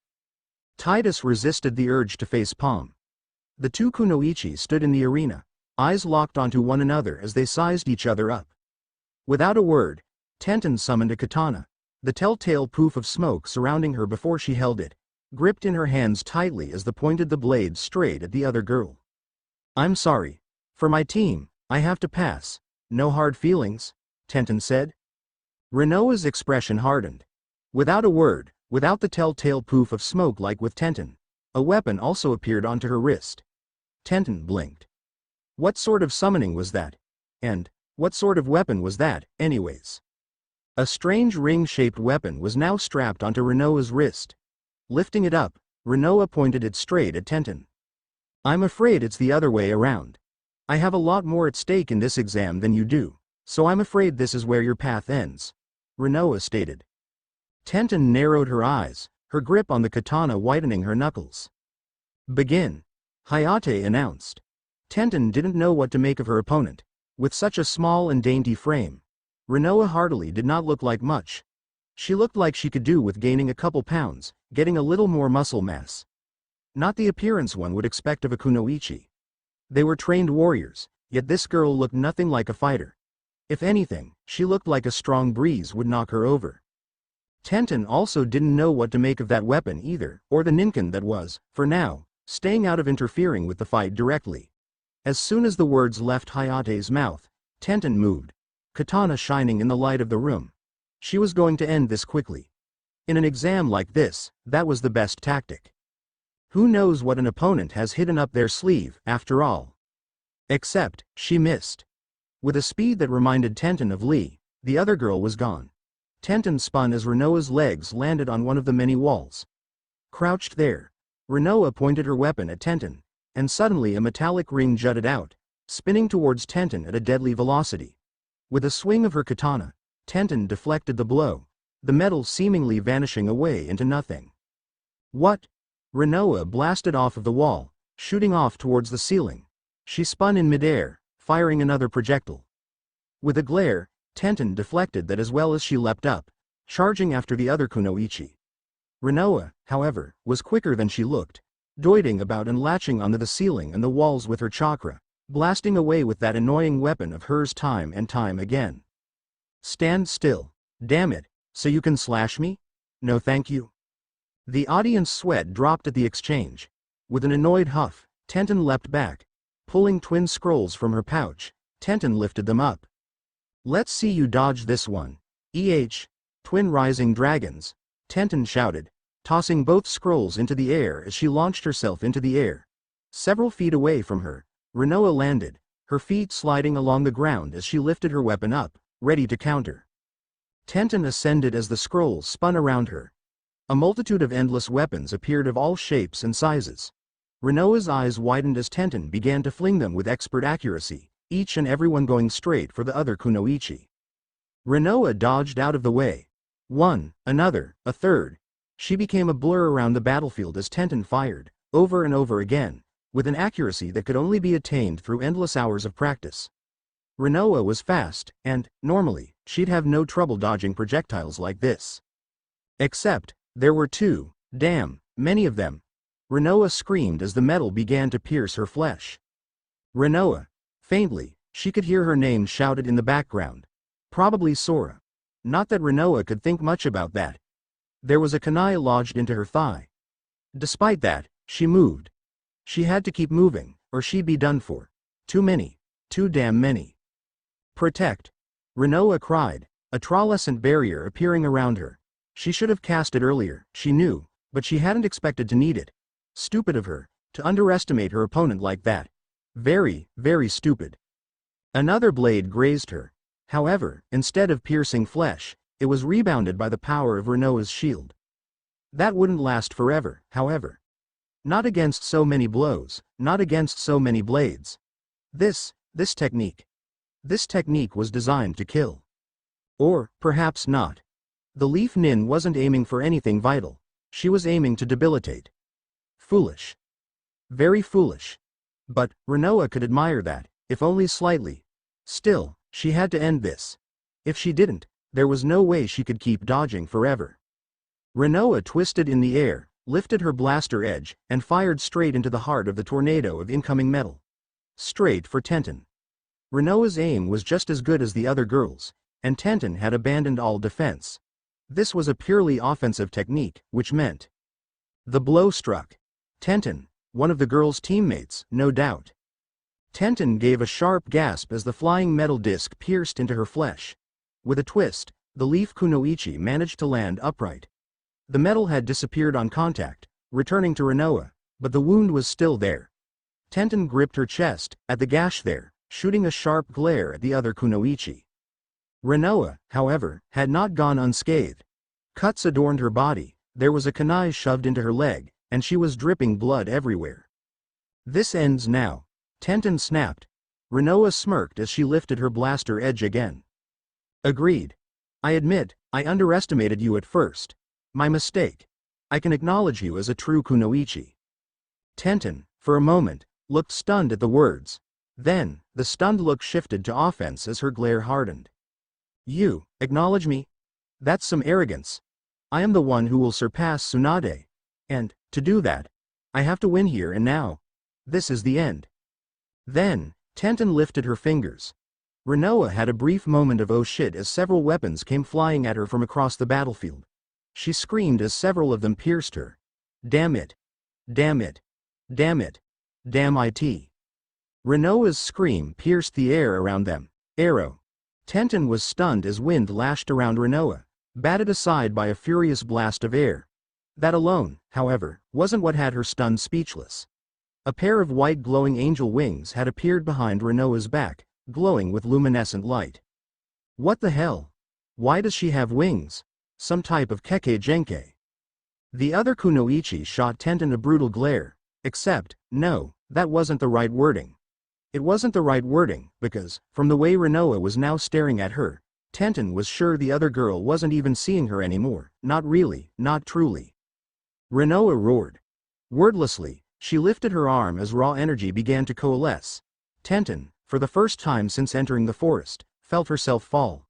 Titus resisted the urge to face palm. The two kunoichi stood in the arena, eyes locked onto one another as they sized each other up. Without a word, Tenten summoned a katana, the telltale poof of smoke surrounding her before she held it, gripped in her hands tightly as the pointed the blade straight at the other girl. "I'm sorry. For my team, I have to pass. No hard feelings," Tenten said. Renoa's expression hardened. Without a word, without the telltale poof of smoke like with Tenten, a weapon also appeared onto her wrist. Tenten blinked. What sort of summoning was that? And what sort of weapon was that, anyways? A strange ring-shaped weapon was now strapped onto Renoa's wrist. Lifting it up, Renoa pointed it straight at Tenten. "I'm afraid it's the other way around. I have a lot more at stake in this exam than you do, so I'm afraid this is where your path ends," Renoa stated. Tenten narrowed her eyes, her grip on the katana whitening her knuckles. "Begin," Hayate announced. Tenten didn't know what to make of her opponent. With such a small and dainty frame, Renoa hardily did not look like much. She looked like she could do with gaining a couple pounds, getting a little more muscle mass. Not the appearance one would expect of a kunoichi. They were trained warriors, yet this girl looked nothing like a fighter. If anything, she looked like a strong breeze would knock her over. Tenten also didn't know what to make of that weapon either, or the ninken that was, for now, staying out of interfering with the fight directly. As soon as the words left Hayate's mouth, Tenten moved, katana shining in the light of the room. She was going to end this quickly. In an exam like this, that was the best tactic. Who knows what an opponent has hidden up their sleeve, after all? Except, she missed. With a speed that reminded Tenten of Lee, the other girl was gone. Tenten spun as Renoa's legs landed on one of the many walls. Crouched there, Renoa pointed her weapon at Tenten, and suddenly a metallic ring jutted out, spinning towards Tenten at a deadly velocity. With a swing of her katana, Tenten deflected the blow, the metal seemingly vanishing away into nothing. "What?" Renoa blasted off of the wall, shooting off towards the ceiling. She spun in midair, firing another projectile. With a glare, Tenten deflected that as well as she leapt up, charging after the other kunoichi. Renoa, however, was quicker than she looked, doiting about and latching onto the ceiling and the walls with her chakra, blasting away with that annoying weapon of hers time and time again. "Stand still. Damn it, so you can slash me? No thank you." The audience sweat dropped at the exchange. With an annoyed huff, Tenten leapt back. Pulling twin scrolls from her pouch, Tenten lifted them up. "Let's see you dodge this one. Twin rising dragons," Tenten shouted, tossing both scrolls into the air as she launched herself into the air. Several feet away from her, Renoa landed, her feet sliding along the ground as she lifted her weapon up, ready to counter. Tenten ascended as the scrolls spun around her. A multitude of endless weapons appeared of all shapes and sizes. Renoa's eyes widened as Tenten began to fling them with expert accuracy, each and every one going straight for the other kunoichi. Renoa dodged out of the way. One, another, a third. She became a blur around the battlefield as Tenten fired, over and over again, with an accuracy that could only be attained through endless hours of practice. Renoa was fast, and, normally, she'd have no trouble dodging projectiles like this. Except, there were too damn many of them. Renoa screamed as the metal began to pierce her flesh. Renoa. Faintly, she could hear her name shouted in the background. Probably Sora. Not that Renoa could think much about that. There was a kunai lodged into her thigh. Despite that, she moved. She had to keep moving, or she'd be done for. Too many. Too damn many. "Protect!" Renoa cried, a tralescent barrier appearing around her. She should have cast it earlier, she knew, but she hadn't expected to need it. Stupid of her, to underestimate her opponent like that. Very, very stupid. Another blade grazed her. However, instead of piercing flesh, it was rebounded by the power of Renoa's shield. That wouldn't last forever, however. Not against so many blows, not against so many blades. This technique. This technique was designed to kill. Or, perhaps not. The Leaf Nin wasn't aiming for anything vital. She was aiming to debilitate. Foolish. Very foolish. But, Renoa could admire that, if only slightly. Still, she had to end this. If she didn't, there was no way she could keep dodging forever. Renoa twisted in the air, lifted her blaster edge, and fired straight into the heart of the tornado of incoming metal. Straight for Tenten. Renoa's aim was just as good as the other girls, and Tenten had abandoned all defense. This was a purely offensive technique, which meant The blow struck Tenten, one of the girl's teammates, no doubt. Tenten gave a sharp gasp as the flying metal disc pierced into her flesh. With a twist, the leaf kunoichi managed to land upright. The metal had disappeared on contact, returning to Rinoa, but the wound was still there. Tenten gripped her chest, at the gash there, shooting a sharp glare at the other kunoichi. Rinoa, however, had not gone unscathed. Cuts adorned her body, there was a kunai shoved into her leg, and she was dripping blood everywhere. This ends now. Tenten snapped. Rinoa smirked as she lifted her blaster edge again. Agreed. I admit, I underestimated you at first. My mistake. I can acknowledge you as a true kunoichi. Tenten, for a moment, looked stunned at the words. Then, the stunned look shifted to offense as her glare hardened. You, acknowledge me? That's some arrogance. I am the one who will surpass Tsunade. And, to do that, I have to win here and now. This is the end. Then, Tenten lifted her fingers. Rinoa had a brief moment of oh shit as several weapons came flying at her from across the battlefield. She screamed as several of them pierced her. Damn it. Damn it. Damn it. Damn it. Rinoa's scream pierced the air around them. Arrow. Tenten was stunned as wind lashed around Rinoa, batted aside by a furious blast of air. That alone, however, wasn't what had her stunned speechless. A pair of white glowing angel wings had appeared behind Rinoa's back, glowing with luminescent light. What the hell? Why does she have wings? Some type of keke genke. The other kunoichi shot Tenten a brutal glare, except, no, that wasn't the right wording. It wasn't the right wording, because, from the way Rinoa was now staring at her, Tenten was sure the other girl wasn't even seeing her anymore, not really, not truly. Rinoa roared. Wordlessly, she lifted her arm as raw energy began to coalesce. Tenten, for the first time since entering the forest, felt herself fall.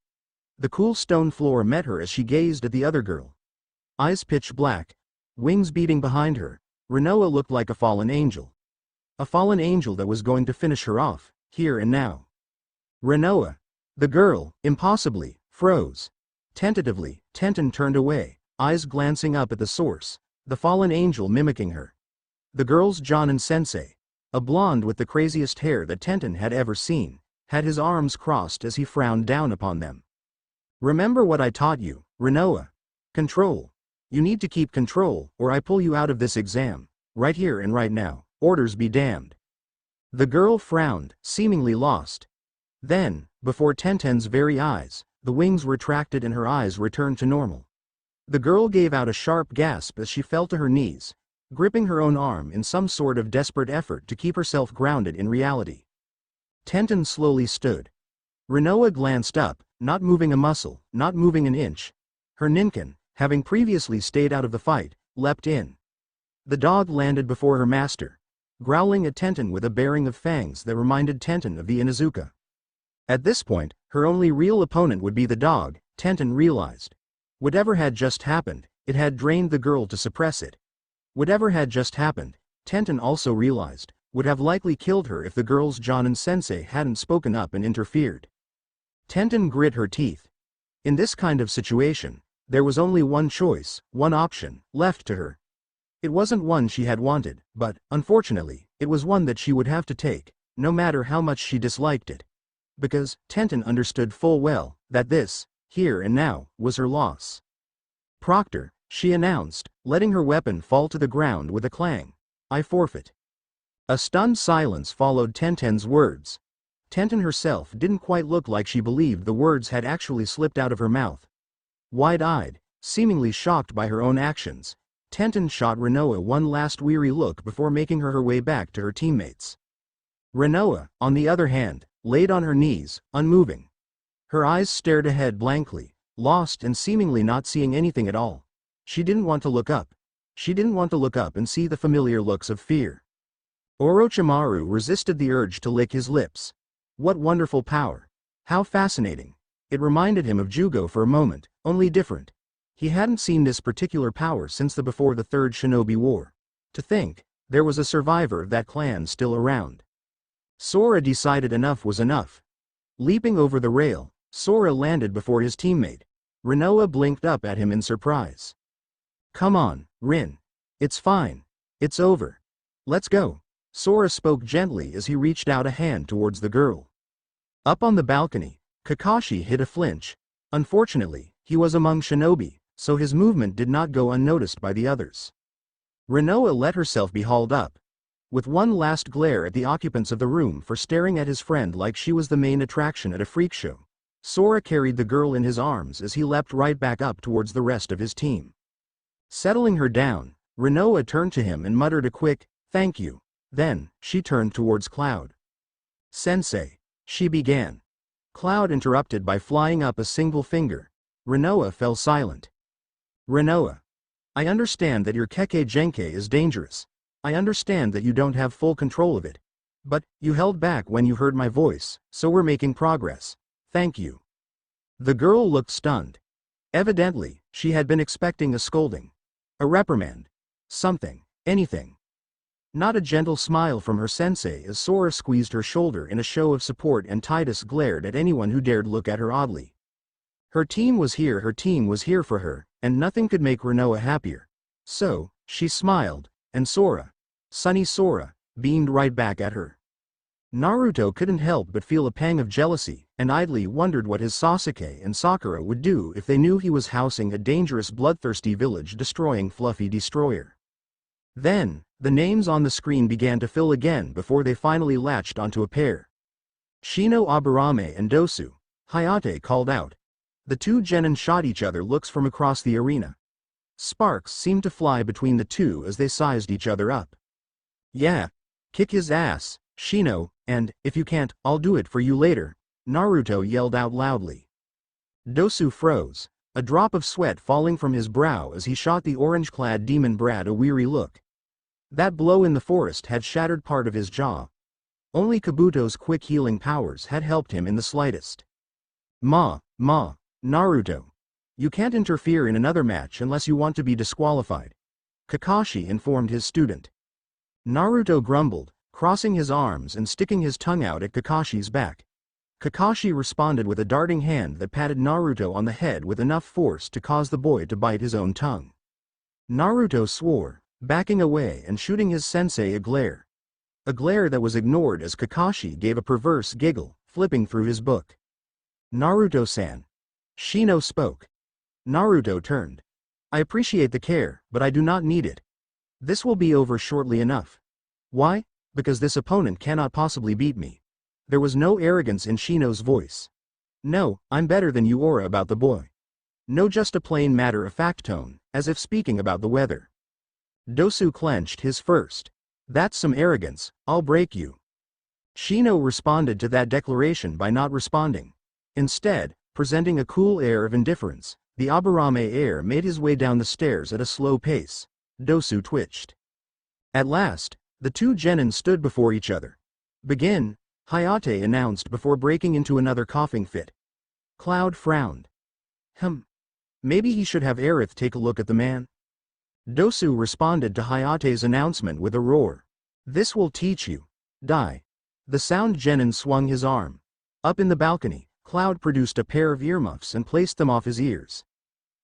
The cool stone floor met her as she gazed at the other girl. Eyes pitch black, wings beating behind her, Rinoa looked like a fallen angel. A fallen angel that was going to finish her off, here and now. Rinoa. The girl, impossibly, froze. Tentatively, Tenten turned away, eyes glancing up at the source, the fallen angel mimicking her. The girl's Jonin-sensei, a blonde with the craziest hair that Tenten had ever seen, had his arms crossed as he frowned down upon them. Remember what I taught you, Rinoa. Control. You need to keep control, or I pull you out of this exam, right here and right now, orders be damned. The girl frowned, seemingly lost. Then, before Tenten's very eyes, the wings retracted and her eyes returned to normal. The girl gave out a sharp gasp as she fell to her knees, gripping her own arm in some sort of desperate effort to keep herself grounded in reality. Tenten slowly stood. Rinoa glanced up, not moving a muscle, not moving an inch. Her ninkin, having previously stayed out of the fight, leapt in. The dog landed before her master, growling at Tenten with a baring of fangs that reminded Tenten of the Inuzuka. At this point, her only real opponent would be the dog, Tenten realized. Whatever had just happened, it had drained the girl to suppress it. Whatever had just happened, Tenten also realized, would have likely killed her if the girl's Jonin-sensei hadn't spoken up and interfered. Tenten grit her teeth. In this kind of situation, there was only one choice, one option, left to her. It wasn't one she had wanted, but, unfortunately, it was one that she would have to take, no matter how much she disliked it. Because, Tenten understood full well, that this, here and now, was her loss. Proctor, she announced, letting her weapon fall to the ground with a clang. I forfeit. A stunned silence followed Tenten's words. Tenten herself didn't quite look like she believed the words had actually slipped out of her mouth. Wide-eyed, seemingly shocked by her own actions, Tenten shot Rinoa one last weary look before making her way back to her teammates. Rinoa, on the other hand, laid on her knees, unmoving. Her eyes stared ahead blankly, lost and seemingly not seeing anything at all. She didn't want to look up. She didn't want to look up and see the familiar looks of fear. Orochimaru resisted the urge to lick his lips. What wonderful power. How fascinating. It reminded him of Jugo for a moment, only different. He hadn't seen this particular power since before the Third Shinobi War. To think, there was a survivor of that clan still around. Sora decided enough was enough. Leaping over the rail, Sora landed before his teammate. Rinoa blinked up at him in surprise. Come on, Rin. It's fine. It's over. Let's go. Sora spoke gently as he reached out a hand towards the girl. Up on the balcony, Kakashi hit a flinch. Unfortunately, he was among shinobi, so his movement did not go unnoticed by the others. Rinoa let herself be hauled up. With one last glare at the occupants of the room for staring at his friend like she was the main attraction at a freak show, Sora carried the girl in his arms as he leapt right back up towards the rest of his team. Settling her down, Rinoa turned to him and muttered a quick, "Thank you." Then, she turned towards Cloud. "Sensei," she began. Cloud interrupted by flying up a single finger. Rinoa fell silent. "Rinoa, I understand that your Kekkei Genkai is dangerous. I understand that you don't have full control of it. But, you held back when you heard my voice, so we're making progress. Thank you." The girl looked stunned. Evidently, she had been expecting a scolding. A reprimand. Something. Anything. Not a gentle smile from her sensei as Sora squeezed her shoulder in a show of support and Titus glared at anyone who dared look at her oddly. Her team was here for her, and nothing could make Rinoa happier. So, she smiled, and Sora, sunny Sora, beamed right back at her. Naruto couldn't help but feel a pang of jealousy, and idly wondered what his Sasuke and Sakura would do if they knew he was housing a dangerous bloodthirsty village-destroying fluffy destroyer. Then, the names on the screen began to fill again before they finally latched onto a pair. Shino Aburame and Dosu, Hayate called out. The two genin shot each other looks from across the arena. Sparks seemed to fly between the two as they sized each other up. "Yeah. Kick his ass, Shino, and, if you can't, I'll do it for you later," Naruto yelled out loudly. Dosu froze, a drop of sweat falling from his brow as he shot the orange-clad demon Brad a weary look. That blow in the forest had shattered part of his jaw. Only Kabuto's quick healing powers had helped him in the slightest. Naruto. You can't interfere in another match unless you want to be disqualified," Kakashi informed his student. Naruto grumbled, crossing his arms and sticking his tongue out at Kakashi's back. Kakashi responded with a darting hand that patted Naruto on the head with enough force to cause the boy to bite his own tongue. Naruto swore, backing away and shooting his sensei a glare. A glare that was ignored as Kakashi gave a perverse giggle, flipping through his book. "Naruto-san." Shino spoke. Naruto turned. "I appreciate the care, but I do not need it. This will be over shortly enough. Why? Because this opponent cannot possibly beat me." There was no arrogance in Shino's voice. "No, I'm better than you or about the boy." No, just a plain matter-of-fact tone, as if speaking about the weather. Dosu clenched his fist. "That's some arrogance, I'll break you." Shino responded to that declaration by not responding. Instead, presenting a cool air of indifference, the Aburame heir made his way down the stairs at a slow pace. Dosu twitched. At last, the two genin stood before each other. "Begin," Hayate announced before breaking into another coughing fit. Cloud frowned. Maybe he should have Aerith take a look at the man." Dosu responded to Hayate's announcement with a roar. "This will teach you. Die." The sound genin swung his arm. Up in the balcony, Cloud produced a pair of earmuffs and placed them off his ears.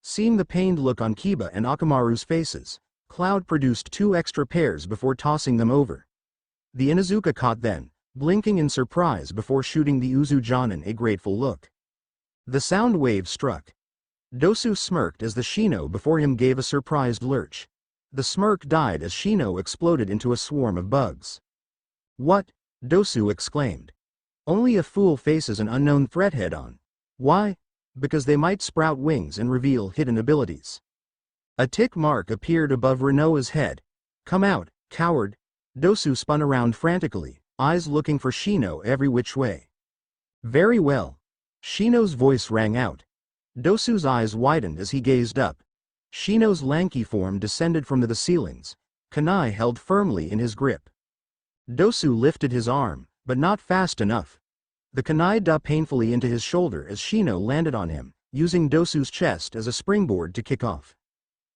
Seeing the pained look on Kiba and Akamaru's faces, Cloud produced 2 extra pairs before tossing them over. The Inuzuka caught them, blinking in surprise before shooting the Uzujonin a grateful look. The sound wave struck. Dosu smirked as the Shino before him gave a surprised lurch. The smirk died as Shino exploded into a swarm of bugs. "What?" Dosu exclaimed. "Only a fool faces an unknown threat head-on. Why? Because they might sprout wings and reveal hidden abilities." A tick mark appeared above Rinoa's head. "Come out, coward." Dosu spun around frantically, eyes looking for Shino every which way. "Very well." Shino's voice rang out. Dosu's eyes widened as he gazed up. Shino's lanky form descended from the ceilings, kunai held firmly in his grip. Dosu lifted his arm, but not fast enough. The kunai dug painfully into his shoulder as Shino landed on him, using Dosu's chest as a springboard to kick off.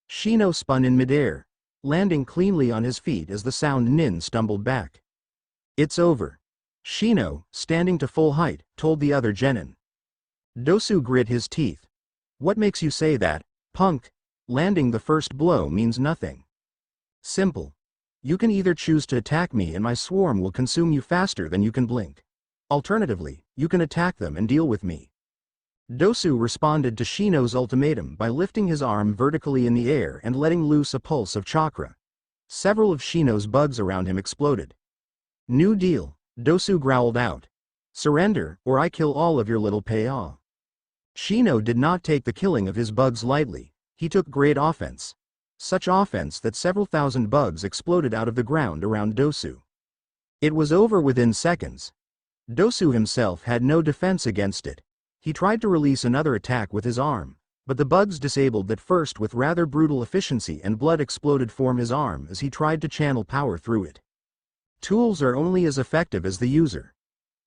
Shino spun in midair, landing cleanly on his feet as the sound nin stumbled back. "It's over." Shino, standing to full height, told the other genin. Dosu grit his teeth. "What makes you say that, punk? Landing the first blow means nothing." Simple. You can either choose to attack me and my swarm will consume you faster than you can blink. Alternatively, you can attack them and deal with me. Dosu responded to Shino's ultimatum by lifting his arm vertically in the air and letting loose a pulse of chakra. Several of Shino's bugs around him exploded. New deal, Dosu growled out. Surrender, or I kill all of your little payaw. Shino did not take the killing of his bugs lightly. He took great offense. Such offense that several thousand bugs exploded out of the ground around Dosu. It was over within seconds. Dosu himself had no defense against it. He tried to release another attack with his arm, but the bugs disabled that first with rather brutal efficiency and blood exploded from his arm as he tried to channel power through it. Tools are only as effective as the user.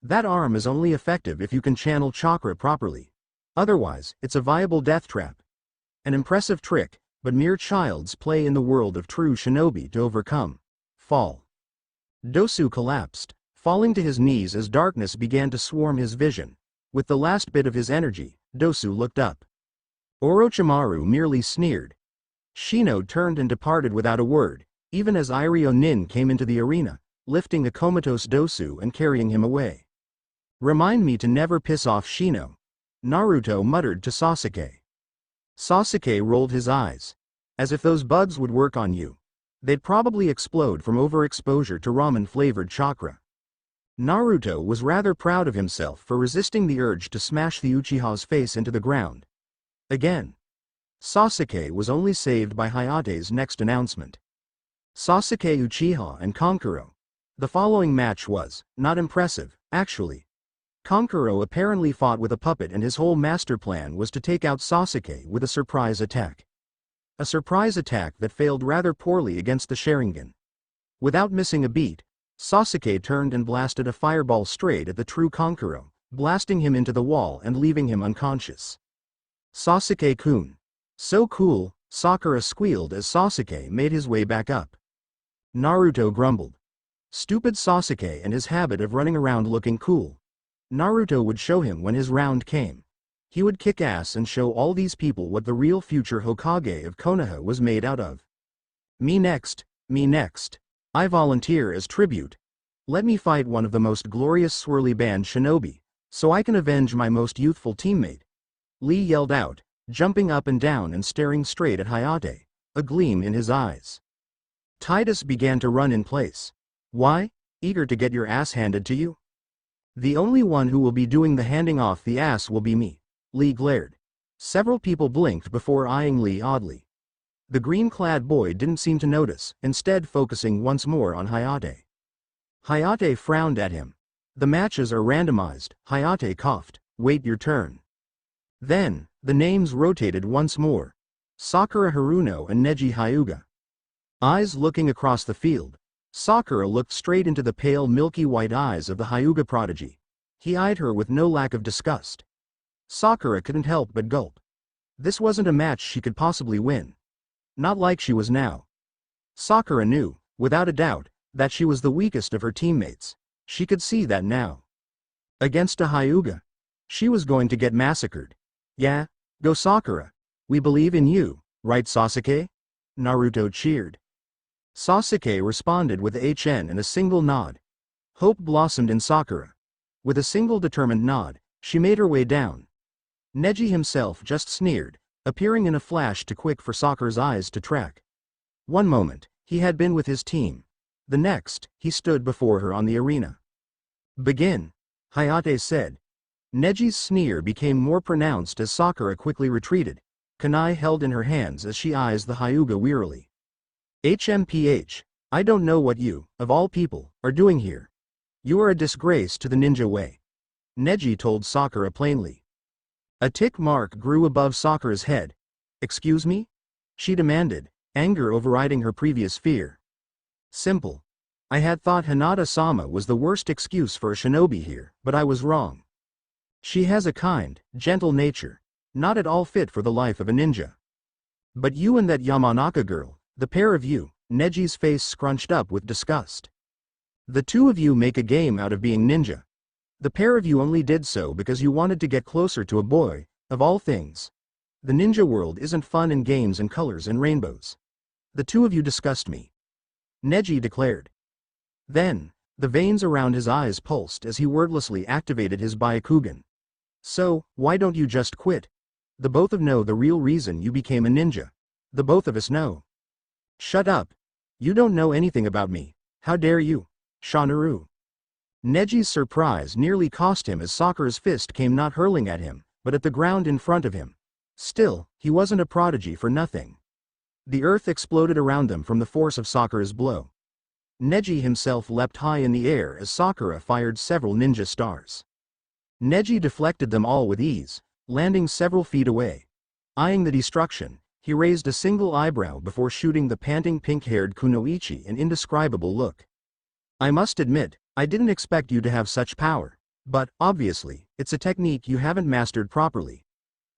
That arm is only effective if you can channel chakra properly. Otherwise, it's a viable death trap. An impressive trick, but mere child's play in the world of true shinobi to overcome. Fall. Dosu collapsed, falling to his knees as darkness began to swarm his vision. With the last bit of his energy, Dosu looked up. Orochimaru merely sneered. Shino turned and departed without a word, even as Iryo Nin came into the arena, lifting the comatose Dosu and carrying him away. Remind me to never piss off Shino, Naruto muttered to Sasuke. Sasuke rolled his eyes. As if those bugs would work on you. They'd probably explode from overexposure to ramen-flavored chakra. Naruto was rather proud of himself for resisting the urge to smash the Uchiha's face into the ground. Again. Sasuke was only saved by Hayate's next announcement. Sasuke Uchiha and Kankuro. The following match was not impressive, actually. Kankuro apparently fought with a puppet and his whole master plan was to take out Sasuke with a surprise attack. A surprise attack that failed rather poorly against the Sharingan. Without missing a beat, Sasuke turned and blasted a fireball straight at the true Kankuro, blasting him into the wall and leaving him unconscious. Sasuke-kun. So cool, Sakura squealed as Sasuke made his way back up. Naruto grumbled. Stupid Sasuke and his habit of running around looking cool. Naruto would show him when his round came. He would kick ass and show all these people what the real future Hokage of Konoha was made out of. Me next, me next. I volunteer as tribute. Let me fight one of the most glorious swirly band shinobi, so I can avenge my most youthful teammate. Lee yelled out, jumping up and down and staring straight at Hayate, a gleam in his eyes. Titus began to run in place. Why? Eager to get your ass handed to you? The only one who will be doing the handing off the ass will be me. Lee glared. Several people blinked before eyeing Lee oddly. The green-clad boy didn't seem to notice, instead focusing once more on Hayate. Hayate frowned at him. The matches are randomized, Hayate coughed. Wait your turn. Then, the names rotated once more. Sakura Haruno and Neji Hyuga. Eyes looking across the field. Sakura looked straight into the pale milky white eyes of the Hyuga prodigy. He eyed her with no lack of disgust. Sakura couldn't help but gulp. This wasn't a match she could possibly win. Not like she was now. Sakura knew, without a doubt, that she was the weakest of her teammates. She could see that now. Against a Hyuga. She was going to get massacred. Yeah, go Sakura. We believe in you, right Sasuke? Naruto cheered. Sasuke responded with HN and a single nod. Hope blossomed in Sakura. With a single determined nod, she made her way down. Neji himself just sneered, appearing in a flash too quick for Sakura's eyes to track. One moment, he had been with his team. The next, he stood before her on the arena. Begin, Hayate said. Neji's sneer became more pronounced as Sakura quickly retreated, kunai held in her hands as she eyes the Hyuga wearily. HMPH, I don't know what you, of all people, are doing here. You are a disgrace to the ninja way. Neji told Sakura plainly. A tick mark grew above Sakura's head. Excuse me? She demanded, anger overriding her previous fear. Simple. I had thought Hinata-sama was the worst excuse for a shinobi here, but I was wrong. She has a kind, gentle nature, not at all fit for the life of a ninja. But you and that Yamanaka girl, the pair of you, Neji's face scrunched up with disgust. The two of you make a game out of being ninja. The pair of you only did so because you wanted to get closer to a boy, of all things. The ninja world isn't fun and games and colors and rainbows. The two of you disgust me. Neji declared. Then, the veins around his eyes pulsed as he wordlessly activated his Byakugan. So, why don't you just quit? The both of know the real reason you became a ninja. The both of us know. Shut up. You don't know anything about me. How dare you? Shanaru. Neji's surprise nearly cost him as Sakura's fist came not hurling at him, but at the ground in front of him. Still, he wasn't a prodigy for nothing. The earth exploded around them from the force of Sakura's blow. Neji himself leapt high in the air as Sakura fired several ninja stars. Neji deflected them all with ease, landing several feet away. Eyeing the destruction, he raised a single eyebrow before shooting the panting pink-haired Kunoichi an indescribable look. I must admit, I didn't expect you to have such power, but, obviously, it's a technique you haven't mastered properly.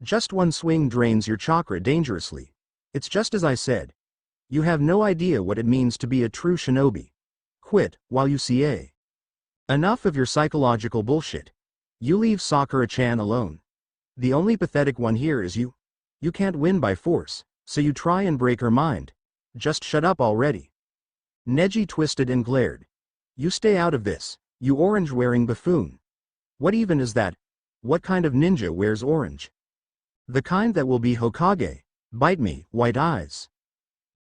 Just one swing drains your chakra dangerously. It's just as I said. You have no idea what it means to be a true shinobi. Quit, while you see. Enough of your psychological bullshit. You leave Sakura-chan alone. The only pathetic one here is you. You can't win by force, so you try and break her mind. Just shut up already. Neji twisted and glared. You stay out of this, you orange-wearing buffoon. What even is that? What kind of ninja wears orange? The kind that will be Hokage. Bite me, white eyes.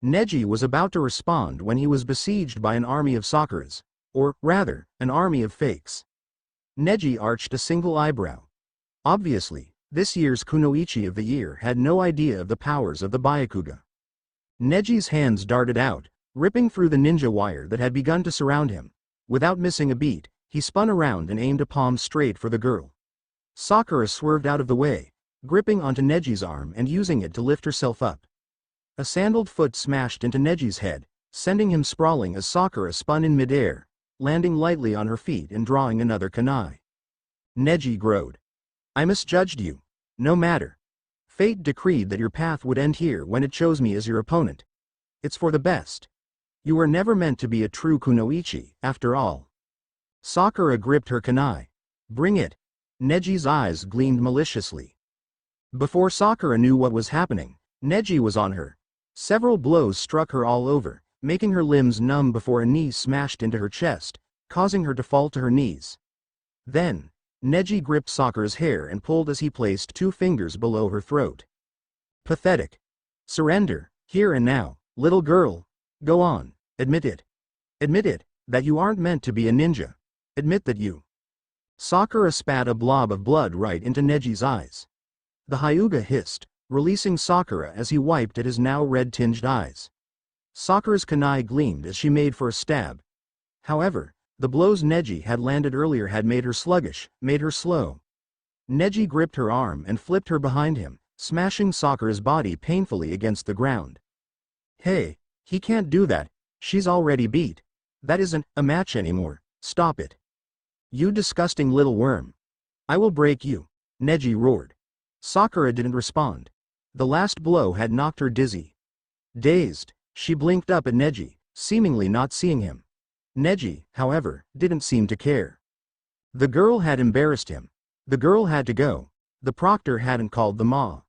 Neji was about to respond when he was besieged by an army of Sakuras, or, rather, an army of fakes. Neji arched a single eyebrow. Obviously, this year's Kunoichi of the year had no idea of the powers of the Byakuga. Neji's hands darted out, ripping through the ninja wire that had begun to surround him. Without missing a beat, he spun around and aimed a palm straight for the girl. Sakura swerved out of the way, gripping onto Neji's arm and using it to lift herself up. A sandaled foot smashed into Neji's head, sending him sprawling as Sakura spun in midair, landing lightly on her feet and drawing another kunai. Neji growled. I misjudged you. No matter. Fate decreed that your path would end here when it chose me as your opponent. It's for the best. You were never meant to be a true kunoichi, after all. Sakura gripped her kunai. Bring it. Neji's eyes gleamed maliciously. Before Sakura knew what was happening, Neji was on her. Several blows struck her all over, making her limbs numb before a knee smashed into her chest, causing her to fall to her knees. Then, Neji gripped Sakura's hair and pulled as he placed 2 fingers below her throat. Pathetic. Surrender, here and now, little girl. Go on, admit it. Admit it, that you aren't meant to be a ninja. Admit that you. Sakura spat a blob of blood right into Neji's eyes. The Hyuga hissed, releasing Sakura as he wiped at his now red-tinged eyes. Sakura's kunai gleamed as she made for a stab. However, the blows Neji had landed earlier had made her sluggish, made her slow. Neji gripped her arm and flipped her behind him, smashing Sakura's body painfully against the ground. Hey, he can't do that, she's already beat. That isn't a match anymore, stop it. You disgusting little worm. I will break you, Neji roared. Sakura didn't respond. The last blow had knocked her dizzy. Dazed, she blinked up at Neji, seemingly not seeing him. Neji, however, didn't seem to care. The girl had embarrassed him. The girl had to go. The proctor hadn't called the ma.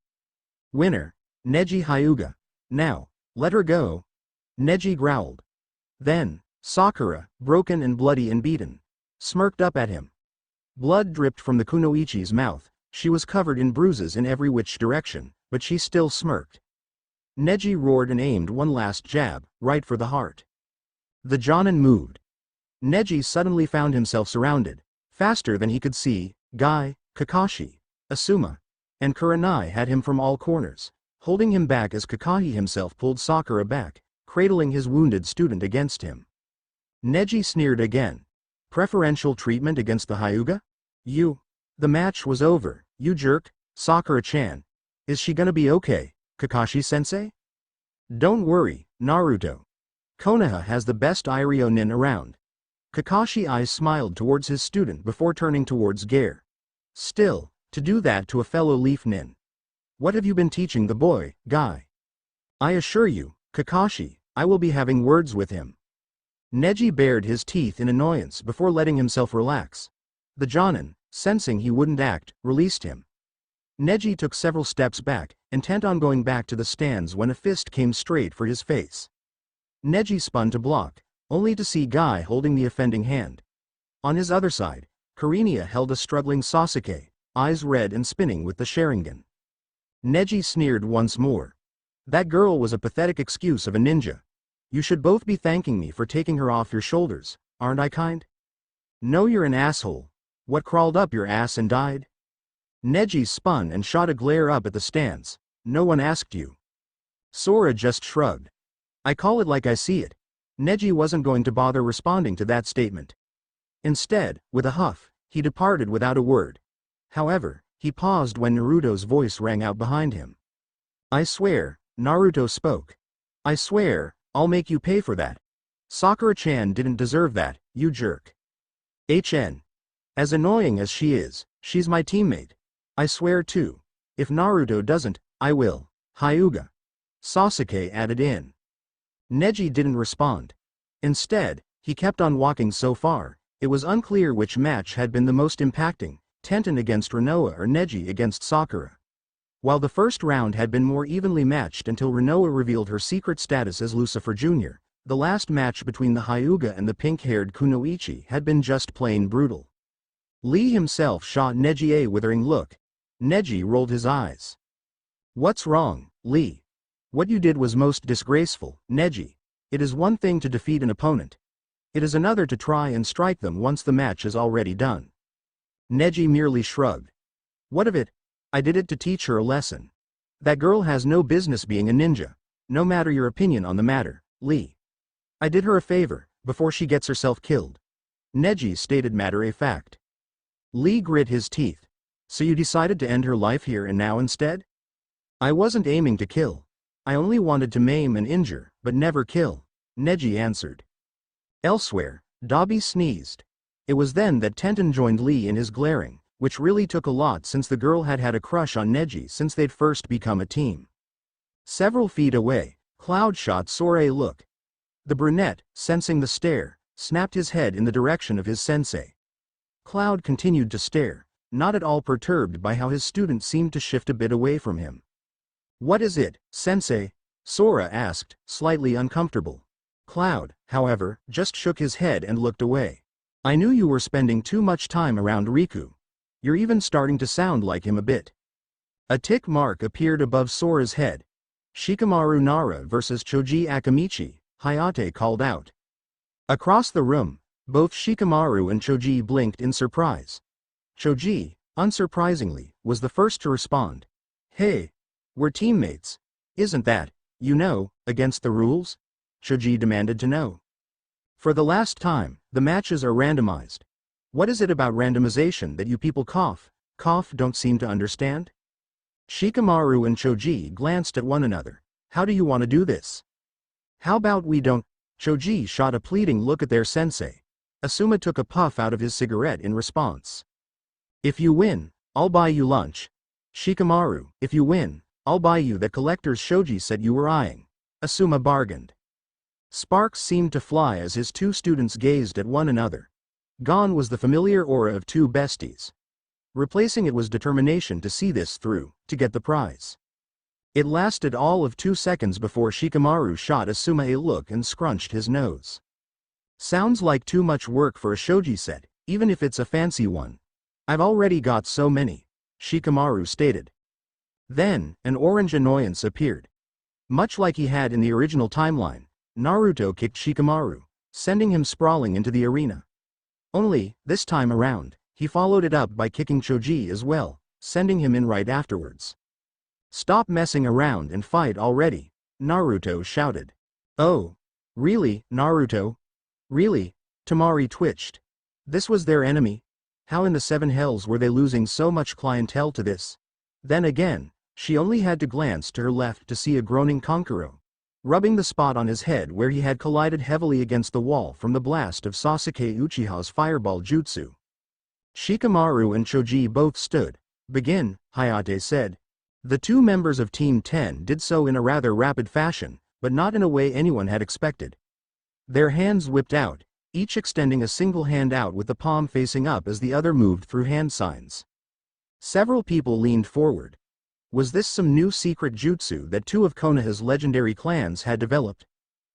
Winner, Neji Hyuga. Now, let her go. Neji growled. Then, Sakura, broken and bloody and beaten, smirked up at him. Blood dripped from the kunoichi's mouth. She was covered in bruises in every which direction, but she still smirked. Neji roared and aimed one last jab, right for the heart. The Jonin moved. Neji suddenly found himself surrounded. Faster than he could see, Guy, Kakashi, Asuma, and Kurenai had him from all corners, holding him back as Kakashi himself pulled Sakura back, cradling his wounded student against him. Neji sneered again. Preferential treatment against the Hyuga? You. The match was over, you jerk, Sakura-chan. Is she gonna be okay, Kakashi-sensei? Don't worry, Naruto. Konoha has the best Iryo nin around. Kakashi's eyes smiled towards his student before turning towards Gare. Still, to do that to a fellow leaf nin. What have you been teaching the boy, Guy? I assure you, Kakashi, I will be having words with him. Neji bared his teeth in annoyance before letting himself relax. The Jonin, sensing he wouldn't act, released him. Neji took several steps back, intent on going back to the stands when a fist came straight for his face. Neji spun to block, only to see Guy holding the offending hand. On his other side, Karinia held a struggling Sasuke, eyes red and spinning with the Sharingan. Neji sneered once more. That girl was a pathetic excuse of a ninja. You should both be thanking me for taking her off your shoulders, aren't I kind? No, you're an asshole. What crawled up your ass and died? Neji spun and shot a glare up at the stands. No one asked you. Sora just shrugged. I call it like I see it. Neji wasn't going to bother responding to that statement. Instead, with a huff, he departed without a word. However, he paused when Naruto's voice rang out behind him. I swear, Naruto spoke. I swear, I'll make you pay for that. Sakura-chan didn't deserve that, you jerk. HN. As annoying as she is, she's my teammate. I swear too. If Naruto doesn't, I will. Hyuga. Sasuke added in. Neji didn't respond. Instead, he kept on walking so far, it was unclear which match had been the most impacting, Tenten against Rinoa or Neji against Sakura. While the first round had been more evenly matched until Rinoa revealed her secret status as Lucifer Jr., the last match between the Hyuga and the pink-haired Kunoichi had been just plain brutal. Lee himself shot Neji a withering look. Neji rolled his eyes. What's wrong, Lee? What you did was most disgraceful, Neji. It is one thing to defeat an opponent. It is another to try and strike them once the match is already done. Neji merely shrugged. What of it? I did it to teach her a lesson. That girl has no business being a ninja, no matter your opinion on the matter, Lee. I did her a favor, before she gets herself killed. Neji stated matter-of-fact. Lee grit his teeth. So you decided to end her life here and now instead? I wasn't aiming to kill. I only wanted to maim and injure, but never kill, Neji answered. Elsewhere, Dabi sneezed. It was then that Tenten joined Lee in his glaring, which really took a lot since the girl had had a crush on Neji since they'd first become a team. Several feet away, Cloud shot Sora a look. The brunette, sensing the stare, snapped his head in the direction of his sensei. Cloud continued to stare, not at all perturbed by how his student seemed to shift a bit away from him. What is it, sensei? Sora asked, slightly uncomfortable. Cloud, however, just shook his head and looked away. I knew you were spending too much time around Riku. You're even starting to sound like him a bit. A tick mark appeared above Sora's head. Shikamaru Nara versus Choji Akamichi, Hayate called out. Across the room, both Shikamaru and Choji blinked in surprise. Choji, unsurprisingly, was the first to respond. Hey, we're teammates. Isn't that, against the rules? Choji demanded to know. For the last time, the matches are randomized. What is it about randomization that you people don't seem to understand? Shikamaru and Choji glanced at one another. How do you want to do this? How about we don't? Choji shot a pleading look at their sensei. Asuma took a puff out of his cigarette in response. If you win, I'll buy you lunch. Shikamaru, if you win, I'll buy you that collector's shoji set you were eyeing. Asuma bargained. Sparks seemed to fly as his two students gazed at one another. Gone was the familiar aura of two besties. Replacing it was determination to see this through, to get the prize. It lasted all of 2 seconds before Shikamaru shot Asuma a look and scrunched his nose. Sounds like too much work for a shoji set, even if it's a fancy one. I've already got so many, Shikamaru stated. Then, an orange annoyance appeared. Much like he had in the original timeline, Naruto kicked Shikamaru, sending him sprawling into the arena. Only, this time around, he followed it up by kicking Choji as well, sending him in right afterwards. Stop messing around and fight already, Naruto shouted. Oh, really, Naruto? Really? Tamari twitched. This was their enemy? How in the seven hells were they losing so much clientele to this? Then again, she only had to glance to her left to see a groaning Kankuro, rubbing the spot on his head where he had collided heavily against the wall from the blast of Sasuke Uchiha's fireball jutsu. Shikamaru and Choji both stood. Begin, Hayate said. The two members of Team 10 did so in a rather rapid fashion, but not in a way anyone had expected. Their hands whipped out, each extending a single hand out with the palm facing up as the other moved through hand signs. Several people leaned forward. Was this some new secret jutsu that two of Konoha's legendary clans had developed?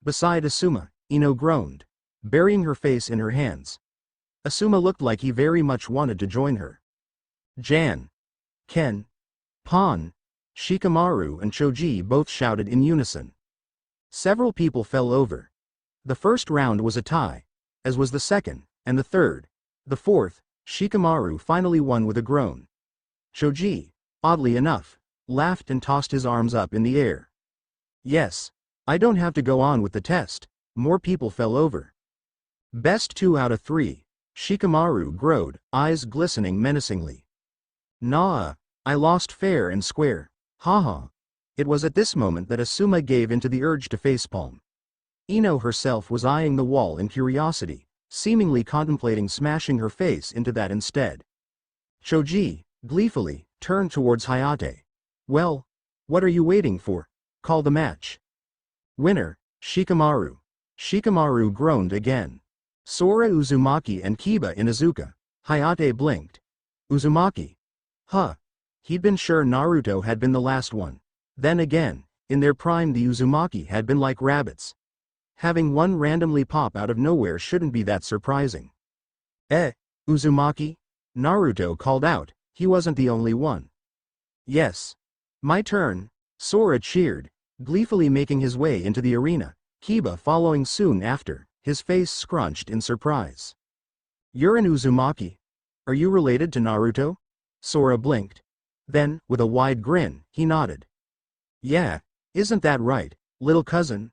Beside Asuma, Ino groaned. burying her face in her hands. Asuma looked like he very much wanted to join her. Jan, Ken, Pon, Shikamaru and Choji both shouted in unison. Several people fell over. The first round was a tie, as was the second, and the third. The fourth, Shikamaru finally won with a groan. Choji, oddly enough, laughed and tossed his arms up in the air. Yes, I don't have to go on with the test. More people fell over. Best 2 out of 3, Shikamaru growled, eyes glistening menacingly. Nah, I lost fair and square. Haha. It was at this moment that Asuma gave into the urge to facepalm. Ino herself was eyeing the wall in curiosity, seemingly contemplating smashing her face into that instead. Choji, gleefully, turned towards Hayate. Well, what are you waiting for? Call the match. Winner, Shikamaru. Shikamaru groaned again. Sora Uzumaki and Kiba Inuzuka. Hayate blinked. Uzumaki. Huh. He'd been sure Naruto had been the last one. Then again, in their prime the Uzumaki had been like rabbits. Having one randomly pop out of nowhere shouldn't be that surprising. Uzumaki? Naruto called out, he wasn't the only one. Yes. My turn, Sora cheered, gleefully making his way into the arena, Kiba following soon after, his face scrunched in surprise. You're an Uzumaki? Are you related to Naruto? Sora blinked. Then, with a wide grin, he nodded. Yeah, isn't that right, little cousin?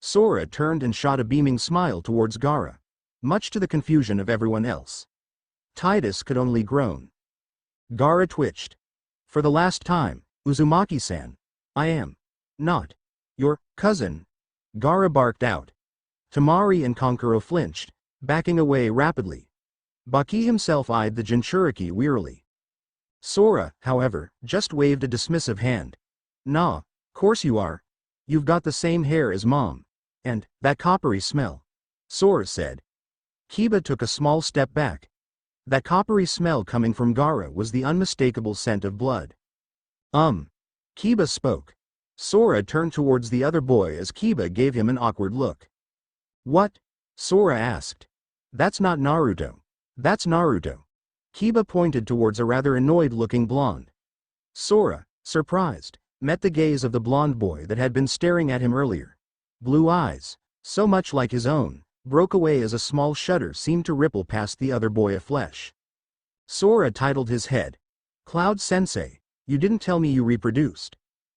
Sora turned and shot a beaming smile towards Gaara, much to the confusion of everyone else. Titus could only groan. Gaara twitched. For the last time, Uzumaki-san, I am not your cousin. Gaara barked out. Tamari and Kankuro flinched, backing away rapidly. Baki himself eyed the Jinchuriki wearily. Sora, however, just waved a dismissive hand. Nah, course you are. You've got the same hair as Mom. And that coppery smell. Sora said. Kiba took a small step back. That coppery smell coming from Gaara was the unmistakable scent of blood. Kiba spoke. Sora turned towards the other boy as Kiba gave him an awkward look. What? Sora asked. That's not Naruto. That's Naruto. Kiba pointed towards a rather annoyed-looking blonde. Sora, surprised, met the gaze of the blonde boy that had been staring at him earlier. Blue eyes, so much like his own, broke away as a small shudder seemed to ripple past the other boy of flesh. Sora titled his head. Cloud-sensei, you didn't tell me you reproduced.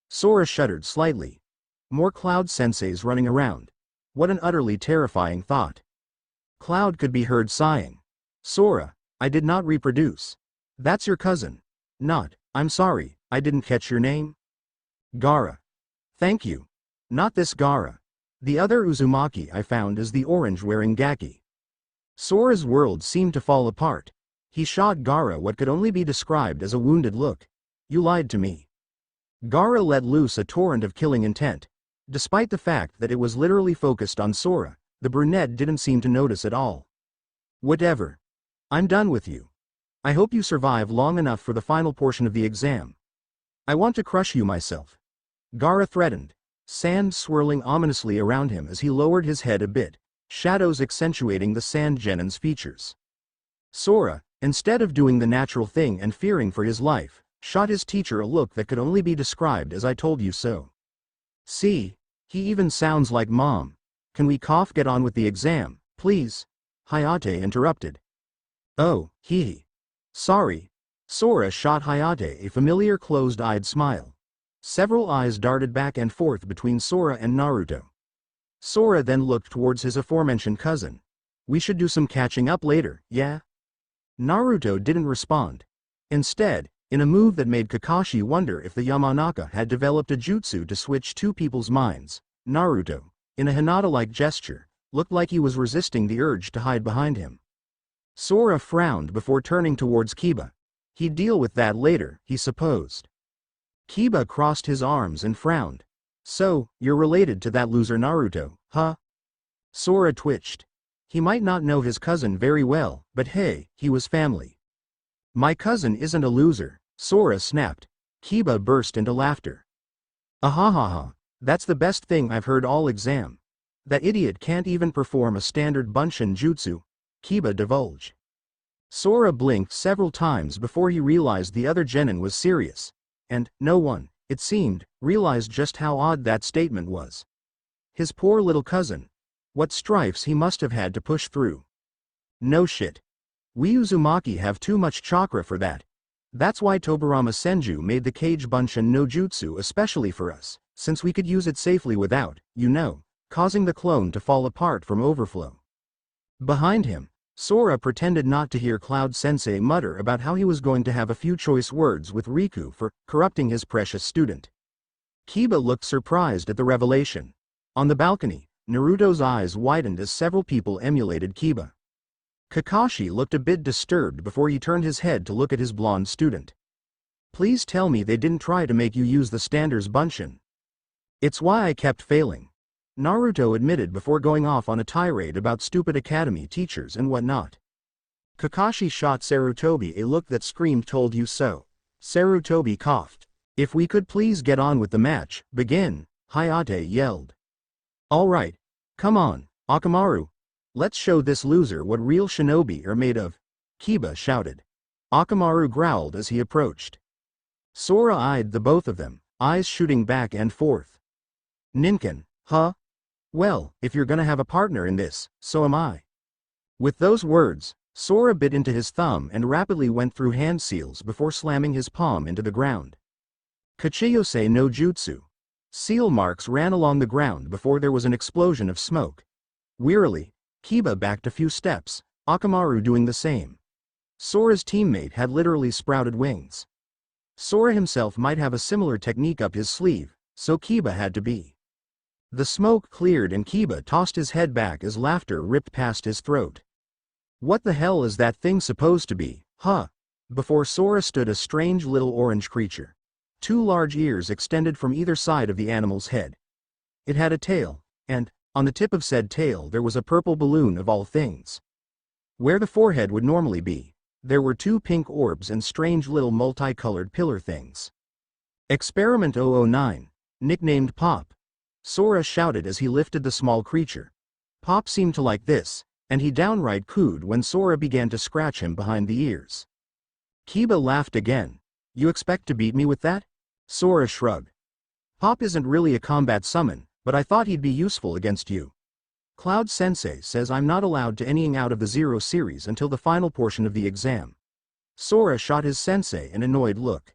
Sora shuddered slightly. More Cloud-senseis running around. What an utterly terrifying thought. Cloud could be heard sighing. Sora, I did not reproduce. That's your cousin. Not, I'm sorry, I didn't catch your name. Gaara. Thank you. Not this Gaara. The other Uzumaki I found is the orange-wearing Gaki. Sora's world seemed to fall apart. He shot Gaara what could only be described as a wounded look. You lied to me. Gaara let loose a torrent of killing intent. Despite the fact that it was literally focused on Sora, the brunette didn't seem to notice at all. Whatever. I'm done with you. I hope you survive long enough for the final portion of the exam. I want to crush you myself. Gaara threatened, sand swirling ominously around him as he lowered his head a bit, shadows accentuating the sand genin's features. Sora, instead of doing the natural thing and fearing for his life, shot his teacher a look that could only be described as I told you so. See, he even sounds like Mom. Can we get on with the exam, please? Hayate interrupted. Oh, hee. Sorry. Sora shot Hayate a familiar closed-eyed smile. Several eyes darted back and forth between Sora and Naruto. Sora then looked towards his aforementioned cousin. We should do some catching up later, yeah? Naruto didn't respond. Instead, in a move that made Kakashi wonder if the Yamanaka had developed a jutsu to switch two people's minds, Naruto, in a Hinata-like gesture, looked like he was resisting the urge to hide behind him. Sora frowned before turning towards Kiba. He'd deal with that later, he supposed. Kiba crossed his arms and frowned. So, you're related to that loser Naruto, huh? Sora twitched. He might not know his cousin very well, but hey, he was family. My cousin isn't a loser, Sora snapped. Kiba burst into laughter. Ahahaha, that's the best thing I've heard all exam. That idiot can't even perform a standard Bunshin jutsu, Kiba divulged. Sora blinked several times before he realized the other genin was serious, and no one, it seemed, realized just how odd that statement was. His poor little cousin. What strifes he must have had to push through. No shit. We Uzumaki have too much chakra for that. That's why Tobirama Senju made the Kage Bunshin no Jutsu especially for us, since we could use it safely without, causing the clone to fall apart from overflow. Behind him, Sora pretended not to hear Cloud Sensei mutter about how he was going to have a few choice words with Riku for corrupting his precious student. Kiba looked surprised at the revelation. On the balcony, Naruto's eyes widened as several people emulated Kiba. Kakashi looked a bit disturbed before he turned his head to look at his blonde student. Please tell me they didn't try to make you use the Standards Bunshin. It's why I kept failing, Naruto admitted before going off on a tirade about stupid academy teachers and whatnot. Kakashi shot Sarutobi a look that screamed told you so. Sarutobi coughed. If we could please get on with the match, begin, Hayate yelled. Alright, come on, Akamaru. Let's show this loser what real shinobi are made of, Kiba shouted. Akamaru growled as he approached. Sora eyed the both of them, eyes shooting back and forth. Ninken, huh? Well, if you're gonna have a partner in this, so am I. With those words, Sora bit into his thumb and rapidly went through hand seals before slamming his palm into the ground. Kachiyose no Jutsu. Seal marks ran along the ground before there was an explosion of smoke. Wearily, Kiba backed a few steps, Akamaru doing the same. Sora's teammate had literally sprouted wings. Sora himself might have a similar technique up his sleeve, so Kiba had to be. The smoke cleared and Kiba tossed his head back as laughter ripped past his throat. What the hell is that thing supposed to be, huh? Before Sora stood a strange little orange creature. 2 large ears extended from either side of the animal's head. It had a tail, and, on the tip of said tail there was a purple balloon of all things. Where the forehead would normally be, there were 2 pink orbs and strange little multicolored pillar things. Experiment 009, nicknamed Pop. Sora shouted as he lifted the small creature. Pop seemed to like this, and he downright cooed when Sora began to scratch him behind the ears. Kiba laughed again. You expect to beat me with that? Sora shrugged. Pop isn't really a combat summon, but I thought he'd be useful against you. Cloud Sensei says I'm not allowed to anying out of the Zero series until the final portion of the exam. Sora shot his sensei an annoyed look.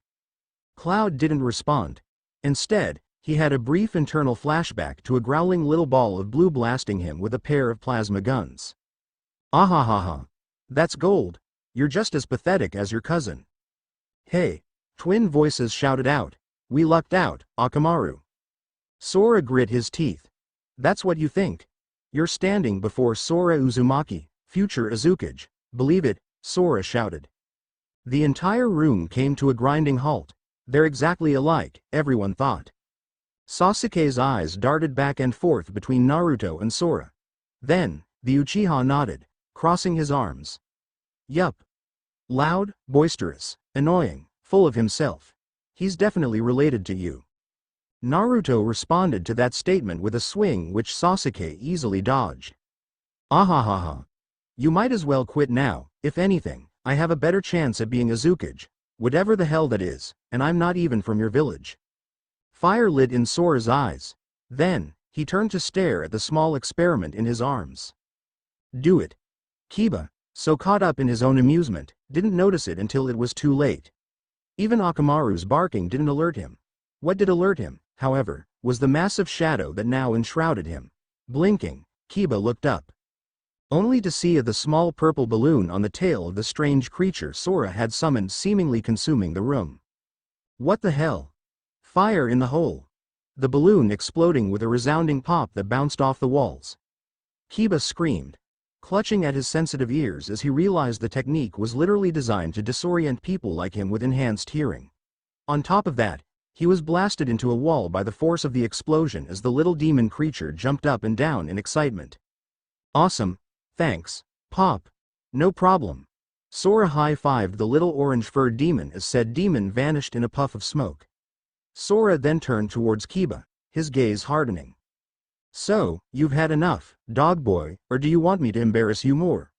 Cloud didn't respond. Instead, he had a brief internal flashback to a growling little ball of blue blasting him with a pair of plasma guns. Ahahaha. That's gold. You're just as pathetic as your cousin. Hey, twin voices shouted out. We lucked out, Akamaru. Sora grit his teeth. That's what you think. You're standing before Sora Uzumaki, future Azukage. Believe it, Sora shouted. The entire room came to a grinding halt. They're exactly alike, everyone thought. Sasuke's eyes darted back and forth between Naruto and Sora. Then, the Uchiha nodded, crossing his arms. Yup. Loud, boisterous, annoying, full of himself. He's definitely related to you. Naruto responded to that statement with a swing which Sasuke easily dodged. Ahahaha. You might as well quit now. If anything, I have a better chance at being Azukage, whatever the hell that is, and I'm not even from your village. Fire lit in Sora's eyes. Then, he turned to stare at the small experiment in his arms. Do it. Kiba, so caught up in his own amusement, didn't notice it until it was too late. Even Akamaru's barking didn't alert him. What did alert him, however, was the massive shadow that now enshrouded him. Blinking, Kiba looked up. Only to see the small purple balloon on the tail of the strange creature Sora had summoned seemingly consuming the room. What the hell? Fire in the hole. The balloon exploding with a resounding pop that bounced off the walls. Kiba screamed, clutching at his sensitive ears as he realized the technique was literally designed to disorient people like him with enhanced hearing. On top of that, he was blasted into a wall by the force of the explosion as the little demon creature jumped up and down in excitement. Awesome, thanks, Pop. No problem. Sora high-fived the little orange-furred demon as said demon vanished in a puff of smoke. Sora then turned towards Kiba, his gaze hardening. So, you've had enough, dog boy, or do you want me to embarrass you more?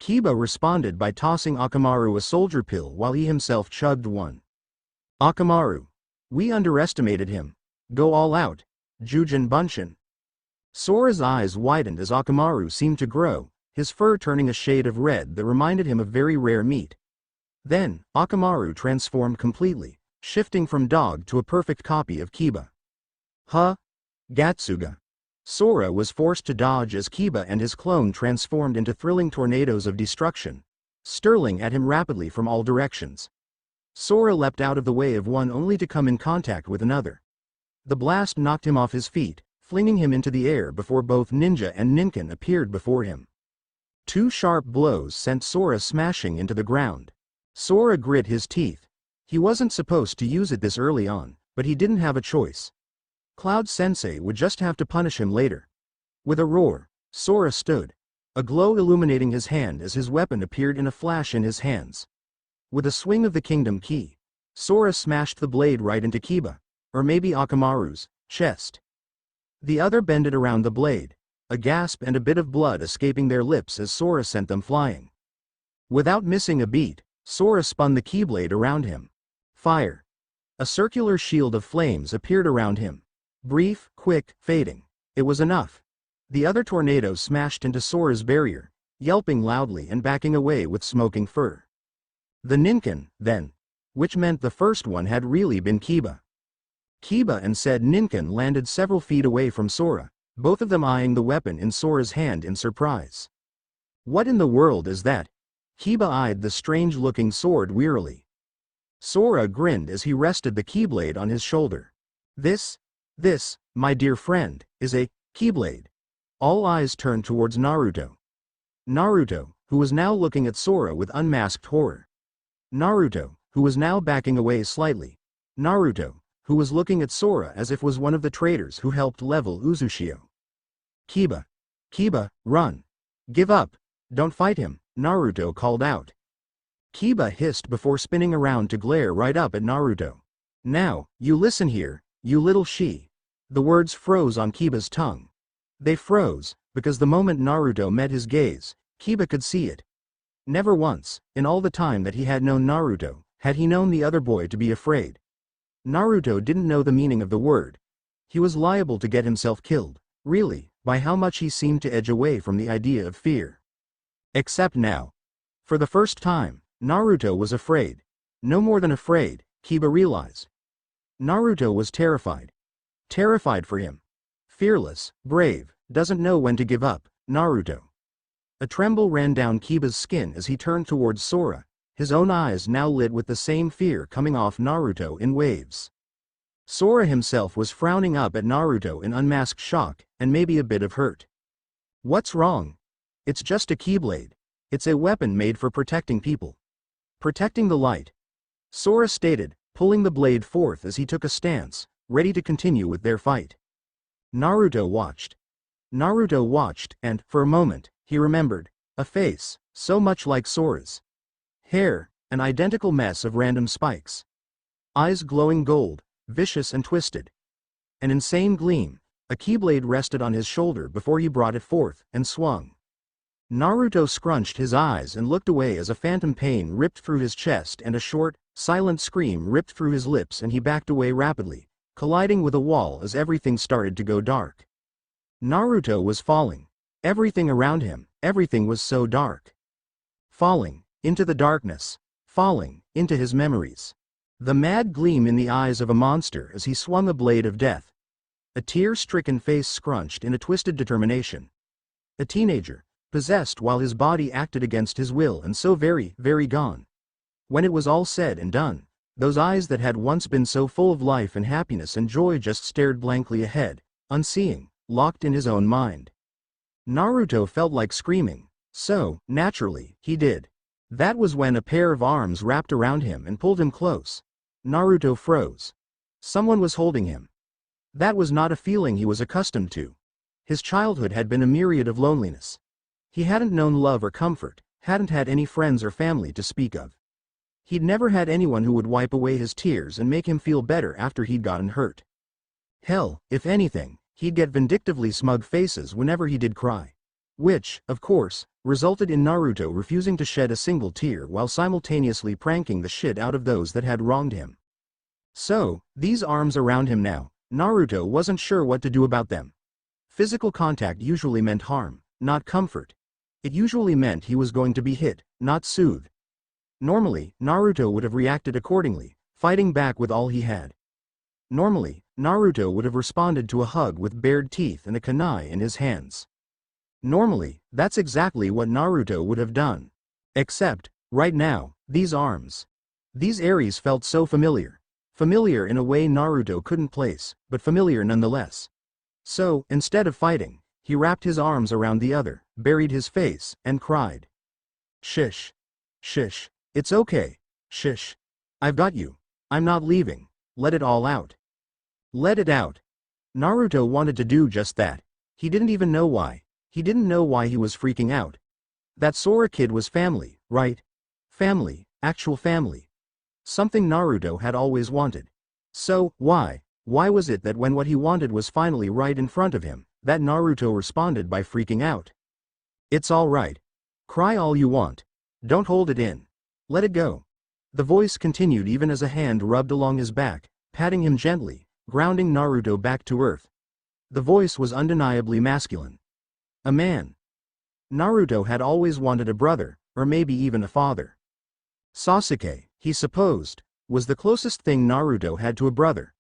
Kiba responded by tossing Akamaru a soldier pill while he himself chugged one. Akamaru. We underestimated him. Go all out. Jujin Bunshin. Sora's eyes widened as Akamaru seemed to grow, his fur turning a shade of red that reminded him of very rare meat. Then, Akamaru transformed completely, shifting from dog to a perfect copy of Kiba. Huh? Gatsuga. Sora was forced to dodge as Kiba and his clone transformed into thrilling tornadoes of destruction, hurling at him rapidly from all directions. Sora leapt out of the way of one only to come in contact with another. The blast knocked him off his feet, flinging him into the air before both Ninja and Ninken appeared before him. Two sharp blows sent Sora smashing into the ground. Sora grit his teeth. He wasn't supposed to use it this early on, but he didn't have a choice. Cloud-sensei would just have to punish him later. With a roar, Sora stood, a glow illuminating his hand as his weapon appeared in a flash in his hands. With a swing of the Kingdom Key, Sora smashed the blade right into Kiba, or maybe Akamaru's, chest. The other bended around the blade, a gasp and a bit of blood escaping their lips as Sora sent them flying. Without missing a beat, Sora spun the Keyblade around him. Fire. A circular shield of flames appeared around him. Brief, quick, fading. It was enough. The other tornado smashed into Sora's barrier, yelping loudly and backing away with smoking fur. The Ninken, then. Which meant the first one had really been Kiba. Kiba and said Ninken landed several feet away from Sora, both of them eyeing the weapon in Sora's hand in surprise. What in the world is that? Kiba eyed the strange-looking sword wearily. Sora grinned as he rested the Keyblade on his shoulder. This, my dear friend, is a Keyblade. All eyes turned towards Naruto. Naruto, who was now looking at Sora with unmasked horror. Naruto, who was now backing away slightly. Naruto, who was looking at Sora as if was one of the traitors who helped level Uzushio. Kiba, run. Give up. Don't fight him, Naruto called out. Kiba hissed before spinning around to glare right up at Naruto. Now, you listen here, you little she. The words froze on Kiba's tongue. They froze, because the moment Naruto met his gaze, Kiba could see it. Never once, in all the time that he had known Naruto, had he known the other boy to be afraid. Naruto didn't know the meaning of the word. He was liable to get himself killed, really, by how much he seemed to edge away from the idea of fear. Except now. For the first time, Naruto was afraid. No more than afraid, Kiba realized. Naruto was terrified. Terrified for him. Fearless, brave, doesn't know when to give up, Naruto. A tremble ran down Kiba's skin as he turned towards Sora, his own eyes now lit with the same fear coming off Naruto in waves. Sora himself was frowning up at Naruto in unmasked shock, and maybe a bit of hurt. What's wrong? It's just a Keyblade. It's a weapon made for protecting people. Protecting the light. Sora stated, pulling the blade forth as he took a stance, ready to continue with their fight. Naruto watched. Naruto watched, and, for a moment, he remembered, a face, so much like Sora's. Hair, an identical mess of random spikes. Eyes glowing gold, vicious and twisted. An insane gleam, a Keyblade rested on his shoulder before he brought it forth, and swung. Naruto scrunched his eyes and looked away as a phantom pain ripped through his chest and a short, silent scream ripped through his lips and he backed away rapidly, colliding with a wall as everything started to go dark. Naruto was falling. Everything around him, everything was so dark. Falling, into the darkness. Falling, into his memories. The mad gleam in the eyes of a monster as he swung a blade of death. A tear-stricken face scrunched in a twisted determination. A teenager, possessed while his body acted against his will and so very, very gone. When it was all said and done, those eyes that had once been so full of life and happiness and joy just stared blankly ahead, unseeing, locked in his own mind. Naruto felt like screaming, so, naturally, he did. That was when a pair of arms wrapped around him and pulled him close. Naruto froze. Someone was holding him. That was not a feeling he was accustomed to. His childhood had been a myriad of loneliness. He hadn't known love or comfort, hadn't had any friends or family to speak of. He'd never had anyone who would wipe away his tears and make him feel better after he'd gotten hurt. Hell, if anything, he'd get vindictively smug faces whenever he did cry. Which, of course, resulted in Naruto refusing to shed a single tear while simultaneously pranking the shit out of those that had wronged him. So, these arms around him now, Naruto wasn't sure what to do about them. Physical contact usually meant harm, not comfort. It usually meant he was going to be hit, not soothed. Normally, Naruto would have reacted accordingly, fighting back with all he had. Normally, Naruto would have responded to a hug with bared teeth and a kunai in his hands. Normally, that's exactly what Naruto would have done. Except, right now, these arms. These Aries felt so familiar. Familiar in a way Naruto couldn't place, but familiar nonetheless. So, instead of fighting, he wrapped his arms around the other, buried his face, and cried. Shish. Shish. It's okay. Shish. I've got you. I'm not leaving. Let it all out. Let it out. Naruto wanted to do just that. He didn't even know why. He didn't know why he was freaking out. That Sora kid was family, right? Family, actual family. Something Naruto had always wanted. So, why was it that when what he wanted was finally right in front of him, that Naruto responded by freaking out? It's all right. Cry all you want. Don't hold it in. Let it go. The voice continued even as a hand rubbed along his back, patting him gently, grounding Naruto back to earth. The voice was undeniably masculine. A man. Naruto had always wanted a brother, or maybe even a father. Sasuke, he supposed, was the closest thing Naruto had to a brother.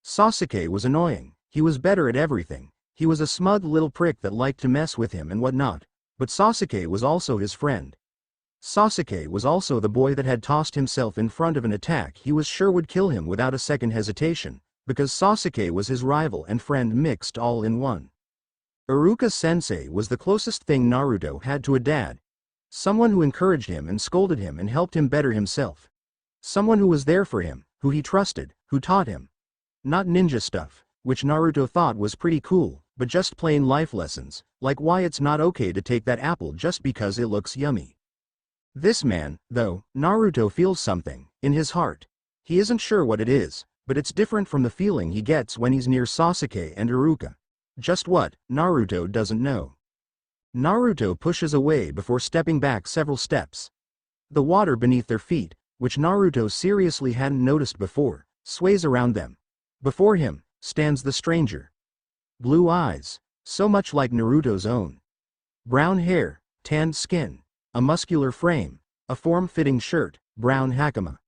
Sasuke was annoying, he was better at everything, he was a smug little prick that liked to mess with him and whatnot, but Sasuke was also his friend. Sasuke was also the boy that had tossed himself in front of an attack he was sure would kill him without a second hesitation, because Sasuke was his rival and friend mixed all in one. Iruka-sensei was the closest thing Naruto had to a dad. Someone who encouraged him and scolded him and helped him better himself. Someone who was there for him, who he trusted, who taught him. Not ninja stuff, which Naruto thought was pretty cool, but just plain life lessons, like why it's not okay to take that apple just because it looks yummy. This man, though, Naruto feels something, in his heart. He isn't sure what it is, but it's different from the feeling he gets when he's near Sasuke and Iruka. Just what, Naruto doesn't know. Naruto pushes away before stepping back several steps. The water beneath their feet, which Naruto seriously hadn't noticed before, sways around them. Before him, stands the stranger. Blue eyes, so much like Naruto's own. Brown hair, tanned skin, a muscular frame, a form-fitting shirt, brown hakama.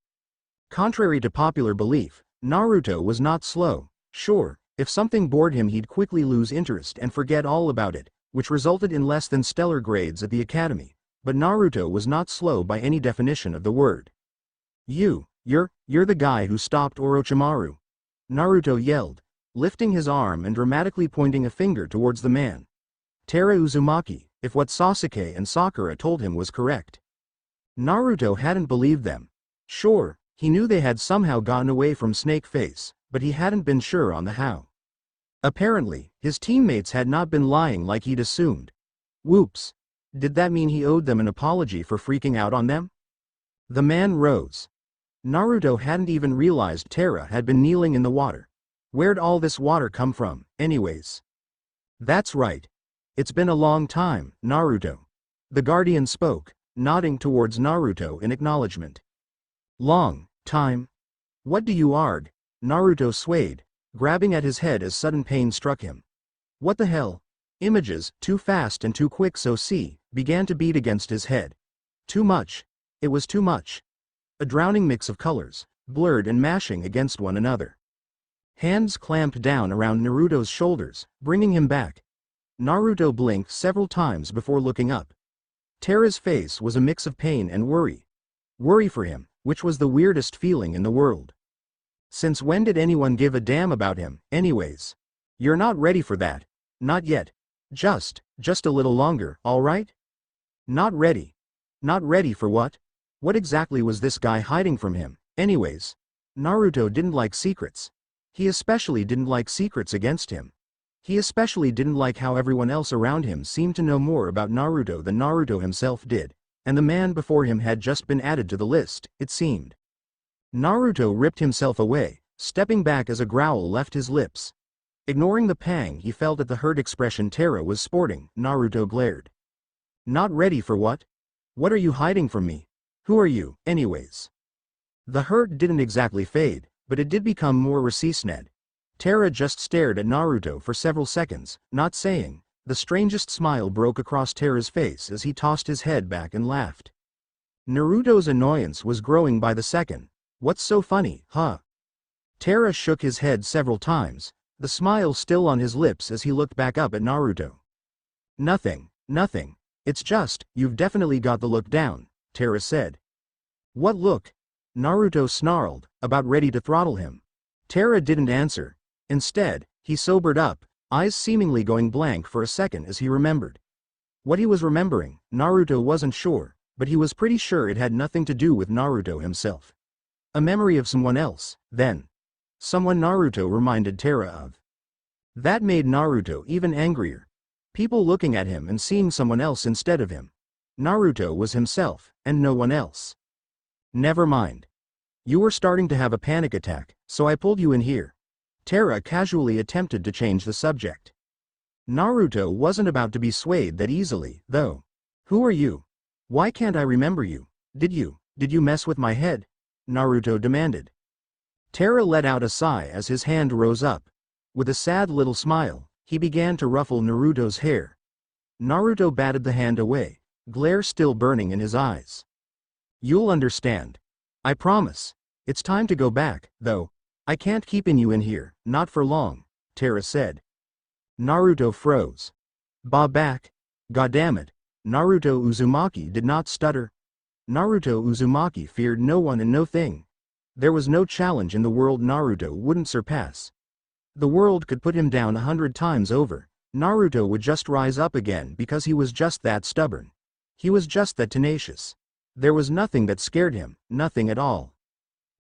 Contrary to popular belief, Naruto was not slow. Sure, if something bored him he'd quickly lose interest and forget all about it, which resulted in less than stellar grades at the academy, but Naruto was not slow by any definition of the word. You're the guy who stopped Orochimaru. Naruto yelled, lifting his arm and dramatically pointing a finger towards the man. Tera Uzumaki, if what Sasuke and Sakura told him was correct. Naruto hadn't believed them. Sure, he knew they had somehow gotten away from Snake Face, but he hadn't been sure on the how. Apparently, his teammates had not been lying like he'd assumed. Whoops. Did that mean he owed them an apology for freaking out on them? The man rose. Naruto hadn't even realized Tera had been kneeling in the water. Where'd all this water come from, anyways? That's right. It's been a long time, Naruto. The guardian spoke, nodding towards Naruto in acknowledgement. Long time? What do you arg? Naruto swayed, grabbing at his head as sudden pain struck him. What the hell? Images, too fast and too quick so began to beat against his head. Too much. It was too much. A drowning mix of colors, blurred and mashing against one another. Hands clamped down around Naruto's shoulders, bringing him back. Naruto blinked several times before looking up. Tera's face was a mix of pain and worry. Worry for him, which was the weirdest feeling in the world. Since when did anyone give a damn about him, anyways? You're not ready for that. Not yet. Just a little longer, all right? Not ready. Not ready for what? What exactly was this guy hiding from him, anyways? Naruto didn't like secrets. He especially didn't like secrets against him. He especially didn't like how everyone else around him seemed to know more about Naruto than Naruto himself did, and the man before him had just been added to the list, it seemed. Naruto ripped himself away, stepping back as a growl left his lips. Ignoring the pang he felt at the hurt expression Terra was sporting, Naruto glared. Not ready for what? What are you hiding from me? Who are you, anyways? The hurt didn't exactly fade, but it did become more resistant. Terra just stared at Naruto for several seconds, not saying. The strangest smile broke across Terra's face as he tossed his head back and laughed. Naruto's annoyance was growing by the second. What's so funny, huh? Terra shook his head several times, the smile still on his lips as he looked back up at Naruto. Nothing, nothing. It's just, you've definitely got the look down, Terra said. What look? Naruto snarled, about ready to throttle him. Terra didn't answer. Instead, he sobered up, eyes seemingly going blank for a second as he remembered. What he was remembering, Naruto wasn't sure, but he was pretty sure it had nothing to do with Naruto himself. A memory of someone else, then. Someone Naruto reminded Terra of. That made Naruto even angrier. People looking at him and seeing someone else instead of him. Naruto was himself, and no one else. Never mind. You were starting to have a panic attack, so I pulled you in here. Terra casually attempted to change the subject. Naruto wasn't about to be swayed that easily, though. Who are you? Why can't I remember you? Did you mess with my head? Naruto demanded. Terra let out a sigh as his hand rose up. With a sad little smile, he began to ruffle Naruto's hair. Naruto batted the hand away, glare still burning in his eyes. You'll understand. I promise. It's time to go back, though. I can't keep you in here, not for long, Terra said. Naruto froze. Back? Goddammit. Naruto Uzumaki did not stutter. Naruto Uzumaki feared no one and no thing. There was no challenge in the world Naruto wouldn't surpass. The world could put him down 100 times over. Naruto would just rise up again because he was just that stubborn. He was just that tenacious. There was nothing that scared him, nothing at all.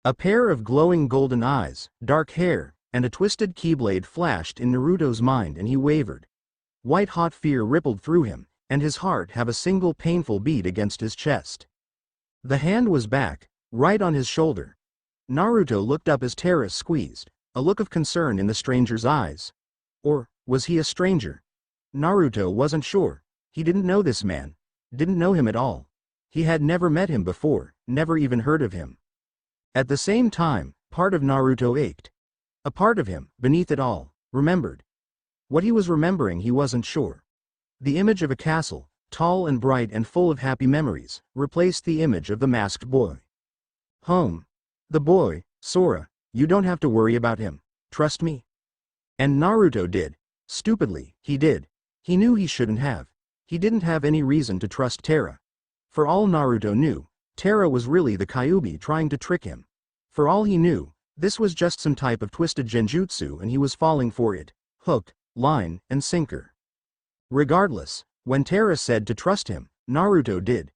A pair of glowing golden eyes, dark hair, and a twisted keyblade flashed in Naruto's mind and he wavered. White-hot fear rippled through him, and his heart have a single painful beat against his chest. The hand was back, right on his shoulder. Naruto looked up as Terra squeezed, a look of concern in the stranger's eyes. Or, was he a stranger? Naruto wasn't sure. He didn't know this man. Didn't know him at all. He had never met him before, never even heard of him. At the same time, part of Naruto ached. A part of him, beneath it all, remembered. What he was remembering he wasn't sure. The image of a castle, tall and bright and full of happy memories, replaced the image of the masked boy. Home. The boy, Sora, you don't have to worry about him, trust me. And Naruto did. Stupidly, he did. He knew he shouldn't have. He didn't have any reason to trust Terra. For all Naruto knew, Terra was really the Kyuubi trying to trick him. For all he knew, this was just some type of twisted genjutsu and he was falling for it, hook, line, and sinker. Regardless, when Terra said to trust him, Naruto did.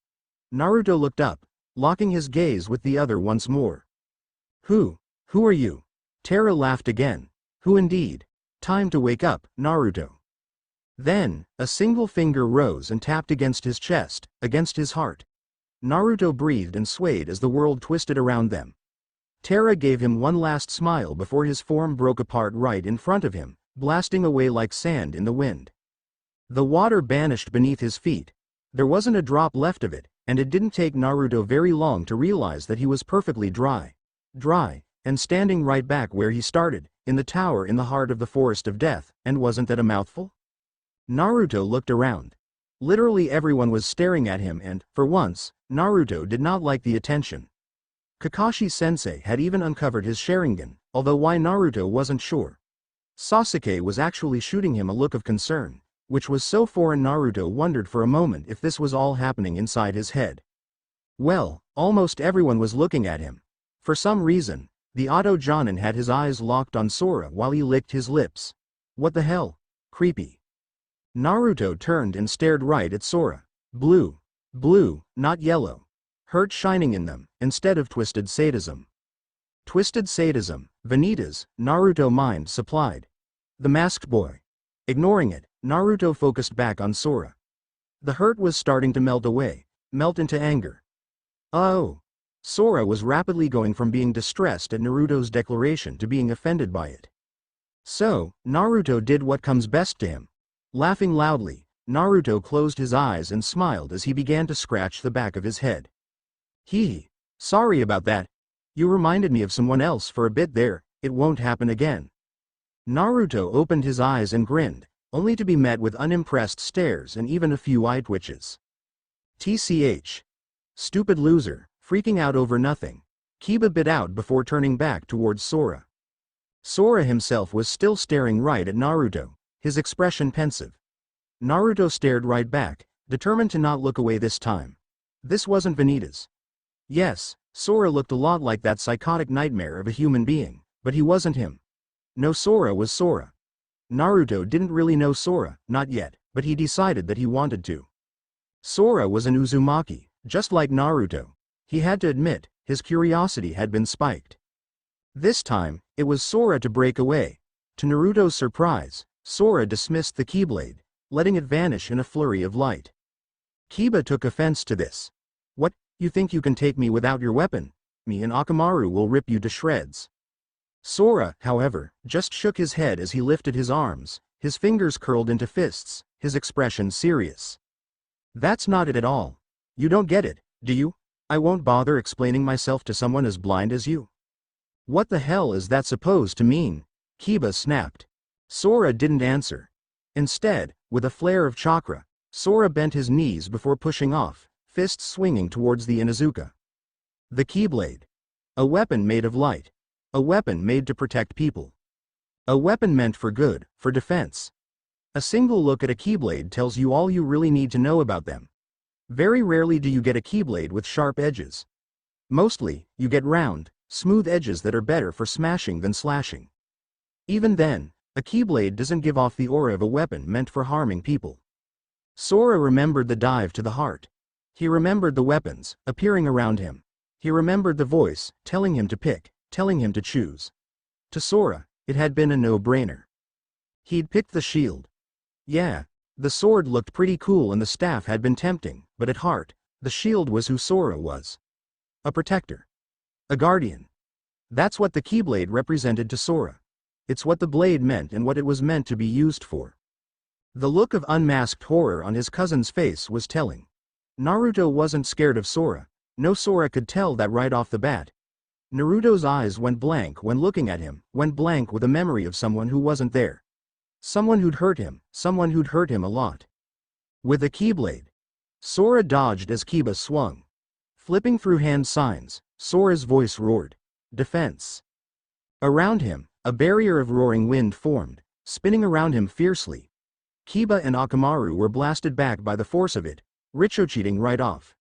Naruto looked up, locking his gaze with the other once more. Who are you? Terra laughed again. Who indeed? Time to wake up, Naruto. Then, a single finger rose and tapped against his chest, against his heart. Naruto breathed and swayed as the world twisted around them. Terra gave him one last smile before his form broke apart right in front of him, blasting away like sand in the wind. The water vanished beneath his feet. There wasn't a drop left of it, and it didn't take Naruto very long to realize that he was perfectly dry. Dry, and standing right back where he started, in the tower in the heart of the Forest of Death, and wasn't that a mouthful? Naruto looked around. Literally everyone was staring at him and, for once, Naruto did not like the attention. Kakashi-sensei had even uncovered his Sharingan, although why Naruto wasn't sure. Sasuke was actually shooting him a look of concern, which was so foreign Naruto wondered for a moment if this was all happening inside his head. Well, almost everyone was looking at him. For some reason, the Auto Jonin had his eyes locked on Sora while he licked his lips. What the hell? Creepy. Naruto turned and stared right at Sora. Blue, not yellow. Hurt shining in them, instead of twisted sadism. Twisted sadism, Vanitas, Naruto mind supplied. The masked boy. Ignoring it, Naruto focused back on Sora. The hurt was starting to melt away, melt into anger. Oh! Sora was rapidly going from being distressed at Naruto's declaration to being offended by it. So, Naruto did what comes best to him. Laughing loudly, Naruto closed his eyes and smiled as he began to scratch the back of his head. Hee. Sorry about that. You reminded me of someone else for a bit there, it won't happen again. Naruto opened his eyes and grinned, only to be met with unimpressed stares and even a few eye twitches. TCH. Stupid loser, freaking out over nothing. Kiba bit out before turning back towards Sora. Sora himself was still staring right at Naruto, his expression pensive. Naruto stared right back, determined to not look away this time. This wasn't Vanitas. Yes, Sora looked a lot like that psychotic nightmare of a human being, but he wasn't him. No, Sora was Sora. Naruto didn't really know Sora, not yet, but he decided that he wanted to. Sora was an Uzumaki, just like Naruto. He had to admit, his curiosity had been spiked. This time, it was Sora to break away. To Naruto's surprise, Sora dismissed the Keyblade, letting it vanish in a flurry of light. Kiba took offense to this. What, you think you can take me without your weapon? Me and Akamaru will rip you to shreds. Sora, however, just shook his head as he lifted his arms, his fingers curled into fists, his expression serious. That's not it at all. You don't get it, do you? I won't bother explaining myself to someone as blind as you. What the hell is that supposed to mean? Kiba snapped. Sora didn't answer. Instead, with a flare of chakra, Sora bent his knees before pushing off, fists swinging towards the Inuzuka. The Keyblade. A weapon made of light. A weapon made to protect people. A weapon meant for good, for defense. A single look at a Keyblade tells you all you really need to know about them. Very rarely do you get a Keyblade with sharp edges. Mostly, you get round, smooth edges that are better for smashing than slashing. Even then, a Keyblade doesn't give off the aura of a weapon meant for harming people. Sora remembered the dive to the heart. He remembered the weapons, appearing around him. He remembered the voice, telling him to pick, telling him to choose. To Sora, it had been a no-brainer. He'd picked the shield. Yeah, the sword looked pretty cool and the staff had been tempting, but at heart, the shield was who Sora was. A protector. A guardian. That's what the Keyblade represented to Sora. It's what the blade meant and what it was meant to be used for. The look of unmasked horror on his cousin's face was telling. Naruto wasn't scared of Sora. No, Sora could tell that right off the bat. Naruto's eyes went blank when looking at him, went blank with a memory of someone who wasn't there. Someone who'd hurt him a lot. With a Keyblade. Sora dodged as Kiba swung. Flipping through hand signs, Sora's voice roared. Defense. Around him, a barrier of roaring wind formed, spinning around him fiercely. Kiba and Akamaru were blasted back by the force of it, ricocheting right off.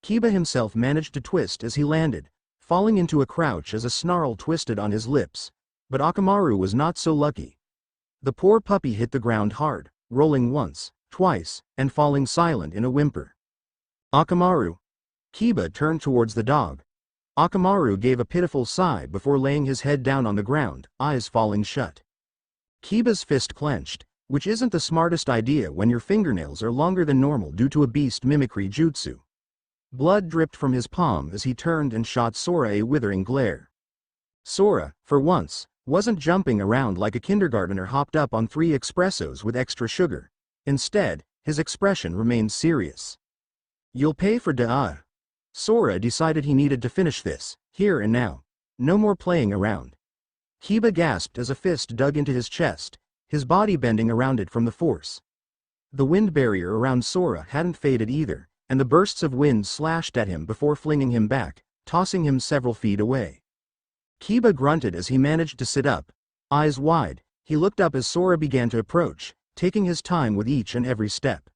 Kiba himself managed to twist as he landed, falling into a crouch as a snarl twisted on his lips, but Akamaru was not so lucky. The poor puppy hit the ground hard, rolling once, twice, and falling silent in a whimper. Akamaru. Kiba turned towards the dog. Akamaru gave a pitiful sigh before laying his head down on the ground, eyes falling shut. Kiba's fist clenched, which isn't the smartest idea when your fingernails are longer than normal due to a beast mimicry jutsu. Blood dripped from his palm as he turned and shot Sora a withering glare. Sora, for once, wasn't jumping around like a kindergartner hopped up on 3 espressos with extra sugar. Instead, his expression remained serious. You'll pay for da. Sora decided he needed to finish this, here and now. No more playing around. Kiba gasped as a fist dug into his chest, his body bending around it from the force. The wind barrier around Sora hadn't faded either, and the bursts of wind slashed at him before flinging him back, tossing him several feet away. Kiba grunted as he managed to sit up. Eyes wide, he looked up as Sora began to approach, taking his time with each and every step.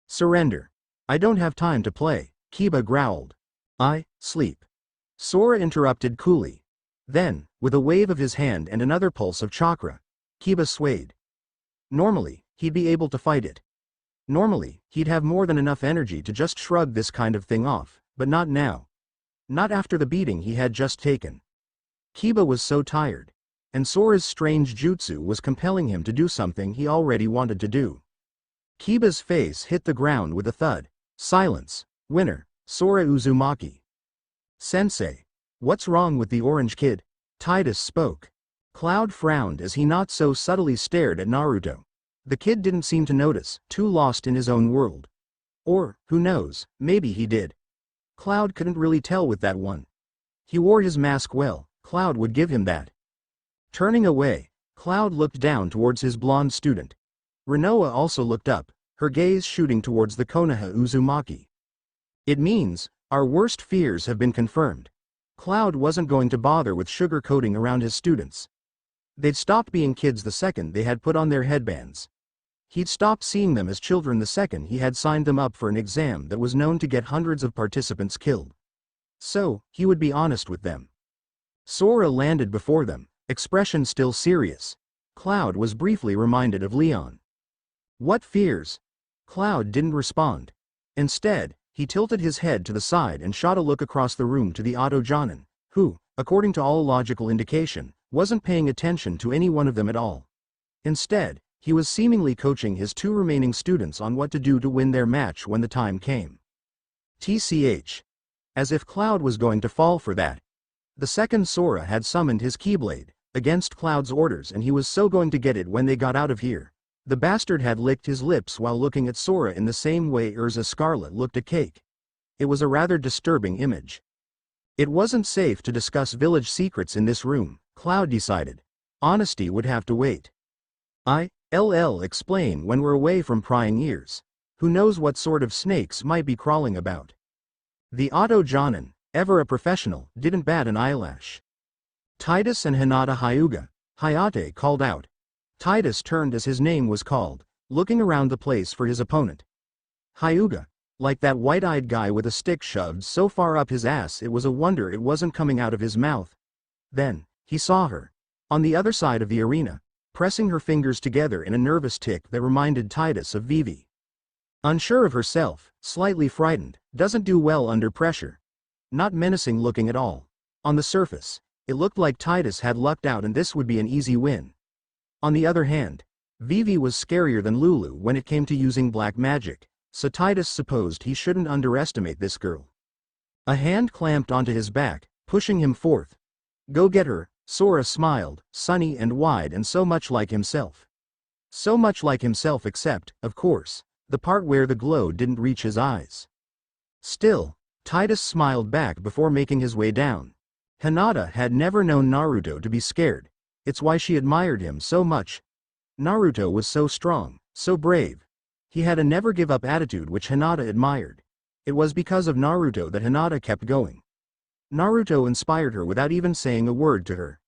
Surrender. I don't have time to play, Kiba growled. Sleep. Sora interrupted coolly. Then, with a wave of his hand and another pulse of chakra, Kiba swayed. Normally, he'd be able to fight it. Normally, he'd have more than enough energy to just shrug this kind of thing off, but not now. Not after the beating he had just taken. Kiba was so tired. And Sora's strange jutsu was compelling him to do something he already wanted to do. Kiba's face hit the ground with a thud. Silence. Winner, Sora Uzumaki. Sensei. What's wrong with the orange kid? Titus spoke. Cloud frowned as he not so subtly stared at Naruto. The kid didn't seem to notice, too lost in his own world. Or, who knows, maybe he did. Cloud couldn't really tell with that one. He wore his mask well, Cloud would give him that. Turning away, Cloud looked down towards his blonde student. Rinoa also looked up, her gaze shooting towards the Konoha Uzumaki. It means, our worst fears have been confirmed. Cloud wasn't going to bother with sugar-coating around his students. They'd stopped being kids the second they had put on their headbands. He'd stopped seeing them as children the second he had signed them up for an exam that was known to get hundreds of participants killed. So, he would be honest with them. Sora landed before them, expression still serious. Cloud was briefly reminded of Leon. What fears? Cloud didn't respond. Instead, he tilted his head to the side and shot a look across the room to the Otto Jonin, who, according to all logical indication, wasn't paying attention to any one of them at all. Instead, he was seemingly coaching his two remaining students on what to do to win their match when the time came. TCH. As if Cloud was going to fall for that. The second Sora had summoned his Keyblade, against Cloud's orders, and he was so going to get it when they got out of here. The bastard had licked his lips while looking at Sora in the same way Urza Scarlet looked at Cake. It was a rather disturbing image. It wasn't safe to discuss village secrets in this room, Cloud decided. Honesty would have to wait. I'll explain when we're away from prying ears. Who knows what sort of snakes might be crawling about. The Otto Jonin, ever a professional, didn't bat an eyelash. Titus and Hinata Hayate called out. Titus turned as his name was called, looking around the place for his opponent. Hyuga, like that white-eyed guy with a stick shoved so far up his ass it was a wonder it wasn't coming out of his mouth. Then, he saw her, on the other side of the arena, pressing her fingers together in a nervous tick that reminded Titus of Vivi. Unsure of herself, slightly frightened, doesn't do well under pressure. Not menacing looking at all. On the surface, it looked like Titus had lucked out and this would be an easy win. On the other hand, Vivi was scarier than Lulu when it came to using black magic, so Titus supposed he shouldn't underestimate this girl. A hand clamped onto his back, pushing him forth. Go get her, Sora smiled, sunny and wide and so much like himself. So much like himself except, of course, the part where the glow didn't reach his eyes. Still, Titus smiled back before making his way down. Hinata had never known Naruto to be scared. It's why she admired him so much. Naruto was so strong, so brave. He had a never-give-up attitude which Hinata admired. It was because of Naruto that Hinata kept going. Naruto inspired her without even saying a word to her.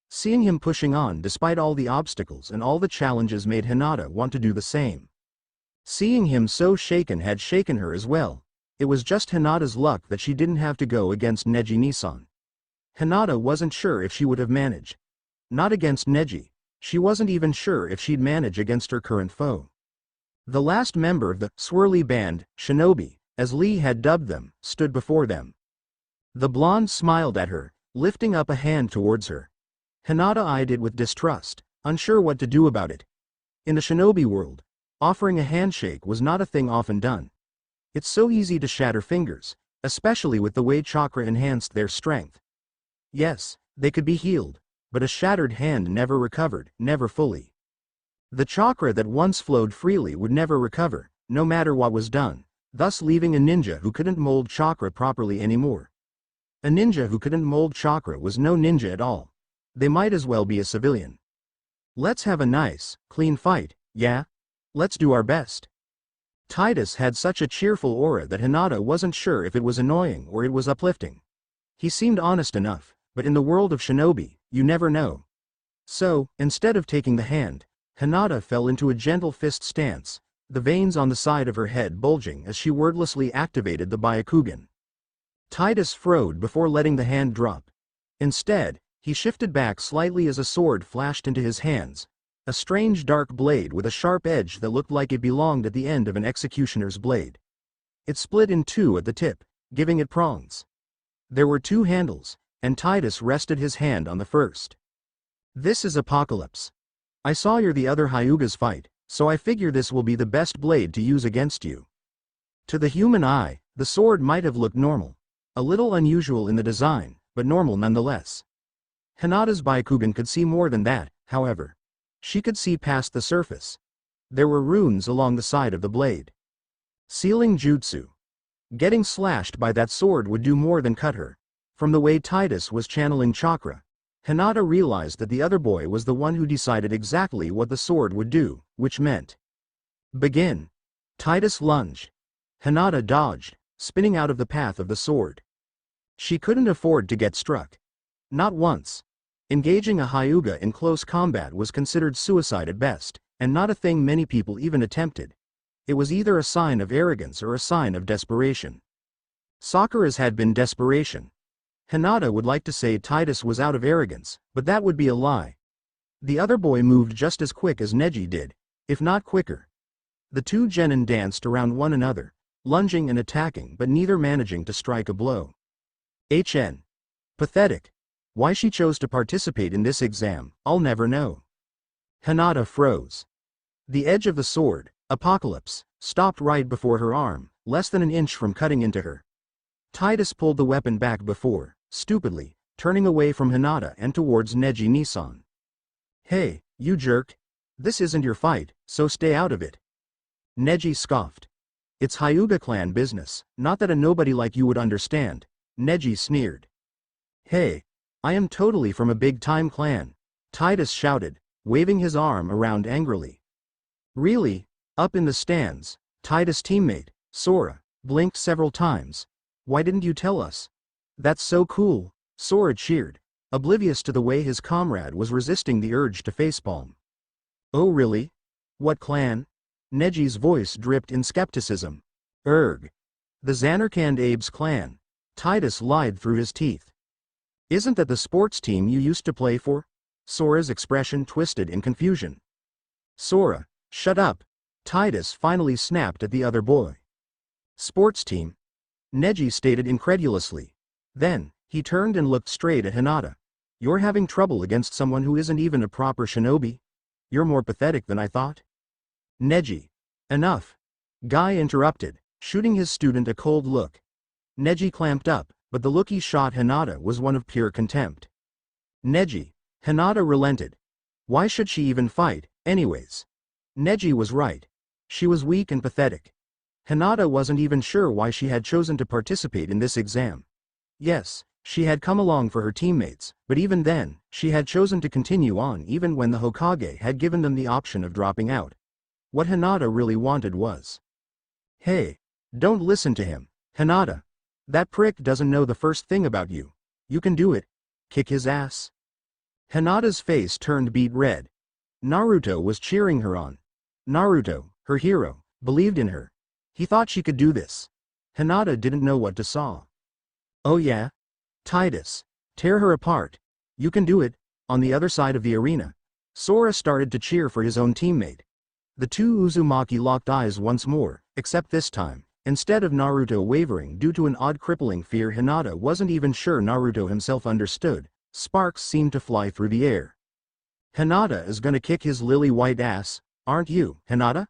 Seeing him pushing on despite all the obstacles and all the challenges made Hinata want to do the same. Seeing him so shaken had shaken her as well. It was just Hinata's luck that she didn't have to go against Neji-Nisan. Hinata wasn't sure if she would have managed. Not against Neji. She wasn't even sure if she'd manage against her current foe. The last member of the Swirly Band, Shinobi, as Lee had dubbed them, stood before them. The blonde smiled at her, lifting up a hand towards her. Hinata eyed it with distrust, unsure what to do about it. In the Shinobi world, offering a handshake was not a thing often done. It's so easy to shatter fingers, especially with the way chakra enhanced their strength. Yes, they could be healed, but a shattered hand never recovered, never fully. The chakra that once flowed freely would never recover, no matter what was done, thus leaving a ninja who couldn't mold chakra properly anymore. A ninja who couldn't mold chakra was no ninja at all. They might as well be a civilian. Let's have a nice, clean fight, yeah? Let's do our best. Titus had such a cheerful aura that Hinata wasn't sure if it was annoying or it was uplifting. He seemed honest enough, but in the world of Shinobi, you never know. So, instead of taking the hand, Hinata fell into a gentle fist stance, the veins on the side of her head bulging as she wordlessly activated the Byakugan. Titus frowned before letting the hand drop. Instead, he shifted back slightly as a sword flashed into his hands, a strange dark blade with a sharp edge that looked like it belonged at the end of an executioner's blade. It split in two at the tip, giving it prongs. There were two handles, and Titus rested his hand on the first. This is Apocalypse. I saw you're the other Hyugas fight, so I figure this will be the best blade to use against you. To the human eye, the sword might have looked normal. A little unusual in the design, but normal nonetheless. Hinata's Byakugan could see more than that, however. She could see past the surface. There were runes along the side of the blade. Sealing Jutsu. Getting slashed by that sword would do more than cut her. From the way Titus was channeling chakra, Hinata realized that the other boy was the one who decided exactly what the sword would do, which meant begin. Titus lunged. Hinata dodged, spinning out of the path of the sword. She couldn't afford to get struck. Not once. Engaging a Hyuga in close combat was considered suicide at best, and not a thing many people even attempted. It was either a sign of arrogance or a sign of desperation. Sakura's had been desperation. Hinata would like to say Titus was out of arrogance, but that would be a lie. The other boy moved just as quick as Neji did, if not quicker. The two genin danced around one another, lunging and attacking but neither managing to strike a blow. Pathetic. Why she chose to participate in this exam, I'll never know. Hinata froze. The edge of the sword, Apocalypse, stopped right before her arm, less than an inch from cutting into her. Titus pulled the weapon back before, stupidly, turning away from Hinata and towards Neji Nisan. Hey, you jerk. This isn't your fight, so stay out of it. Neji scoffed. It's Hyuga clan business, not that a nobody like you would understand, Neji sneered. Hey, I am totally from a big-time clan, Titus shouted, waving his arm around angrily. Really? Up in the stands, Titus' teammate, Sora, blinked several times. Why didn't you tell us? That's so cool, Sora cheered, oblivious to the way his comrade was resisting the urge to facepalm. Oh really? What clan? Neji's voice dripped in skepticism. The Xanarkand Abe's clan. Titus lied through his teeth. Isn't that the sports team you used to play for? Sora's expression twisted in confusion. Sora, shut up. Titus finally snapped at the other boy. Sports team? Neji stated incredulously. Then, he turned and looked straight at Hinata. You're having trouble against someone who isn't even a proper shinobi? You're more pathetic than I thought. Neji. Enough. Guy interrupted, shooting his student a cold look. Neji clamped up, but the look he shot Hinata was one of pure contempt. Neji. Hinata relented. Why should she even fight, anyways? Neji was right. She was weak and pathetic. Hinata wasn't even sure why she had chosen to participate in this exam. Yes, she had come along for her teammates, but even then, she had chosen to continue on even when the Hokage had given them the option of dropping out. What Hinata really wanted was, hey, don't listen to him, Hinata. That prick doesn't know the first thing about you. You can do it. Kick his ass. Hinata's face turned beet red. Naruto was cheering her on. Naruto, her hero, believed in her. He thought she could do this. Hinata didn't know what to saw. Oh yeah? Titus. Tear her apart. You can do it. On the other side of the arena, Sora started to cheer for his own teammate. The two Uzumaki locked eyes once more, except this time, instead of Naruto wavering due to an odd crippling fear Hinata wasn't even sure Naruto himself understood, sparks seemed to fly through the air. Hinata is gonna kick his lily-white ass, aren't you, Hinata?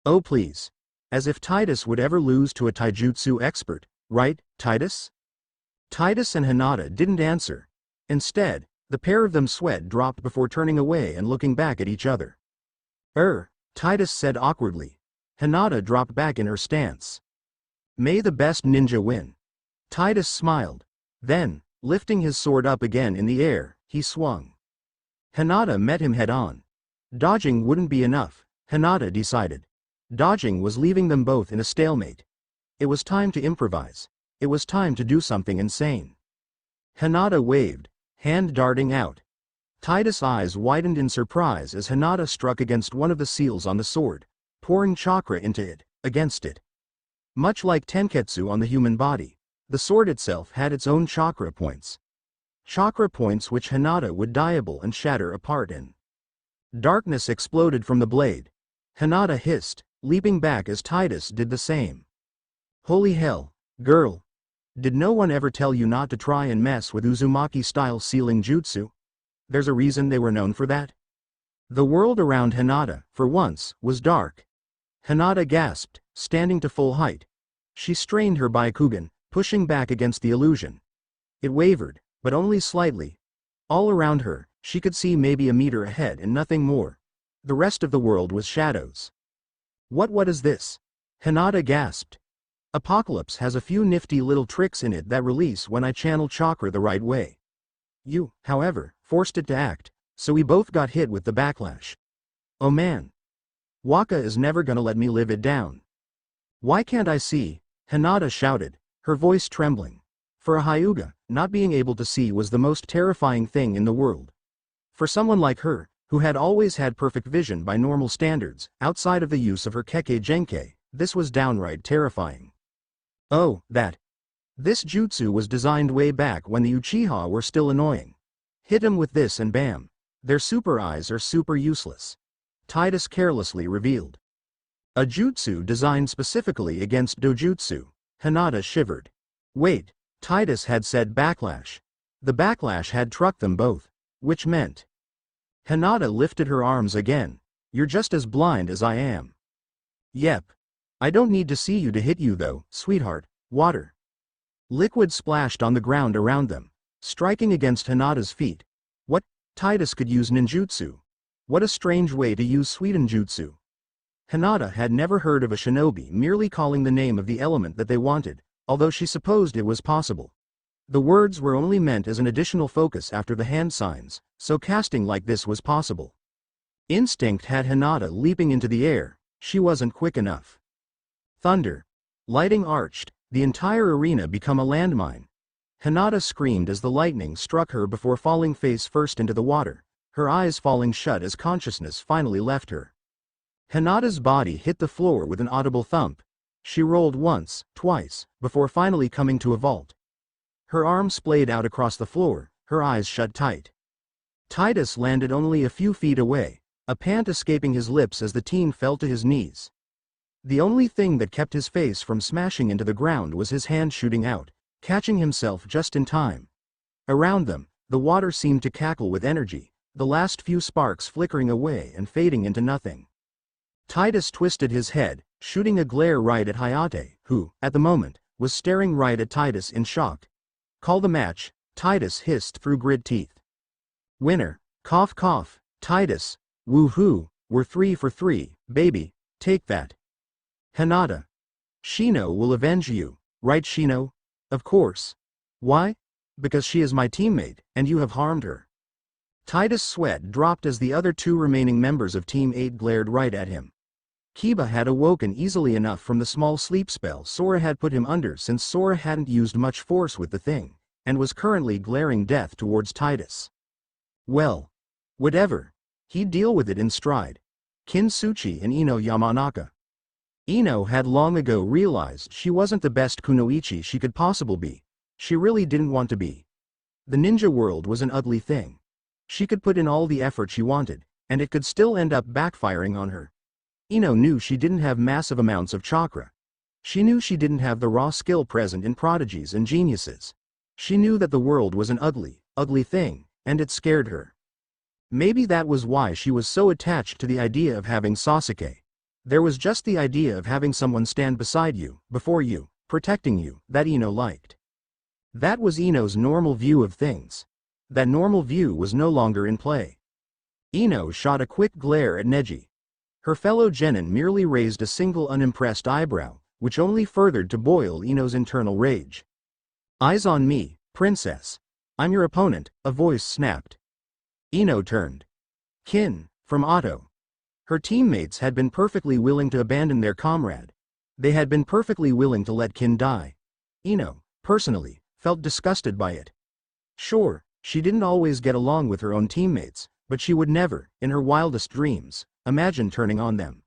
Oh please. As if Titus would ever lose to a taijutsu expert, right, Titus? Titus and Hinata didn't answer. Instead, the pair of them sweat dropped before turning away and looking back at each other. Titus said awkwardly. Hinata dropped back in her stance. May the best ninja win. Titus smiled. Then, lifting his sword up again in the air, he swung. Hinata met him head-on. Dodging wouldn't be enough, Hinata decided. Dodging was leaving them both in a stalemate. It was time to improvise. It was time to do something insane. Hinata waved, hand darting out. Titus' eyes widened in surprise as Hinata struck against one of the seals on the sword, pouring chakra into it, against it. Much like Tenketsu on the human body, the sword itself had its own chakra points. Chakra points which Hinata would diable and shatter apart in. Darkness exploded from the blade. Hinata hissed, leaping back as Titus did the same. Holy hell, girl. Did no one ever tell you not to try and mess with Uzumaki-style sealing jutsu? There's a reason they were known for that. The world around Hinata, for once, was dark. Hinata gasped, standing to full height. She strained her Byakugan, pushing back against the illusion. It wavered, but only slightly. All around her, she could see maybe a meter ahead and nothing more. The rest of the world was shadows. What is this? Hinata gasped. Apocalypse has a few nifty little tricks in it that release when I channel chakra the right way. You, however, forced it to act, so we both got hit with the backlash. Oh man. Waka is never gonna let me live it down. Why can't I see? Hinata shouted, her voice trembling. For a Hyuga, not being able to see was the most terrifying thing in the world. For someone like her, who had always had perfect vision by normal standards, outside of the use of her Kekkei Genkei, this was downright terrifying. Oh, this jutsu was designed way back when the Uchiha were still annoying. Hit 'em with this and bam. Their super eyes are super useless. Titus carelessly revealed. A jutsu designed specifically against dojutsu. Hinata shivered. Wait, Titus had said backlash. The backlash had trucked them both. Which meant. Hinata lifted her arms again. You're just as blind as I am. Yep. I don't need to see you to hit you though, sweetheart. Water. Liquid splashed on the ground around them, striking against Hinata's feet. What? Titus could use ninjutsu. What a strange way to use suidenjutsu. Hinata had never heard of a shinobi merely calling the name of the element that they wanted, although she supposed it was possible. The words were only meant as an additional focus after the hand signs, so casting like this was possible. Instinct had Hinata leaping into the air. She wasn't quick enough. Thunder. Lighting arched, the entire arena become a landmine. Hinata screamed as the lightning struck her before falling face first into the water, her eyes falling shut as consciousness finally left her. Hinata's body hit the floor with an audible thump. She rolled once, twice, before finally coming to a vault. Her arms splayed out across the floor, her eyes shut tight. Titus landed only a few feet away, a pant escaping his lips as the teen fell to his knees. The only thing that kept his face from smashing into the ground was his hand shooting out, catching himself just in time. Around them, the water seemed to cackle with energy, the last few sparks flickering away and fading into nothing. Titus twisted his head, shooting a glare right at Hayate, who, at the moment, was staring right at Titus in shock. Call the match, Titus hissed through grit teeth. Winner, cough cough, Titus, woo-hoo, we're 3 for 3, baby, take that. Hinata. Shino will avenge you, right Shino? Of course. Why? Because she is my teammate, and you have harmed her. Titus' sweat dropped as the other 2 remaining members of Team 8 glared right at him. Kiba had awoken easily enough from the small sleep spell Sora had put him under since Sora hadn't used much force with the thing, and was currently glaring death towards Titus. Well. Whatever. He'd deal with it in stride. Kintsuchi and Ino Yamanaka. Ino had long ago realized she wasn't the best kunoichi she could possibly be. She really didn't want to be. The ninja world was an ugly thing. She could put in all the effort she wanted, and it could still end up backfiring on her. Ino knew she didn't have massive amounts of chakra. She knew she didn't have the raw skill present in prodigies and geniuses. She knew that the world was an ugly, ugly thing, and it scared her. Maybe that was why she was so attached to the idea of having Sasuke. There was just the idea of having someone stand beside you, before you, protecting you, that Ino liked. That was Ino's normal view of things. That normal view was no longer in play. Ino shot a quick glare at Neji. Her fellow genin merely raised a single unimpressed eyebrow, which only furthered to boil Ino's internal rage. Eyes on me, princess. I'm your opponent, a voice snapped. Ino turned. Kin, from Otto. Her teammates had been perfectly willing to abandon their comrade. They had been perfectly willing to let Kin die. Ino, personally, felt disgusted by it. Sure, she didn't always get along with her own teammates, but she would never, in her wildest dreams, imagine turning on them.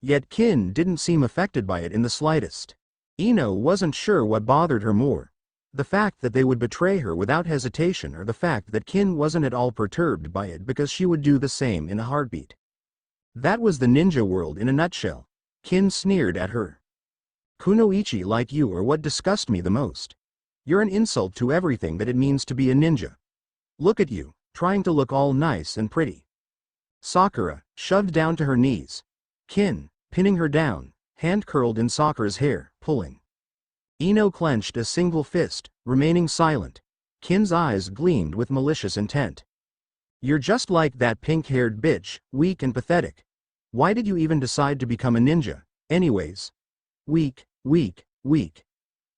Yet Kin didn't seem affected by it in the slightest. Ino wasn't sure what bothered her more. The fact that they would betray her without hesitation, or the fact that Kin wasn't at all perturbed by it because she would do the same in a heartbeat. That was the ninja world in a nutshell. Kin sneered at her. Kunoichi like you are what disgust me the most. You're an insult to everything that it means to be a ninja. Look at you, trying to look all nice and pretty. Sakura, shoved down to her knees. Kin, pinning her down, hand curled in Sakura's hair, pulling. Ino clenched a single fist, remaining silent. Kin's eyes gleamed with malicious intent. You're just like that pink-haired bitch, weak and pathetic. Why did you even decide to become a ninja, anyways? Weak, weak, weak.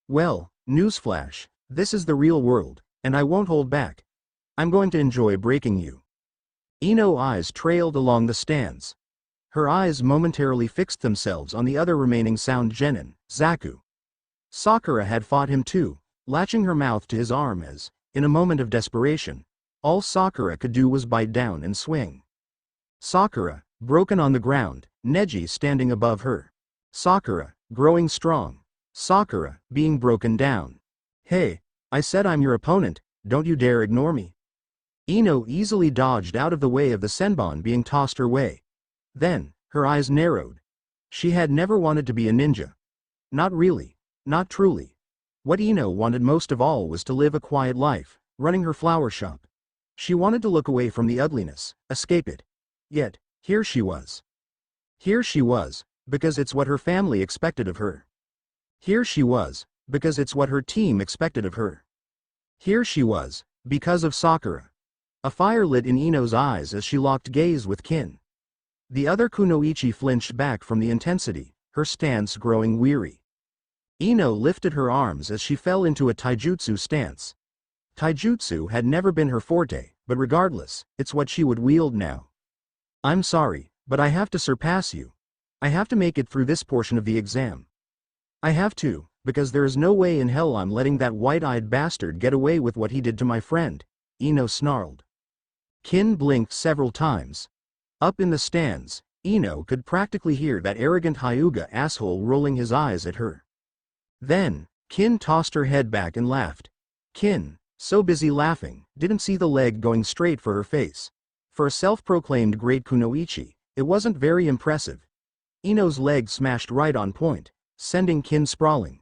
Well, newsflash, this is the real world, and I won't hold back. I'm going to enjoy breaking you. Ino's eyes trailed along the stands. Her eyes momentarily fixed themselves on the other remaining sound genin, Zaku. Sakura had fought him too, latching her mouth to his arm as, in a moment of desperation, all Sakura could do was bite down and swing. Sakura, broken on the ground, Neji standing above her. Sakura, growing strong. Sakura, being broken down. Hey, I said I'm your opponent, don't you dare ignore me. Ino easily dodged out of the way of the senbon being tossed her way. Then, her eyes narrowed. She had never wanted to be a ninja. Not really, not truly. What Ino wanted most of all was to live a quiet life, running her flower shop. She wanted to look away from the ugliness, escape it. Yet, here she was. Here she was, because it's what her family expected of her. Here she was, because it's what her team expected of her. Here she was, because of Sakura. A fire lit in Ino's eyes as she locked gaze with Kin. The other kunoichi flinched back from the intensity, her stance growing weary. Ino lifted her arms as she fell into a taijutsu stance. Taijutsu had never been her forte, but regardless, it's what she would wield now. I'm sorry, but I have to surpass you. I have to make it through this portion of the exam. I have to, because there is no way in hell I'm letting that white-eyed bastard get away with what he did to my friend, Ino snarled. Kin blinked several times. Up in the stands, Ino could practically hear that arrogant Hyuga asshole rolling his eyes at her. Then, Kin tossed her head back and laughed. Kin, so busy laughing, didn't see the leg going straight for her face. For a self-proclaimed great kunoichi, it wasn't very impressive. Ino's leg smashed right on point, sending Kin sprawling.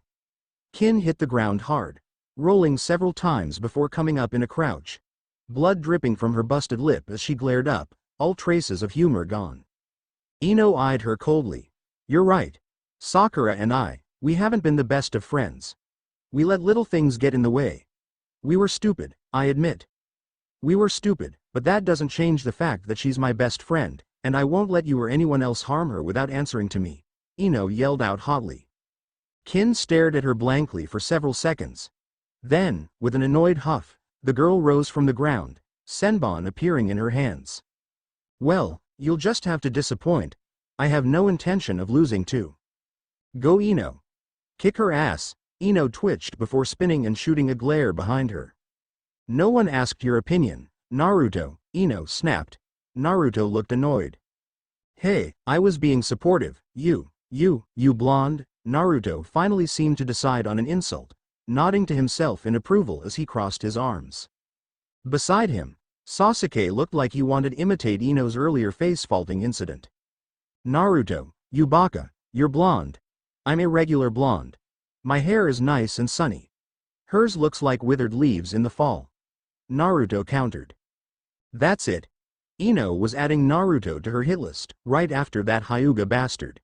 Kin hit the ground hard, rolling several times before coming up in a crouch. Blood dripping from her busted lip as she glared up, all traces of humor gone. Ino eyed her coldly. You're right. Sakura and I, we haven't been the best of friends. We let little things get in the way. We were stupid, I admit. We were stupid, but that doesn't change the fact that she's my best friend, and I won't let you or anyone else harm her without answering to me, Ino yelled out hotly. Kin stared at her blankly for several seconds. Then, with an annoyed huff, the girl rose from the ground, senbon appearing in her hands. Well, you'll just have to disappoint. I have no intention of losing too. Go Ino. Kick her ass. Ino twitched before spinning and shooting a glare behind her. No one asked your opinion, Naruto, Ino snapped. Naruto looked annoyed. Hey, I was being supportive, you blonde. Naruto finally seemed to decide on an insult, nodding to himself in approval as he crossed his arms. Beside him, Sasuke looked like he wanted to imitate Ino's earlier face-faulting incident. Naruto, you baka, you're blonde. I'm a regular blonde. My hair is nice and sunny. Hers looks like withered leaves in the fall. Naruto countered. That's it. Ino was adding Naruto to her hit list, right after that Hyuga bastard.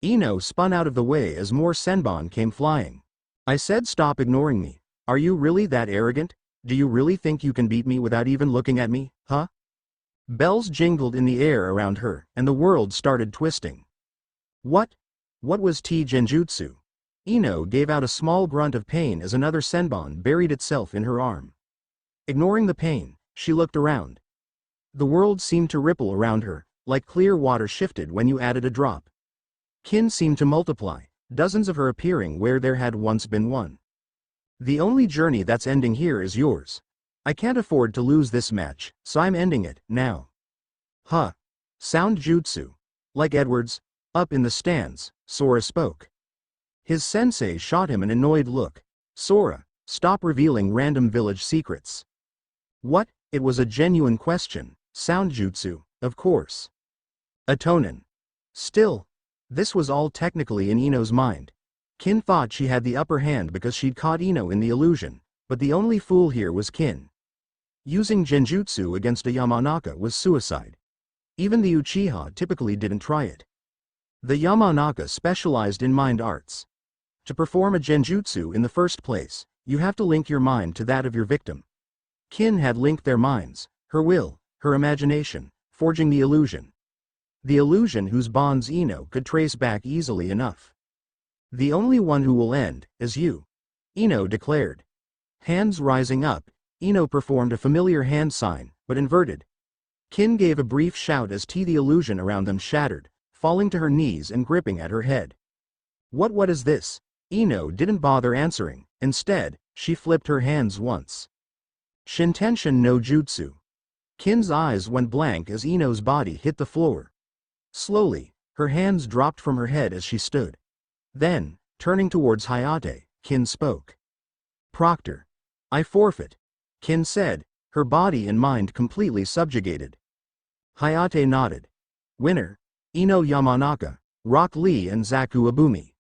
Ino spun out of the way as more senbon came flying. I said stop ignoring me. Are you really that arrogant? Do you really think you can beat me without even looking at me, huh? Bells jingled in the air around her, and the world started twisting. What? What was T-Genjutsu? Ino gave out a small grunt of pain as another senbon buried itself in her arm. Ignoring the pain, she looked around. The world seemed to ripple around her, like clear water shifted when you added a drop. Kin seemed to multiply, dozens of her appearing where there had once been one. The only journey that's ending here is yours. I can't afford to lose this match, so I'm ending it, now. Huh. Sound jutsu. Like Edwards. Up in the stands, Sora spoke. His sensei shot him an annoyed look. Sora, stop revealing random village secrets. What? It was a genuine question. Sound jutsu, of course. Atonin. Still. This was all technically in Ino's mind. Kin thought she had the upper hand because she'd caught Ino in the illusion, but the only fool here was Kin. Using genjutsu against a Yamanaka was suicide. Even the Uchiha typically didn't try it. The Yamanaka specialized in mind arts. To perform a genjutsu in the first place, You have to link your mind to that of your victim. Kin had linked their minds, her will, her imagination, forging the illusion. The illusion whose bonds Ino could trace back easily enough. The only one who will end is you, Ino declared. Hands rising up, Ino performed a familiar hand sign, but inverted. Kin gave a brief shout as the illusion around them shattered, falling to her knees and gripping at her head. What is this? Ino didn't bother answering, instead, she flipped her hands once. Shintenshin no Jutsu. Kin's eyes went blank as Ino's body hit the floor. Slowly, her hands dropped from her head as she stood. Then, turning towards Hayate, Kin spoke. Proctor. I forfeit. Kin said, her body and mind completely subjugated. Hayate nodded. Winner. Ino Yamanaka, Rock Lee and Zaku Abumi.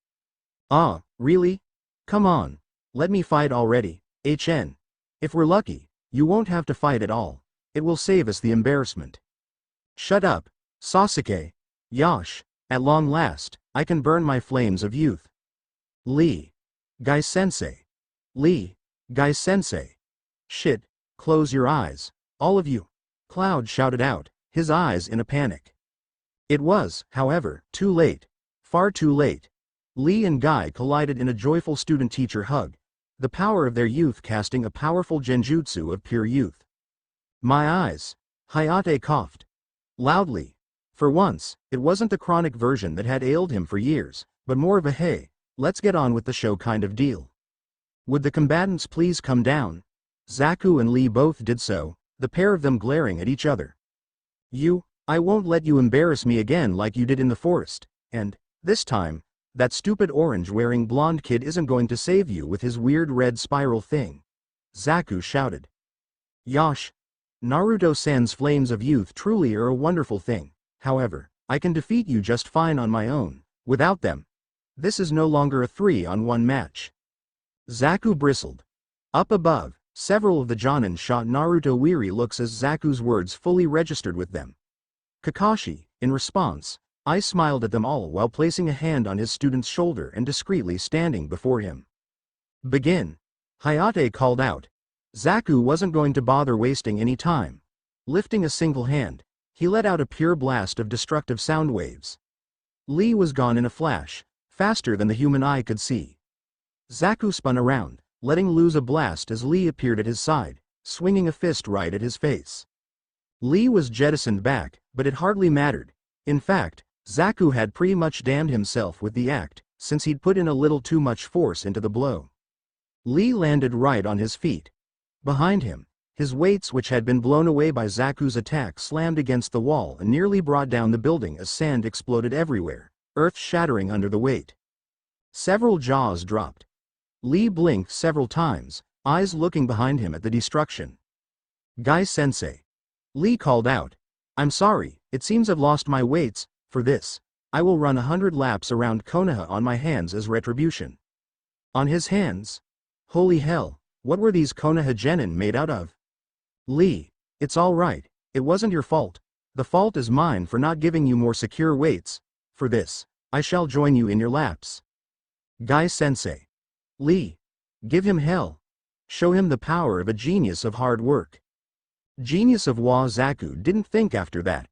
Ah, really? Come on. Let me fight already, HN. If we're lucky, you won't have to fight at all. It will save us the embarrassment. Shut up, Sasuke. Yash, at long last, I can burn my flames of youth. Lee. Gai-sensei. Lee. Gai-sensei. Shit, close your eyes, all of you. Cloud shouted out, his eyes in a panic. It was, however, too late. Far too late. Lee and Guy collided in a joyful student-teacher hug, the power of their youth casting a powerful genjutsu of pure youth. My eyes. Hayate coughed. Loudly. For once, it wasn't the chronic version that had ailed him for years, but more of a hey, let's get on with the show kind of deal. Would the combatants please come down? Zaku and Lee both did so, the pair of them glaring at each other. I won't let you embarrass me again like you did in the forest, and, this time, that stupid orange-wearing blonde kid isn't going to save you with his weird red spiral thing. Zaku shouted. Yash. Naruto-san's flames of youth truly are a wonderful thing, however, I can defeat you just fine on my own, without them. This is no longer a 3-on-1 match. Zaku bristled. Up above, several of the Jonin shot Naruto weary looks as Zaku's words fully registered with them. Kakashi, in response, I smiled at them all while placing a hand on his student's shoulder and discreetly standing before him. Begin. Hayate called out. Zaku wasn't going to bother wasting any time. Lifting a single hand, he let out a pure blast of destructive sound waves. Lee was gone in a flash, faster than the human eye could see. Zaku spun around, letting loose a blast as Lee appeared at his side, swinging a fist right at his face. Lee was jettisoned back, but it hardly mattered. In fact, Zaku had pretty much damned himself with the act, since he'd put in a little too much force into the blow. Lee landed right on his feet. Behind him, his weights which had been blown away by Zaku's attack slammed against the wall and nearly brought down the building as sand exploded everywhere, earth shattering under the weight. Several jaws dropped. Lee blinked several times, eyes looking behind him at the destruction. Gai-sensei. Lee called out. I'm sorry, it seems I've lost my weights. For this, I will run 100 laps around Konoha on my hands as retribution. On his hands? Holy hell, what were these Konoha genin made out of? Lee, it's all right, it wasn't your fault. The fault is mine for not giving you more secure weights. For this, I shall join you in your laps. Gai-sensei. Lee. Give him hell. Show him the power of a genius of hard work. Genius of Zaku didn't think after that.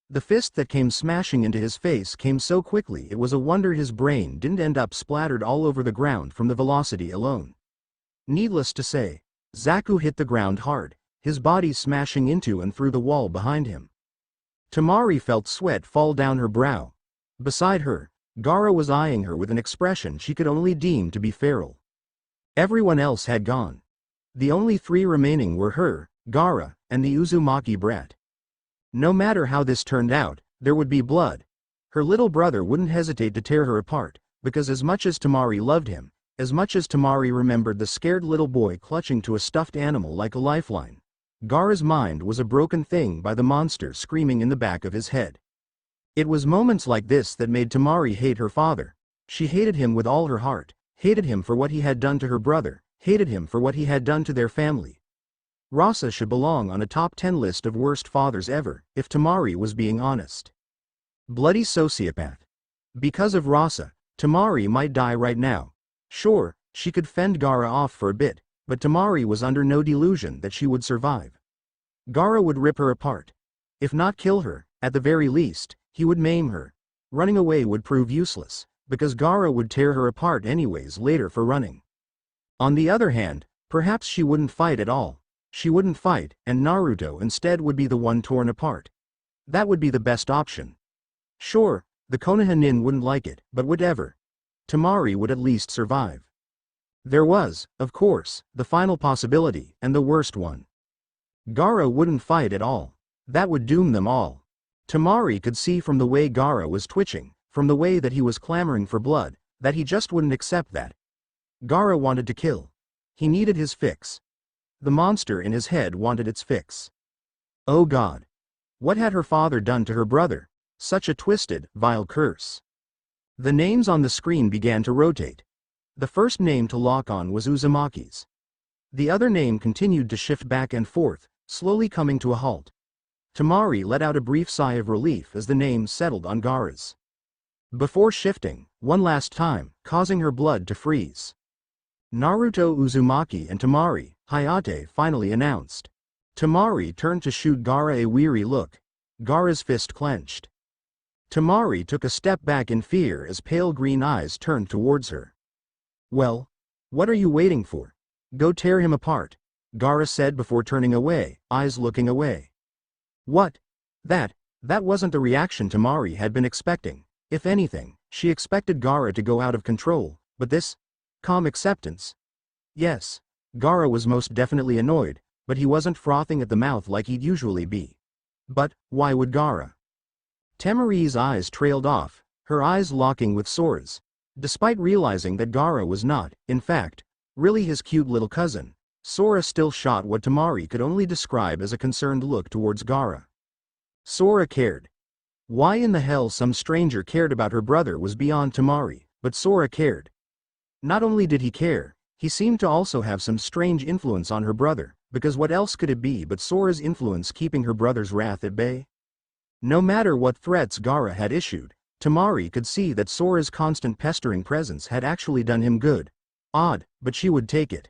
The fist that came smashing into his face came so quickly it was a wonder his brain didn't end up splattered all over the ground from the velocity alone. Needless to say, Zaku hit the ground hard, his body smashing into and through the wall behind him. Tamari felt sweat fall down her brow. Beside her, Gaara was eyeing her with an expression she could only deem to be feral. Everyone else had gone. The only 3 remaining were her, Gaara, and the Uzumaki brat. No matter how this turned out, there would be blood. Her little brother wouldn't hesitate to tear her apart, because as much as Tamari loved him, as much as Tamari remembered the scared little boy clutching to a stuffed animal like a lifeline, Gaara's mind was a broken thing by the monster screaming in the back of his head. It was moments like this that made Tamari hate her father. She hated him with all her heart, hated him for what he had done to her brother, hated him for what he had done to their family. Rasa should belong on a top 10 list of worst fathers ever, if Tamari was being honest. Bloody sociopath. Because of Rasa, Tamari might die right now. Sure, she could fend Gaara off for a bit, but Temari was under no delusion that she would survive. Gaara would rip her apart. If not kill her, at the very least, he would maim her. Running away would prove useless, because Gaara would tear her apart anyways later for running. On the other hand, perhaps she wouldn't fight at all. She wouldn't fight, and Naruto instead would be the one torn apart. That would be the best option. Sure, the Konoha nin wouldn't like it, but whatever. Temari would at least survive. There was, of course, the final possibility, and the worst one. Gaara wouldn't fight at all. That would doom them all. Temari could see from the way Gaara was twitching, from the way that he was clamoring for blood, that he just wouldn't accept that. Gaara wanted to kill. He needed his fix. The monster in his head wanted its fix. Oh God. What had her father done to her brother? Such a twisted, vile curse. The names on the screen began to rotate. The first name to lock on was Uzumaki's. The other name continued to shift back and forth, slowly coming to a halt. Temari let out a brief sigh of relief as the name settled on Gaara's. Before shifting, one last time, causing her blood to freeze. Naruto, Uzumaki and Temari, Hayate finally announced. Temari turned to shoot Gaara a weary look. Gaara's fist clenched. Temari took a step back in fear as pale green eyes turned towards her. Well, what are you waiting for? Go tear him apart, Gaara said before turning away, eyes looking away. What? That wasn't the reaction Temari had been expecting. If anything, she expected Gaara to go out of control, but this? Calm acceptance. Yes, Gaara was most definitely annoyed, but he wasn't frothing at the mouth like he'd usually be. But, why would Gaara? Temari's eyes trailed off, her eyes locking with Sora's. Despite realizing that Gaara was not, in fact, really his cute little cousin, Sora still shot what Temari could only describe as a concerned look towards Gaara. Sora cared. Why in the hell some stranger cared about her brother was beyond Temari, but Sora cared. Not only did he care, he seemed to also have some strange influence on her brother, because what else could it be but Sora's influence keeping her brother's wrath at bay? No matter what threats Gaara had issued, Temari could see that Sora's constant pestering presence had actually done him good. Odd, but she would take it.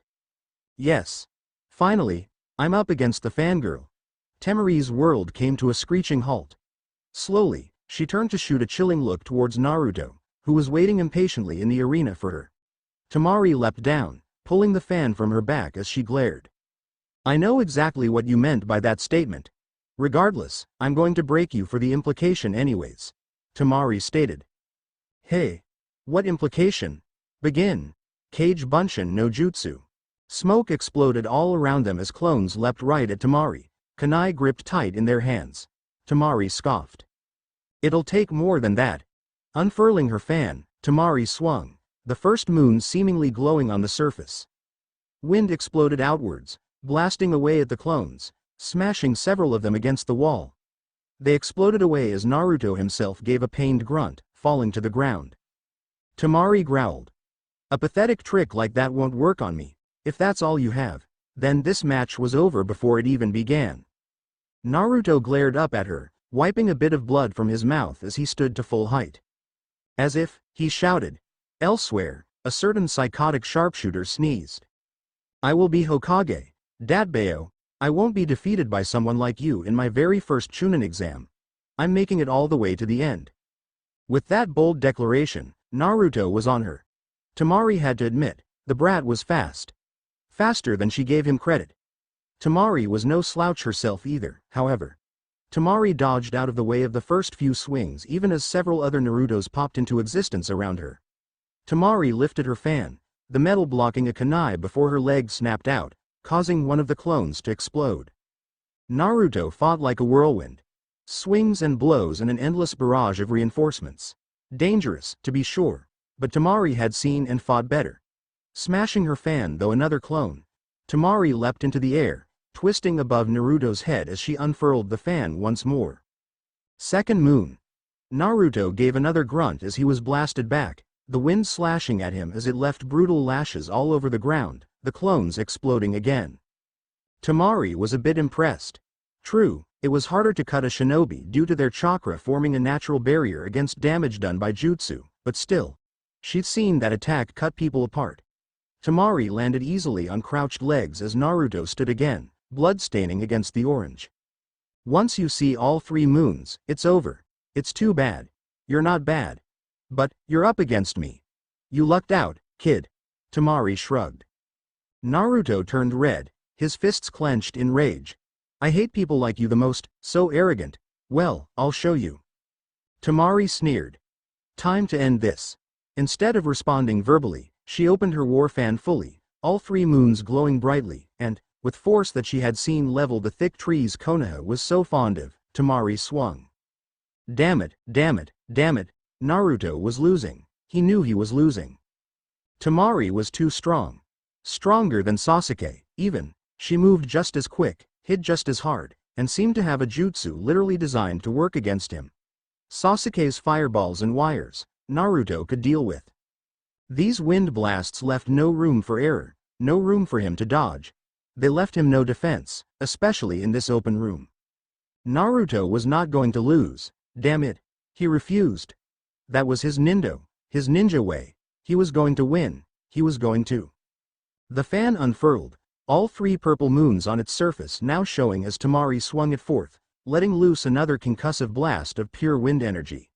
Yes. Finally, I'm up against the fangirl. Temari's world came to a screeching halt. Slowly, she turned to shoot a chilling look towards Naruto, who was waiting impatiently in the arena for her. Temari leapt down, pulling the fan from her back as she glared. I know exactly what you meant by that statement. Regardless, I'm going to break you for the implication anyways, Temari stated. Hey. What implication? Begin. Kage Bunshin no Jutsu. Smoke exploded all around them as clones leapt right at Temari, kunai gripped tight in their hands. Temari scoffed. It'll take more than that. Unfurling her fan, Temari swung, the first moon seemingly glowing on the surface. Wind exploded outwards, blasting away at the clones, smashing several of them against the wall. They exploded away as Naruto himself gave a pained grunt, falling to the ground. Temari growled. A pathetic trick like that won't work on me. If that's all you have, then this match was over before it even began. Naruto glared up at her, wiping a bit of blood from his mouth as he stood to full height. As if, he shouted. Elsewhere, a certain psychotic sharpshooter sneezed. I will be Hokage, Datbeo. I won't be defeated by someone like you in my very first Chunin exam. I'm making it all the way to the end. With that bold declaration, Naruto was on her. Temari had to admit, the brat was fast. Faster than she gave him credit. Temari was no slouch herself either, however. Temari dodged out of the way of the first few swings even as several other Narutos popped into existence around her. Temari lifted her fan, the metal blocking a kunai before her leg snapped out, causing one of the clones to explode. Naruto fought like a whirlwind. Swings and blows and an endless barrage of reinforcements. Dangerous, to be sure, but Temari had seen and fought better. Smashing her fan though another clone, Temari leapt into the air, twisting above Naruto's head as she unfurled the fan once more. Second moon. Naruto gave another grunt as he was blasted back, the wind slashing at him as it left brutal lashes all over the ground, the clones exploding again. Temari was a bit impressed. True, it was harder to cut a shinobi due to their chakra forming a natural barrier against damage done by jutsu, but still. She'd seen that attack cut people apart. Temari landed easily on crouched legs as Naruto stood again, blood staining against the orange. Once you see all 3 moons, it's over. It's too bad. You're not bad. But, you're up against me. You lucked out, kid. Temari shrugged. Naruto turned red, his fists clenched in rage. I hate people like you the most, so arrogant. Well, I'll show you. Temari sneered. Time to end this. Instead of responding verbally, she opened her war fan fully, all 3 moons glowing brightly, and, with force that she had seen level the thick trees Konoha was so fond of, Temari swung. Damn it, damn it, damn it, Naruto was losing. He knew he was losing. Temari was too strong. Stronger than Sasuke, even. She moved just as quick, hit just as hard, and seemed to have a jutsu literally designed to work against him. Sasuke's fireballs and wires, Naruto could deal with. These wind blasts left no room for error, no room for him to dodge. They left him no defense, especially in this open room. Naruto was not going to lose, damn it. He refused. That was his ninja way. He was going to win, he was going to. The fan unfurled, all 3 purple moons on its surface now showing as Temari swung it forth, letting loose another concussive blast of pure wind energy.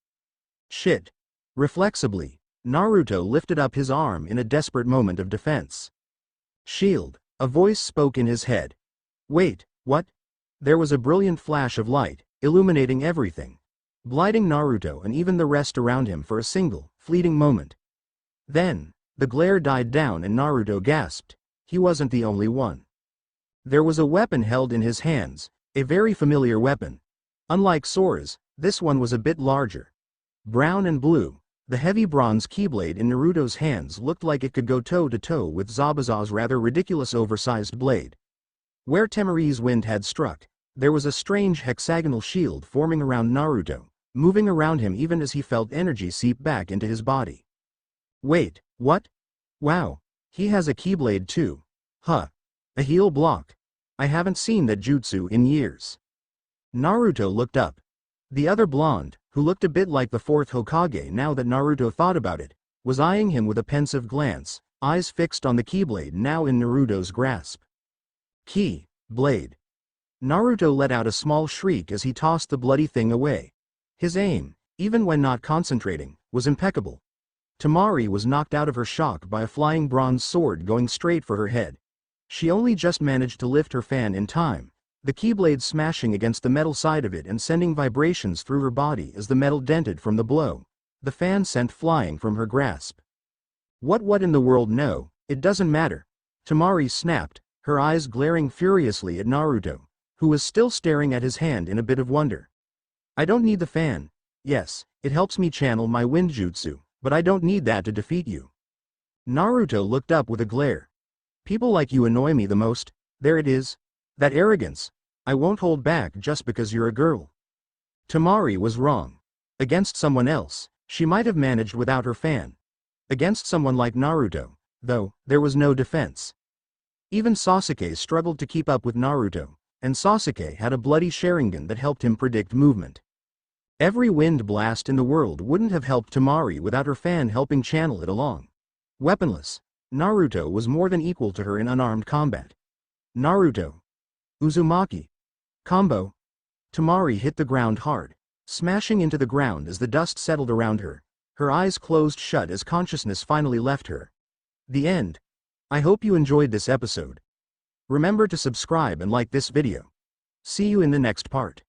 Shit. Reflexibly, Naruto lifted up his arm in a desperate moment of defense. Shield, a voice spoke in his head. Wait, what? There was a brilliant flash of light, illuminating everything, blinding Naruto and even the rest around him for a single, fleeting moment. Then, the glare died down and Naruto gasped. He wasn't the only one. There was a weapon held in his hands, a very familiar weapon. Unlike Sora's, this one was a bit larger. Brown and blue, the heavy bronze keyblade in Naruto's hands looked like it could go toe-to-toe with Zabuza's rather ridiculous oversized blade. Where Temari's wind had struck, there was a strange hexagonal shield forming around Naruto, moving around him even as he felt energy seep back into his body. Wait, what? Wow, he has a keyblade too. Huh. A heal block. I haven't seen that jutsu in years. Naruto looked up. The other blonde, who looked a bit like the 4th Hokage now that Naruto thought about it, was eyeing him with a pensive glance, eyes fixed on the keyblade now in Naruto's grasp. Key, blade. Naruto let out a small shriek as he tossed the bloody thing away. His aim, even when not concentrating, was impeccable. Temari was knocked out of her shock by a flying bronze sword going straight for her head. She only just managed to lift her fan in time, the keyblade smashing against the metal side of it and sending vibrations through her body as the metal dented from the blow, the fan sent flying from her grasp. What in the world? No, it doesn't matter. Temari snapped, her eyes glaring furiously at Naruto, who was still staring at his hand in a bit of wonder. I don't need the fan. Yes, it helps me channel my wind jutsu, but I don't need that to defeat you. Naruto looked up with a glare. People like you annoy me the most. There it is. That arrogance. I won't hold back just because you're a girl. Temari was wrong. Against someone else, she might have managed without her fan. Against someone like Naruto, though, there was no defense. Even Sasuke struggled to keep up with Naruto, and Sasuke had a bloody Sharingan that helped him predict movement. Every wind blast in the world wouldn't have helped Temari without her fan helping channel it along. Weaponless, Naruto was more than equal to her in unarmed combat. Naruto. Uzumaki. Combo. Temari hit the ground hard, smashing into the ground as the dust settled around her. Her eyes closed shut as consciousness finally left her. The end. I hope you enjoyed this episode. Remember to subscribe and like this video. See you in the next part.